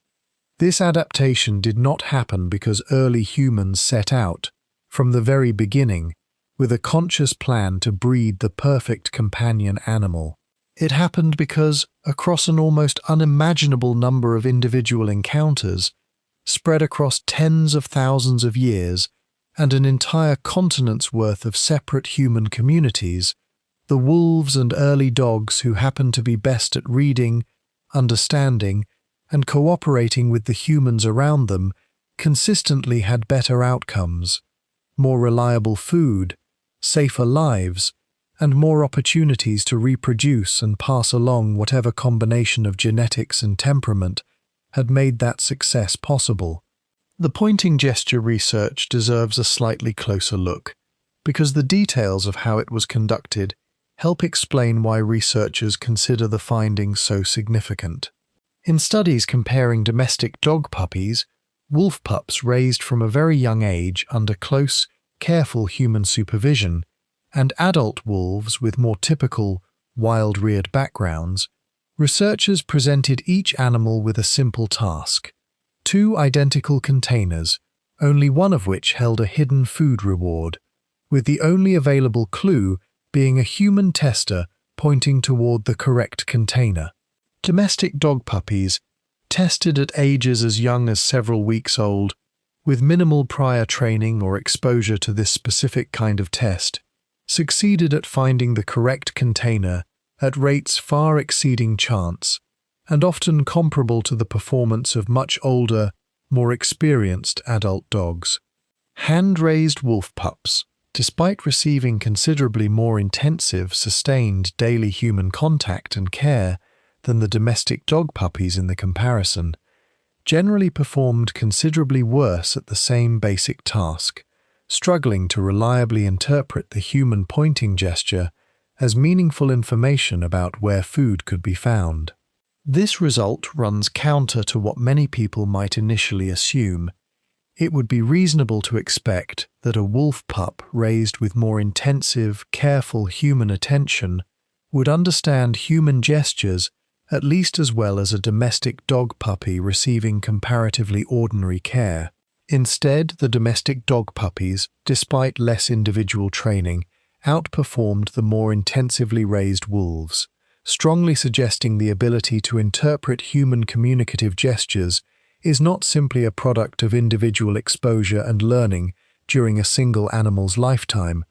This adaptation did not happen because early humans set out, from the very beginning, with a conscious plan to breed the perfect companion animal. It happened because, across an almost unimaginable number of individual encounters, spread across tens of thousands of years and an entire continent's worth of separate human communities, the wolves and early dogs who happened to be best at reading, understanding, and cooperating with the humans around them consistently had better outcomes, more reliable food, safer lives, and more opportunities to reproduce and pass along whatever combination of genetics and temperament had made that success possible. The pointing gesture research deserves a slightly closer look, because the details of how it was conducted help explain why researchers consider the findings so significant. In studies comparing domestic dog puppies, wolf pups raised from a very young age under close, careful human supervision, and adult wolves with more typical, wild-reared backgrounds, researchers presented each animal with a simple task: 2 identical containers, only one of which held a hidden food reward, with the only available clue being a human tester pointing toward the correct container. Domestic dog puppies, tested at ages as young as several weeks old, with minimal prior training or exposure to this specific kind of test, succeeded at finding the correct container at rates far exceeding chance, and often comparable to the performance of much older, more experienced adult dogs. Hand-raised wolf pups, despite receiving considerably more intensive, sustained daily human contact and care than the domestic dog puppies in the comparison, generally performed considerably worse at the same basic task, struggling to reliably interpret the human pointing gesture as meaningful information about where food could be found. This result runs counter to what many people might initially assume. It would be reasonable to expect that a wolf pup raised with more intensive, careful human attention would understand human gestures at least as well as a domestic dog puppy receiving comparatively ordinary care. Instead, the domestic dog puppies, despite less individual training, outperformed the more intensively raised wolves, strongly suggesting the ability to interpret human communicative gestures is not simply a product of individual exposure and learning during a single animal's lifetime,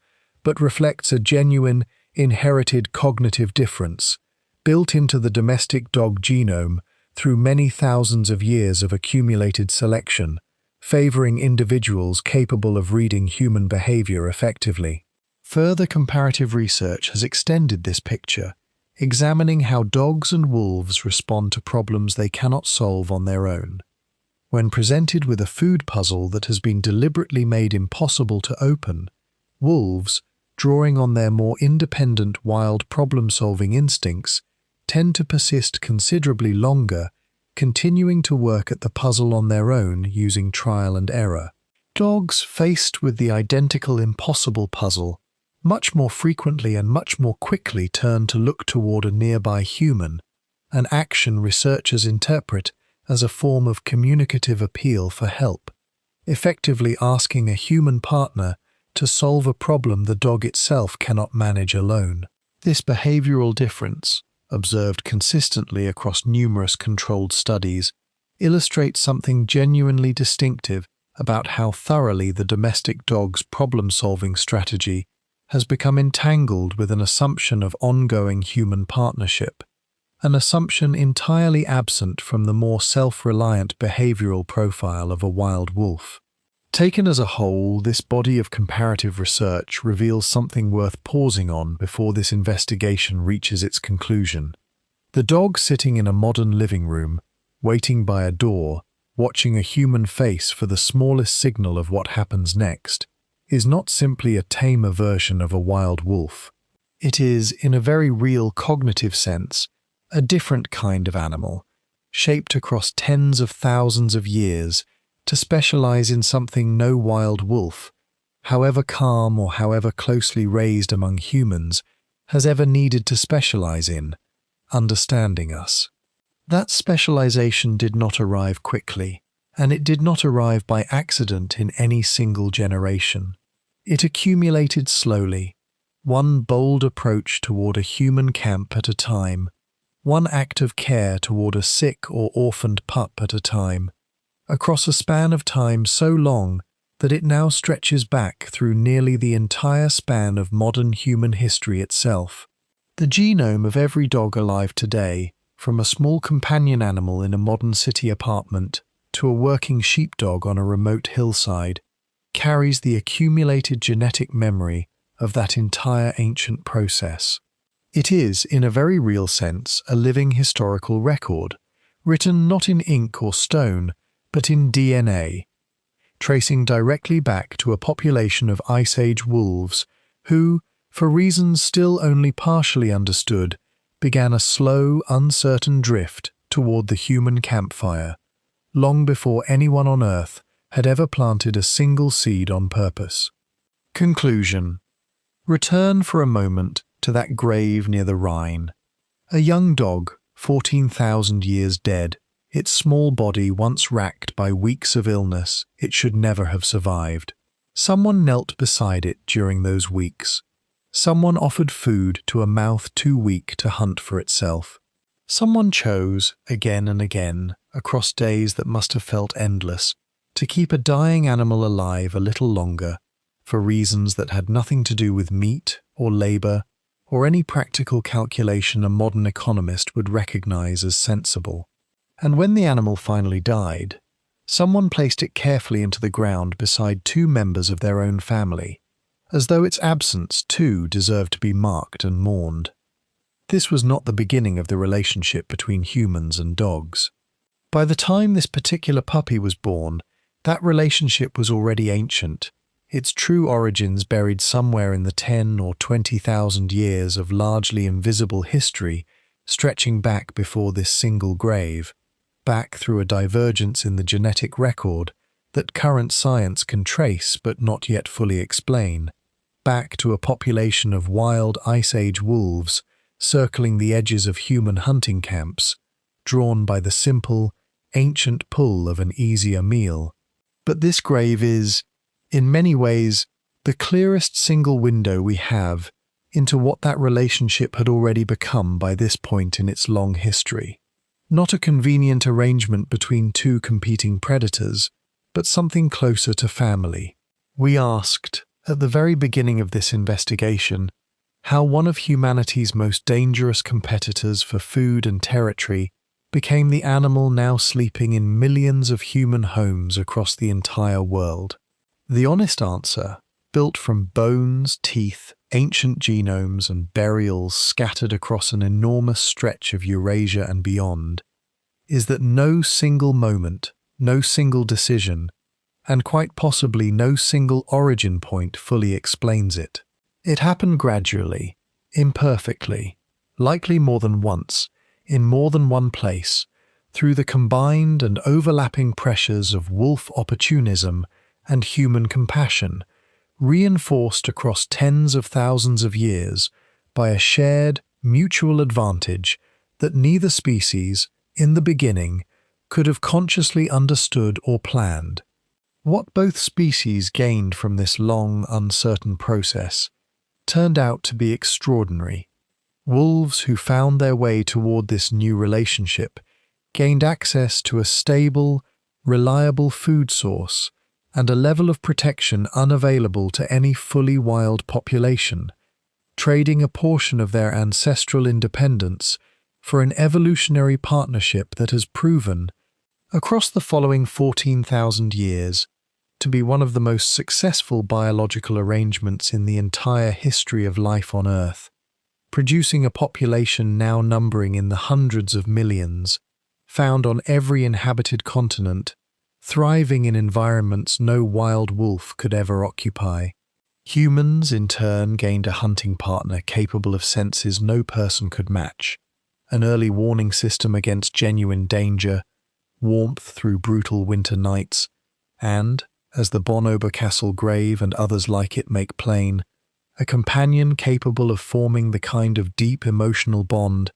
but reflects a genuine, inherited cognitive difference, built into the domestic dog genome through many thousands of years of accumulated selection, favoring individuals capable of reading human behavior effectively. Further comparative research has extended this picture, examining how dogs and wolves respond to problems they cannot solve on their own. When presented with a food puzzle that has been deliberately made impossible to open, wolves, drawing on their more independent wild problem-solving instincts, tend to persist considerably longer, continuing to work at the puzzle on their own using trial and error. Dogs, faced with the identical impossible puzzle, much more frequently and much more quickly turn to look toward a nearby human, an action researchers interpret as a form of communicative appeal for help, effectively asking a human partner to solve a problem the dog itself cannot manage alone. This behavioral difference, observed consistently across numerous controlled studies, illustrates something genuinely distinctive about how thoroughly the domestic dog's problem-solving strategy has become entangled with an assumption of ongoing human partnership, an assumption entirely absent from the more self-reliant behavioral profile of a wild wolf. Taken as a whole, this body of comparative research reveals something worth pausing on before this investigation reaches its conclusion. The dog sitting in a modern living room, waiting by a door, watching a human face for the smallest signal of what happens next, is not simply a tamer version of a wild wolf. It is, in a very real cognitive sense, a different kind of animal, shaped across tens of thousands of years to specialize in something no wild wolf, however calm or however closely raised among humans, has ever needed to specialize in understanding us. That specialization did not arrive quickly, and it did not arrive by accident in any single generation. It accumulated slowly, one bold approach toward a human camp at a time, one act of care toward a sick or orphaned pup at a time, across a span of time so long that it now stretches back through nearly the entire span of modern human history itself. The genome of every dog alive today, from a small companion animal in a modern city apartment to a working sheepdog on a remote hillside, carries the accumulated genetic memory of that entire ancient process. It is, in a very real sense, a living historical record, written not in ink or stone, but in DNA, tracing directly back to a population of Ice Age wolves who, for reasons still only partially understood, began a slow, uncertain drift toward the human campfire, long before anyone on Earth had ever planted a single seed on purpose. Conclusion. Return for a moment to that grave near the Rhine. A young dog, 14,000 years dead, its small body once racked by weeks of illness it should never have survived. Someone knelt beside it during those weeks. Someone offered food to a mouth too weak to hunt for itself. Someone chose, again and again, across days that must have felt endless, to keep a dying animal alive a little longer, for reasons that had nothing to do with meat or labor or any practical calculation a modern economist would recognize as sensible. And when the animal finally died, someone placed it carefully into the ground beside two members of their own family, as though its absence too deserved to be marked and mourned. This was not the beginning of the relationship between humans and dogs. By the time this particular puppy was born, that relationship was already ancient, its true origins buried somewhere in the 10 or 20,000 years of largely invisible history stretching back before this single grave, back through a divergence in the genetic record that current science can trace but not yet fully explain, back to a population of wild Ice Age wolves circling the edges of human hunting camps, drawn by the simple, ancient pull of an easier meal. But this grave is, in many ways, the clearest single window we have into what that relationship had already become by this point in its long history. Not a convenient arrangement between two competing predators, but something closer to family. We asked, at the very beginning of this investigation, how one of humanity's most dangerous competitors for food and territory became the animal now sleeping in millions of human homes across the entire world. The honest answer, built from bones, teeth, ancient genomes and burials scattered across an enormous stretch of Eurasia and beyond, is that no single moment, no single decision, and quite possibly no single origin point fully explains it. It happened gradually, imperfectly, likely more than once, in more than one place, through the combined and overlapping pressures of wolf opportunism and human compassion, reinforced across tens of thousands of years by a shared, mutual advantage that neither species, in the beginning, could have consciously understood or planned. What both species gained from this long, uncertain process turned out to be extraordinary. Wolves who found their way toward this new relationship gained access to a stable, reliable food source and a level of protection unavailable to any fully wild population, trading a portion of their ancestral independence for an evolutionary partnership that has proven, across the following 14,000 years, to be one of the most successful biological arrangements in the entire history of life on Earth, producing a population now numbering in the hundreds of millions, found on every inhabited continent, thriving in environments no wild wolf could ever occupy. Humans, in turn, gained a hunting partner capable of senses no person could match, an early warning system against genuine danger, warmth through brutal winter nights, and, as the Bonn-Oberkassel grave and others like it make plain, a companion capable of forming the kind of deep emotional bond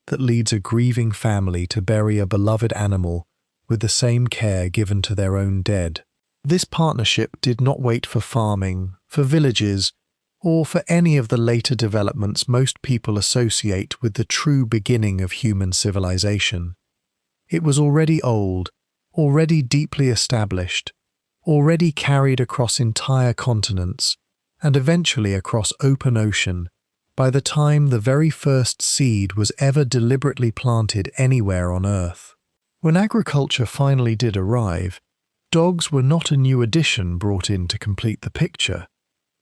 that leads a grieving family to bury a beloved animal with the same care given to their own dead. This partnership did not wait for farming, for villages, or for any of the later developments most people associate with the true beginning of human civilization. It was already old, already deeply established, already carried across entire continents, and eventually across open ocean, by the time the very first seed was ever deliberately planted anywhere on Earth. When agriculture finally did arrive, dogs were not a new addition brought in to complete the picture.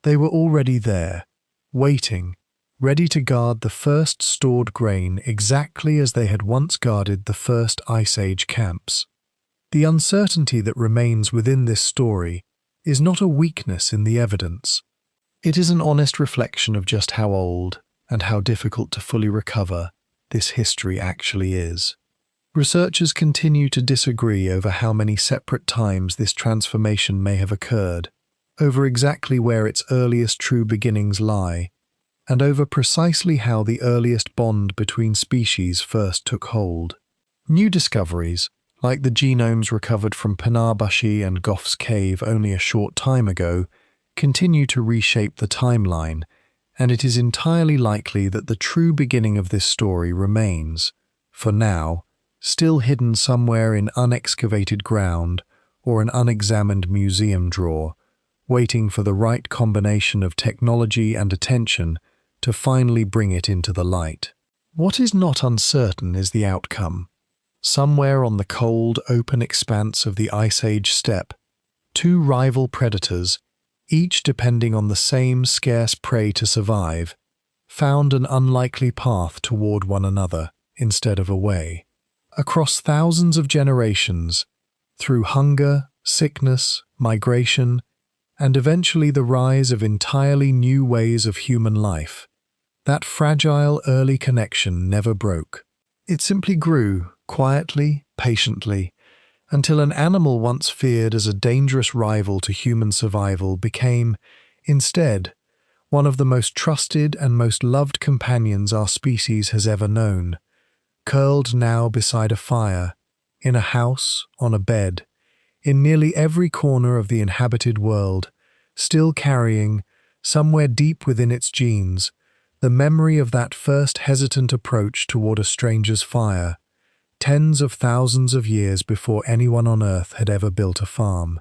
They were already there, waiting, ready to guard the first stored grain exactly as they had once guarded the first Ice Age camps. The uncertainty that remains within this story is not a weakness in the evidence. It is an honest reflection of just how old, and how difficult to fully recover, this history actually is. Researchers continue to disagree over how many separate times this transformation may have occurred, over exactly where its earliest true beginnings lie, and over precisely how the earliest bond between species first took hold. New discoveries, like the genomes recovered from Panabashi and Gough's cave only a short time ago, continue to reshape the timeline, and it is entirely likely that the true beginning of this story remains, for now, still hidden somewhere in unexcavated ground or an unexamined museum drawer, waiting for the right combination of technology and attention to finally bring it into the light. What is not uncertain is the outcome. Somewhere on the cold, open expanse of the Ice Age steppe, two rival predators, each depending on the same scarce prey to survive, found an unlikely path toward one another instead of away. Across thousands of generations, through hunger, sickness, migration, and eventually the rise of entirely new ways of human life, that fragile early connection never broke. It simply grew, quietly, patiently, until an animal once feared as a dangerous rival to human survival became, instead, one of the most trusted and most loved companions our species has ever known, curled now beside a fire, in a house, on a bed, in nearly every corner of the inhabited world, still carrying, somewhere deep within its genes, the memory of that first hesitant approach toward a stranger's fire, tens of thousands of years before anyone on Earth had ever built a farm.